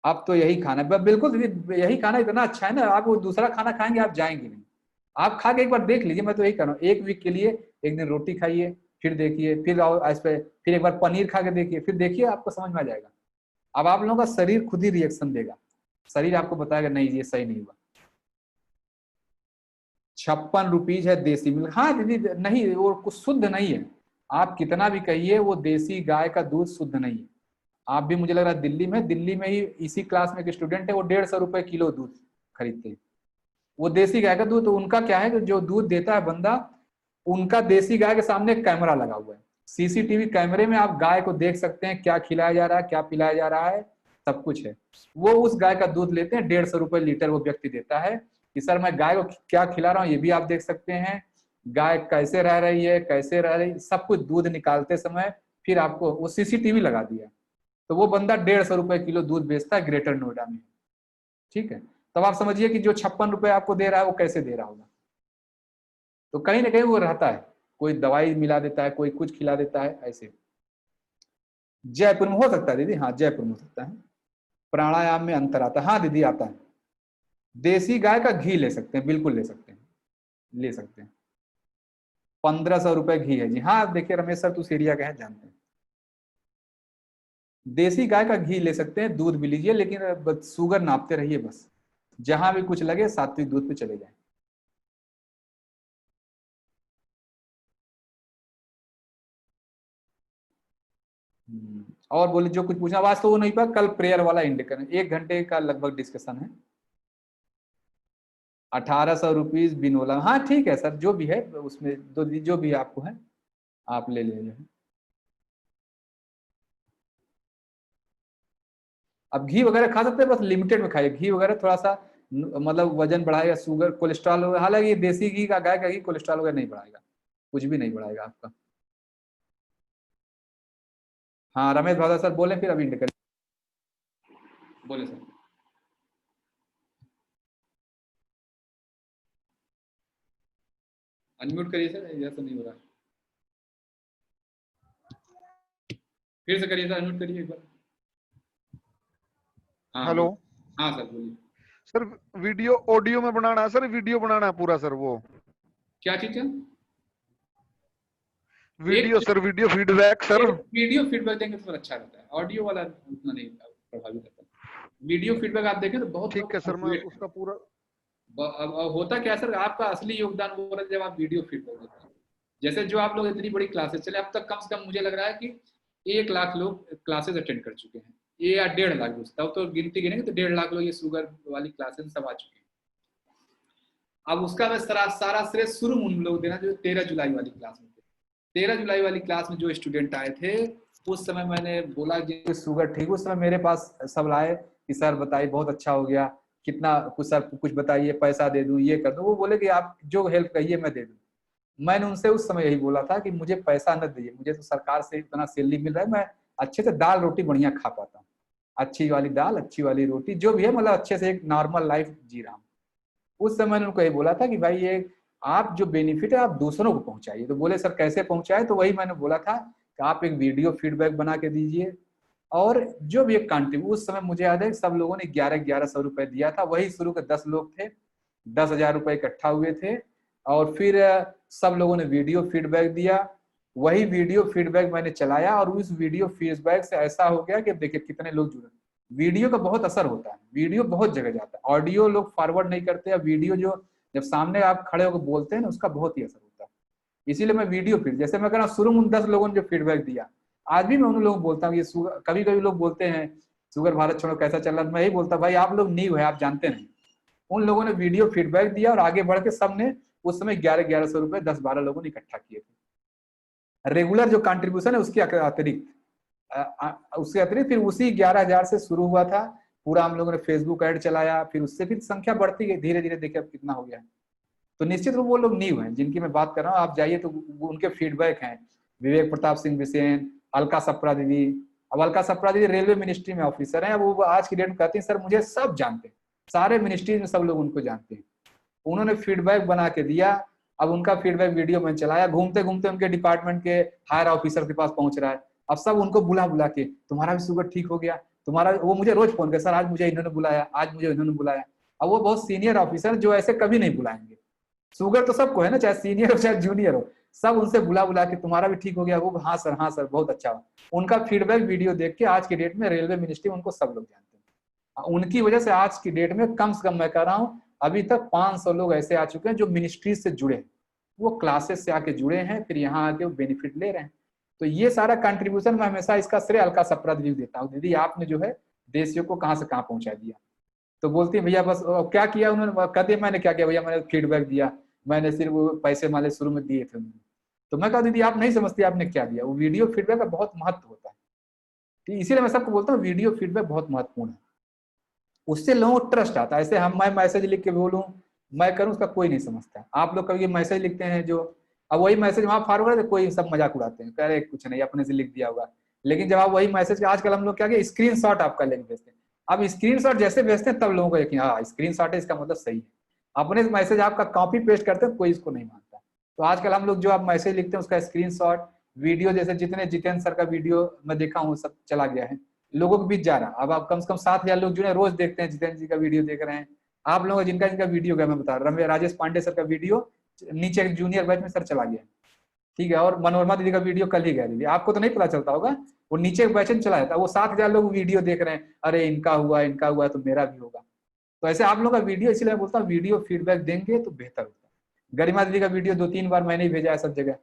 आप तो यही खाना है, बिल्कुल दीदी यही खाना इतना अच्छा है ना, आप वो दूसरा खाना खाएंगे आप जाएंगे नहीं। आप खा के एक बार देख लीजिए, मैं तो यही कर रहा हूँ, एक वीक के लिए एक दिन रोटी खाइए, फिर देखिए, फिर आओ इस पे, फिर एक बार पनीर खा के देखिए, फिर देखिए आपको समझ में आ जाएगा। अब आप लोगों का शरीर खुद ही रिएक्शन देगा, शरीर आपको बताएगा नहीं ये सही नहीं हुआ। 56 रुपीज है देसी मिल्क। हाँ दीदी नहीं, वो कुछ शुद्ध नहीं है, आप कितना भी कहिए वो देसी गाय का दूध शुद्ध नहीं है। आप भी, मुझे लग रहा है दिल्ली में ही इसी क्लास में एक स्टूडेंट है, वो 150 रुपए किलो दूध खरीदते हैं, वो देसी गाय का दूध। तो उनका क्या है कि जो दूध देता है बंदा, उनका देसी गाय के सामने एक कैमरा लगा हुआ है, सीसीटीवी कैमरे में आप गाय को देख सकते हैं, क्या खिलाया जा रहा है, क्या पिलाया जा रहा है, सब कुछ है। वो उस गाय का दूध लेते हैं, 150 रुपए लीटर वो व्यक्ति देता है कि सर मैं गाय को क्या खिला रहा हूँ ये भी आप देख सकते हैं, गाय कैसे रह रही है, कैसे रह रही, सब कुछ दूध निकालते समय फिर आपको वो सीसीटीवी लगा दिया। तो वो बंदा 150 रुपए किलो दूध बेचता है ग्रेटर नोएडा में, ठीक है। तब आप समझिए कि जो 56 रुपए आपको दे रहा है वो कैसे दे रहा होगा। तो कहीं ना कहीं वो रहता है, कोई दवाई मिला देता है, कोई कुछ खिला देता है ऐसे। जयपुर में हो सकता है दीदी, हाँ जयपुर में हो सकता है, प्राणायाम में अंतर आता है, हाँ दीदी आता है। देसी गाय का घी ले सकते हैं, बिल्कुल ले सकते हैं, ले सकते हैं। 1500 रुपए घी है जी, हाँ देखिए रमेश सर तो उस एरिया का है, जानते हैं। देसी गाय का घी ले सकते हैं, दूध भी लीजिए, लेकिन शुगर नापते रहिए बस, जहां भी कुछ लगे सात्विक दूध पे चले जाए। और बोले जो कुछ पूछना, आज तो वो नहीं पाया, कल प्रेयर वाला इंडिकेशन 1 घंटे का लगभग डिस्कशन है। 1800 रुपीज बिनोला, हाँ ठीक है सर, जो भी है उसमें जो भी आपको है आप ले लीजिए। अब घी वगैरह खा सकते हैं, बस लिमिटेड में खाइए, घी वगैरह थोड़ा सा मतलब वजन बढ़ाएगा, शुगर कोलेस्ट्रॉल, हालांकि ये देसी घी का, गाय का घी कोलेस्ट्रॉल वगैरह नहीं बढ़ाएगा, कुछ भी नहीं बढ़ाएगा आपका। हाँ रमेश भादा सर बोले, फिर अभी इंडिकेट बोले सर। अनम्यूट करिए सर, ऐसा नहीं हो रहा, फिर से करिए सर, अनम्यूट करिए एक बार। हाँ हेलो, हाँ सर बोलिए। सर वीडियो ऑडियो में बनाना है सर, वीडियो बनाना है पूरा सर, वो क्या चीज है? Video sir, video feedback sir. Video feedback देंगे तो अच्छा रहता है, ऑडियो वाला उतना नहीं प्रभावित करता। वीडियो फीडबैक आप देखें तो बहुत ठीक है सर, मैं उसका पूरा। अब होता क्या सर, आपका असली योगदान वो रहा है जब आप वीडियो फीडबैक देते हैं। जैसे जो आप लोग इतनी बड़ी क्लासेस चले, अब तक कम से कम मुझे लग रहा है कि 1 लाख लोग क्लासेस अटेंड कर चुके हैं, ये या 1.5 लाख, तब तो गिनती गिनेंगे तो 1.5 लाख लोग ये शुगर वाली क्लासेस सब आ चुके हैं। अब उसका मैं सारा श्रेय शुरू उन लोग देना जो 13 जुलाई वाली क्लास में थे। 13 जुलाई वाली क्लास में जो स्टूडेंट आए थे, उस समय मैंने बोला कि शुगर ठीक, उस समय मेरे पास सब आए कि सर बताइए बहुत अच्छा हो गया, कितना कुछ सर कुछ बताइए, पैसा दे दूं, ये कर दूं। वो बोले कि आप जो हेल्प कहिए मैं दे दूं। मैंने उनसे उस समय यही बोला था कि मुझे पैसा न दीजिए, मुझे तो सरकार से इतना सैलरी मिल रहा है, मैं अच्छे से दाल रोटी बढ़िया खा पाता हूँ, अच्छी वाली दाल अच्छी वाली रोटी जो भी है, मतलब अच्छे से एक नॉर्मल लाइफ जी रहा हूँ। उस समय मैंने उनको ये बोला था कि भाई ये आप जो बेनिफिट है आप दूसरों को पहुंचाइए। तो बोले सर कैसे पहुंचाए, तो वही मैंने बोला था कि आप एक वीडियो फीडबैक बना के दीजिए, और जो भी एक कंट्रीब्यूट, उस समय मुझे याद है सब लोगों ने 1100 रुपए दिया था, वही शुरू के 10 लोग थे, 10,000 रुपए इकट्ठा हुए थे, और फिर सब लोगों ने वीडियो फीडबैक दिया। वही वीडियो फीडबैक मैंने चलाया, और उस वीडियो फीडबैक से ऐसा हो गया कि देखिए कितने लोग जुड़े। वीडियो का बहुत असर होता है, वीडियो बहुत जगह जाता है, ऑडियो लोग फॉरवर्ड नहीं करते, या वीडियो जो जब सामने आप खड़े होकर बोलते हैं ना, उसका बहुत ही असर होता है। इसीलिए मैं वीडियो फीड, जैसे मैं कह रहा हूँ शुरू में 10 लोगों ने जो फीडबैक दिया, आज भी मैं उन लोगों को बोलता हूँ, ये कभी कभी लोग बोलते हैं शुगर भारत छोड़ो कैसा चल रहा है, मैं यही बोलता भाई आप लोग न्यू है, आप जानते नहीं। उन लोगों ने वीडियो फीडबैक दिया और आगे बढ़ के सबने उस समय 1100 रुपए 10-12 लोगों ने इकट्ठा किए थे, रेगुलर जो कंट्रीब्यूशन है उसके अतिरिक्त। उसके अतिरिक्त फिर उसी 11,000 से शुरू हुआ था, पूरा हम लोगों ने फेसबुक ऐड चलाया, फिर उससे फिर संख्या बढ़ती गई धीरे धीरे, देखिए अब कितना हो गया है। तो निश्चित रूप वो लोग न्यू हैं जिनकी मैं बात कर रहा हूँ, आप जाइए तो उनके फीडबैक हैं। विवेक प्रताप सिंह बिसेन, अलका सप्रा दीदी। अब अलका सप्रा दीदी रेलवे मिनिस्ट्री में ऑफिसर हैं, वो आज की डेट में कहती हैं सर मुझे सब जानते हैं, सारे मिनिस्ट्री में सब लोग उनको जानते हैं। उन्होंने फीडबैक बना के दिया, अब उनका फीडबैक वीडियो में चलाया, घूमते घूमते उनके डिपार्टमेंट के हायर ऑफिसर के पास पहुंच रहा है। अब सब उनको बुला बुला के तुम्हारा भी शुगर ठीक हो गया, तुम्हारा, वो मुझे रोज फोन कर, सर आज मुझे इन्होंने बुलाया, आज मुझे इन्होंने बुलाया। अब वो बहुत सीनियर ऑफिसर जो ऐसे कभी नहीं बुलाएंगे, शुगर तो सबको है ना, चाहे सीनियर हो चाहे जूनियर हो, सब उनसे बुला बुला के तुम्हारा भी ठीक हो गया, वो हाँ सर बहुत अच्छा हो। उनका फीडबैक वीडियो देख के आज की डेट में रेलवे मिनिस्ट्री उनको सब लोग जानते हैं। उनकी वजह से आज की डेट में कम से कम मैं कह रहा हूँ अभी तक 500 लोग ऐसे आ चुके हैं जो मिनिस्ट्री से जुड़े हैं, वो क्लासेस से आके जुड़े हैं, फिर यहाँ आके वो बेनिफिट ले रहे हैं। तो ये सारा कंट्रीब्यूशन मैं हमेशा इसका श्रेय अलका सप्रा दीदी देता हूँ, दीदी आपने जो है देशियों को कहाँ से कहाँ पहुंचा दिया। तो बोलती है भैया बस क्या किया उन्होंने, कहते हैं मैंने क्या किया भैया, मैंने फीडबैक दिया, मैंने सिर्फ वो पैसे माले शुरू में दिए थे। तो मैं कहा दीदी आप नहीं समझती आपने क्या दिया, वो वीडियो फीडबैक का बहुत महत्व होता है। तो इसीलिए मैं सबको बोलता हूँ वीडियो फीडबैक बहुत महत्वपूर्ण है, उससे लोगों को ट्रस्ट आता है। ऐसे हम मैं मैसेज लिख के बोलूँ, मैं करूँ, उसका कोई नहीं समझता है। आप लोग कभी मैसेज लिखते हैं जो, अब वही मैसेज वहां फॉरवर्ड है, कोई सब मजाक उड़ाते हैं, कह रहे कुछ नहीं अपने से लिख दिया होगा। लेकिन जब आप वही मैसेज, आजकल हम लोग क्या किया, स्क्रीनशॉट आपका लेके भेजते हैं। अब स्क्रीनशॉट जैसे भेजते हैं तब लोगों को यकीन, हाँ स्क्रीनशॉट है इसका मतलब सही है। अपने मैसेज आपका कॉपी पेस्ट करते हैं कोई इसको नहीं मानता। तो आजकल हम लोग जो आप मैसेज लिखते हैं उसका स्क्रीनशॉट, वीडियो, जैसे जितने जितेंद्र सर का वीडियो मैं देखा हूँ सब चला गया है, लोगों के बीच जा रहा। अब आप कम से कम 7,000 लोग जो है रोज देखते हैं, जितेंद्र जी का वीडियो देख रहे हैं। आप लोग जिनका जिनका वीडियो गया मैं बता रहा हूँ, राजेश पांडे सर का वीडियो नीचे जूनियर बैच में सर चला गया, ठीक है। और मनोरमा दीदी का वीडियो कल ही गया दीदी, आपको तो नहीं पता चलता होगा, वो नीचे बैच में चला जाता, वो 7,000 लोग वीडियो देख रहे हैं, अरे इनका हुआ तो मेरा भी होगा। तो ऐसे आप लोग का वीडियो, इसलिए मैं बोलता हूँ वीडियो फीडबैक देंगे तो बेहतर होता है। गरिमा दीदी का वीडियो 2-3 बार मैंने ही भेजा है सब जगह।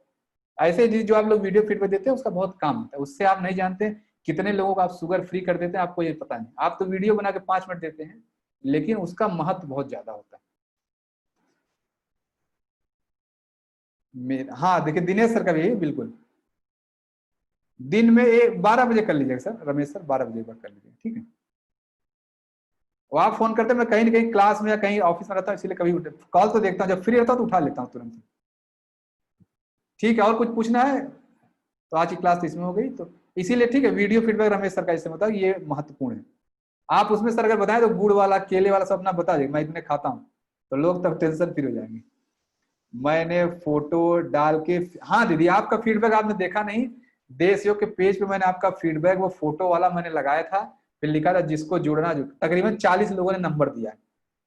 ऐसे जो आप लोग वीडियो फीडबैक देते हैं उसका बहुत काम होता है, उससे आप नहीं जानते कितने लोगों को आप शुगर फ्री कर देते हैं, आपको ये पता नहीं। आप तो वीडियो बना के 5 मिनट देते हैं, लेकिन उसका महत्व बहुत ज्यादा होता है। हाँ देखिए दिनेश सर का भी बिल्कुल, दिन में 12 बजे कर लीजिएगा सर, रमेश सर 12 बजे कर लीजिएगा, ठीक है। वो आप फोन करते हैं, मैं कहीं ना कहीं क्लास में या कहीं ऑफिस में रहता हूँ, इसलिए कभी कॉल तो देखता हूँ, जब फ्री रहता हूँ तो उठा लेता हूँ तुरंत। ठीक है, और कुछ पूछना है तो आज की क्लास इसमें हो गई, तो इसीलिए ठीक है वीडियो फीडबैक रमेश सर का इससे बताओ, ये महत्वपूर्ण है। आप उसमें सर अगर बताएं तो गुड़ वाला केले वाला सब अपना बता देंगे, मैं इतने खाता हूँ, तो लोग तब टेंशन फ्री हो जाएंगे। मैंने फोटो डाल के, हाँ दीदी आपका फीडबैक आपने देखा नहीं, देश योग के पेज पे मैंने आपका फीडबैक वो फोटो वाला मैंने लगाया था, फिर लिखा था जिसको जुड़ना तकरीबन 40 लोगों ने नंबर दिया है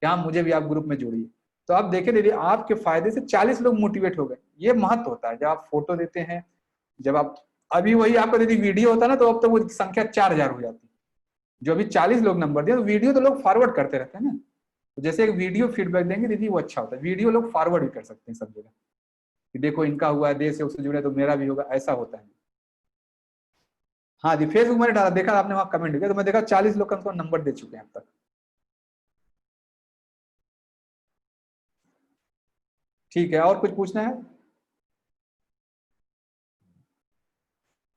कि हाँ मुझे भी आप ग्रुप में जोड़िए। तो आप देखे दीदी आपके फायदे से 40 लोग मोटिवेट हो गए, ये महत्व होता है जब आप फोटो देते हैं। जब आप अभी वही आपका यदि वीडियो होता ना तो अब तो वो संख्या 4,000 हो जाती, जो अभी 40 लोग नंबर दिए, तो वीडियो तो लोग फॉरवर्ड करते रहते हैं ना, तो जैसे एक वीडियो फीडबैक देंगे दीदी वो अच्छा होता है, वीडियो लोग फॉरवर्ड भी कर सकते हैं सब जगह कि देखो इनका हुआ है, देश योग से जुड़े तो मेरा भी होगा, ऐसा होता है। हाँ जी फेसबुक मैंने डाला, देखा आपने वहां कमेंट किया, तो मैं देखा 40 लोग कम से कम नंबर दे चुके हैं अब तक। ठीक है, और कुछ पूछना है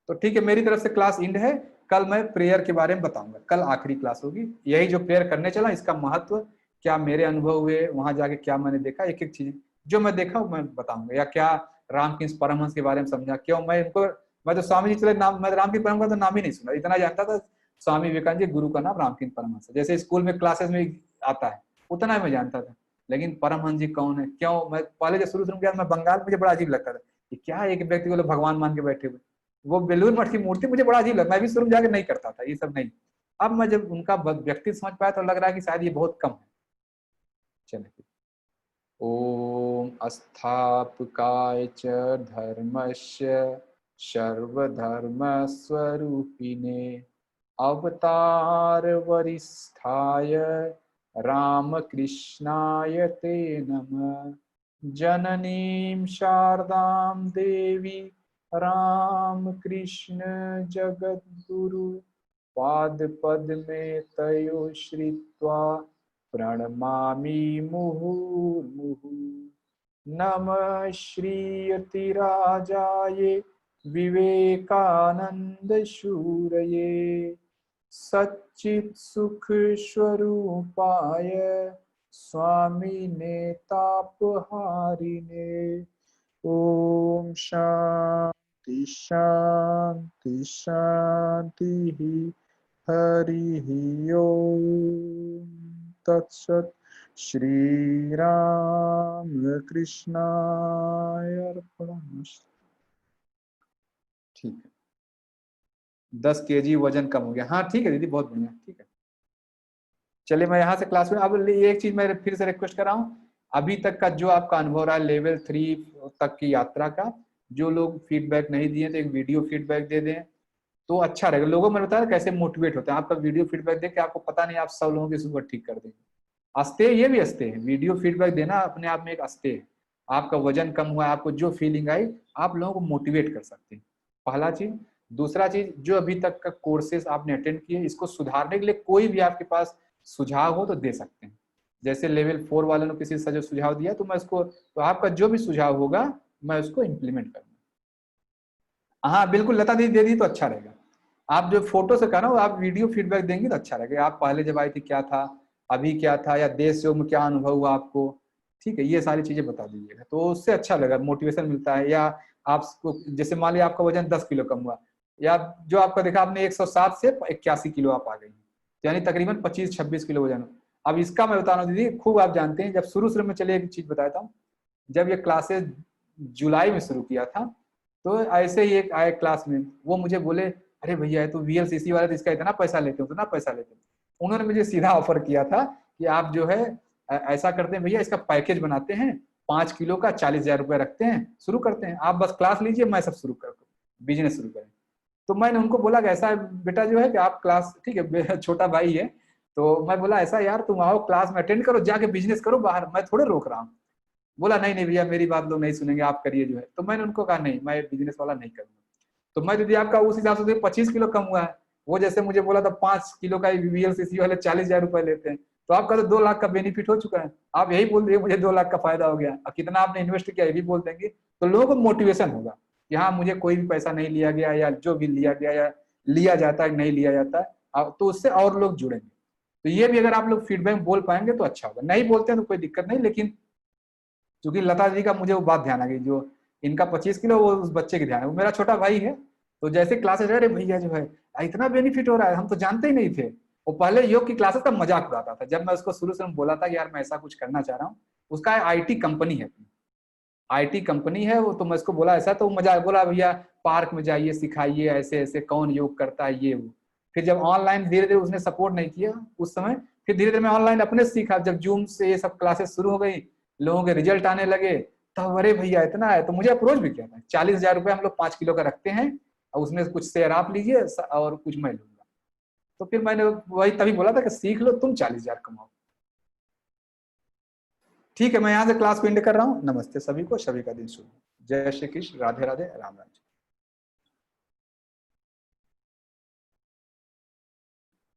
तो ठीक है, मेरी तरफ से क्लास इंड है। कल मैं प्रेयर के बारे में बताऊंगा, कल आखिरी क्लास होगी, यही जो प्रेयर करने चला इसका महत्व क्या मेरे अनुभव हुए, वहां जाके क्या मैंने देखा, एक एक चीज जो मैं देखा मैं बताऊंगा, या क्या रामकृष्ण परमहंस के बारे में समझा, क्यों मैं इनको, मैं तो स्वामी जी चले नाम, मैं रामकृष्ण परमहंस का तो नाम ही नहीं सुना, इतना जानता था स्वामी विवेकानंद जी गुरु का नाम रामकृष्ण परमहंस है, जैसे स्कूल में क्लासेस में आता है उतना ही मैं जानता था। लेकिन परमहंस जी कौन है, क्यों, मैं पहले जब शुरू गया मैं बंगाल, मुझे बड़ा अजीब लगता था कि क्या एक व्यक्ति को लोग भगवान मान के बैठे हुए, वो बेलूर मठ की मूर्ति मुझे बड़ा अजीब लगा, मैं भी शुरू में जाके नहीं करता था ये सब नहीं। अब मैं जब उनका व्यक्ति समझ पाया तो लग रहा है कि शायद ये बहुत कम है। चलिए, ओम अस्थापकाय च धर्मस्य सर्वधर्म स्वरूपिणे अवतार वरिष्ठाय रामकृष्णाय ते नमः। जननीं शारदां देवी रामकृष्ण जगद्गुरु पाद पद्मे तयो श्रित्वा प्रणमामि मुहुर्मुहुः। नमः श्रीयतिराजाय विवेकानंद शूरये सच्चित् सुख स्वरूपाय स्वामिने तापहारिणे। ओम शांति शांति शांति। हरि ओम तत्सत्। श्री राम कृष्णाय अर्पणमस्तु। ठीक है, 10 kg वजन कम हो गया। हाँ ठीक है दीदी, बहुत बढ़िया, ठीक है। चलिए मैं यहाँ से क्लास में, अब एक चीज मैं फिर से रिक्वेस्ट कर रहा हूँ, अभी तक का जो आपका अनुभव रहा है लेवल 3 तक की यात्रा का, जो लोग फीडबैक नहीं दिए तो एक वीडियो फीडबैक दे दें तो अच्छा रहेगा। लोगों में बताया कैसे मोटिवेट होते हैं, आपका वीडियो फीडबैक देख के आपको पता नहीं, आप सब लोगों की सुबह ठीक कर देंगे। अस्ते, ये भी अस्ते है, वीडियो फीडबैक देना अपने आप में एक अस्ते है। आपका वजन कम हुआ, आपको जो फीलिंग आई, आप लोगों को मोटिवेट कर सकते हैं, पहला चीज। दूसरा चीज, जो अभी तक का कोर्सेज आपने अटेंड किए, इसको सुधारने के लिए कोई भी आपके पास सुझाव हो तो दे सकते हैं। जैसे लेवल 4 वालों ने किसी से जो सुझाव दिया तो मैं उसको, तो आपका जो भी सुझाव होगा मैं उसको इम्प्लीमेंट करूंगा। हाँ बिल्कुल लता दीदी दे दी तो अच्छा रहेगा। आप जो फोटो से कहा ना, आप वीडियो फीडबैक देंगे तो अच्छा रहेगा। आप पहले जब आई थी क्या था, अभी क्या था, या देश योग में क्या अनुभव हुआ आपको, ठीक है, ये सारी चीजें बता दीजिएगा तो उससे अच्छा लगेगा, मोटिवेशन मिलता है। या आपको जैसे मान लिया आपका वजन 10 किलो कम हुआ, या जो आपका देखा आपने 107 से 81 किलो आप आ गई, यानी तकरीबन 25-26 किलो वजन। अब इसका मैं बता रहा हूँ दीदी, खूब आप जानते हैं, जब शुरू में, चलिए एक चीज बताता हूँ, जब ये क्लासेस जुलाई में शुरू किया था तो ऐसे ही एक आए क्लास में, वो मुझे बोले अरे भैया तो VLCC वाले तो इसका इतना पैसा लेते हो, उतना पैसा लेते हो। उन्होंने मुझे सीधा ऑफर किया था कि आप जो है ऐसा करते हैं भैया, इसका पैकेज बनाते हैं, 5 किलो का 40,000 रुपये रखते हैं, शुरू करते हैं, आप बस क्लास लीजिए, मैं सब शुरू कर बिजनेस शुरू करें। तो मैंने उनको बोला कि ऐसा बेटा जो है कि आप क्लास, ठीक है छोटा भाई है, तो मैं बोला ऐसा यार तुम आओ क्लास में अटेंड करो, जाके बिजनेस करो बाहर, मैं थोड़े रोक रहा हूँ। बोला नहीं नहीं भैया मेरी बात लोग नहीं सुनेंगे, आप करिए जो है। तो मैंने उनको कहा नहीं, मैं बिजनेस वाला नहीं करूंगा। तो मैं दीदी आपका उस हिसाब से 25 किलो कम हुआ है, वो जैसे मुझे बोला था 5 किलो का VLCC वाले 40,000 रुपए लेते हैं, तो आपका तो 2 लाख का बेनिफिट हो चुका है। आप यही बोल दिए मुझे 2 लाख का फायदा हो गया, अब कितना आपने इन्वेस्ट किया ये भी बोल देंगे, तो लोगों को मोटिवेशन होगा कि हाँ मुझे कोई भी पैसा नहीं लिया गया, या जो भी लिया गया या लिया जाता है नहीं लिया जाता है, तो उससे और लोग जुड़ेंगे। तो ये भी अगर आप लोग फीडबैक बोल पाएंगे तो अच्छा होगा, नहीं बोलते हैं तो कोई दिक्कत नहीं। लेकिन क्योंकि लता जी का मुझे वो बात ध्यान आ गई, जो इनका 25 किलो वो उस बच्चे की ध्यान है, वो मेरा छोटा भाई है, तो जैसे क्लासेस अरे भैया जो है इतना बेनिफिट हो रहा है, हम तो जानते ही नहीं थे। वो पहले योग की क्लासेस का मजाक उड़ाता था, जब मैं उसको शुरू से बोला था कि यार मैं ऐसा कुछ करना चाह रहा हूँ, उसका IT कंपनी है, IT कंपनी है वो, तो मैं उसको बोला ऐसा, तो मजाक बोला भैया पार्क में जाइए सिखाइए, ऐसे ऐसे कौन योग करता है ये वो। फिर जब ऑनलाइन धीरे धीरे उसने सपोर्ट नहीं किया उस समय, फिर धीरे धीरे मैं ऑनलाइन अपने सीखा, जब जूम से ये सब क्लासेस शुरू हो गई, लोगों के रिजल्ट आने लगे, तब अरे भैया इतना है, तो मुझे अप्रोच भी किया था। 40,000 रुपये हम लोग 5 किलो का रखते हैं, और उसमें कुछ शेयर आप लीजिए और कुछ मैं लूंगा। तो फिर मैंने वही तभी बोला था कि सीख लो तुम 40,000 कमाओ। ठीक है, मैं यहाँ से क्लास को एंड कर रहा हूँ। नमस्ते सभी को, सभी का दिन शुभ। जय श्री कृष्ण, राधे राधे, राम राम।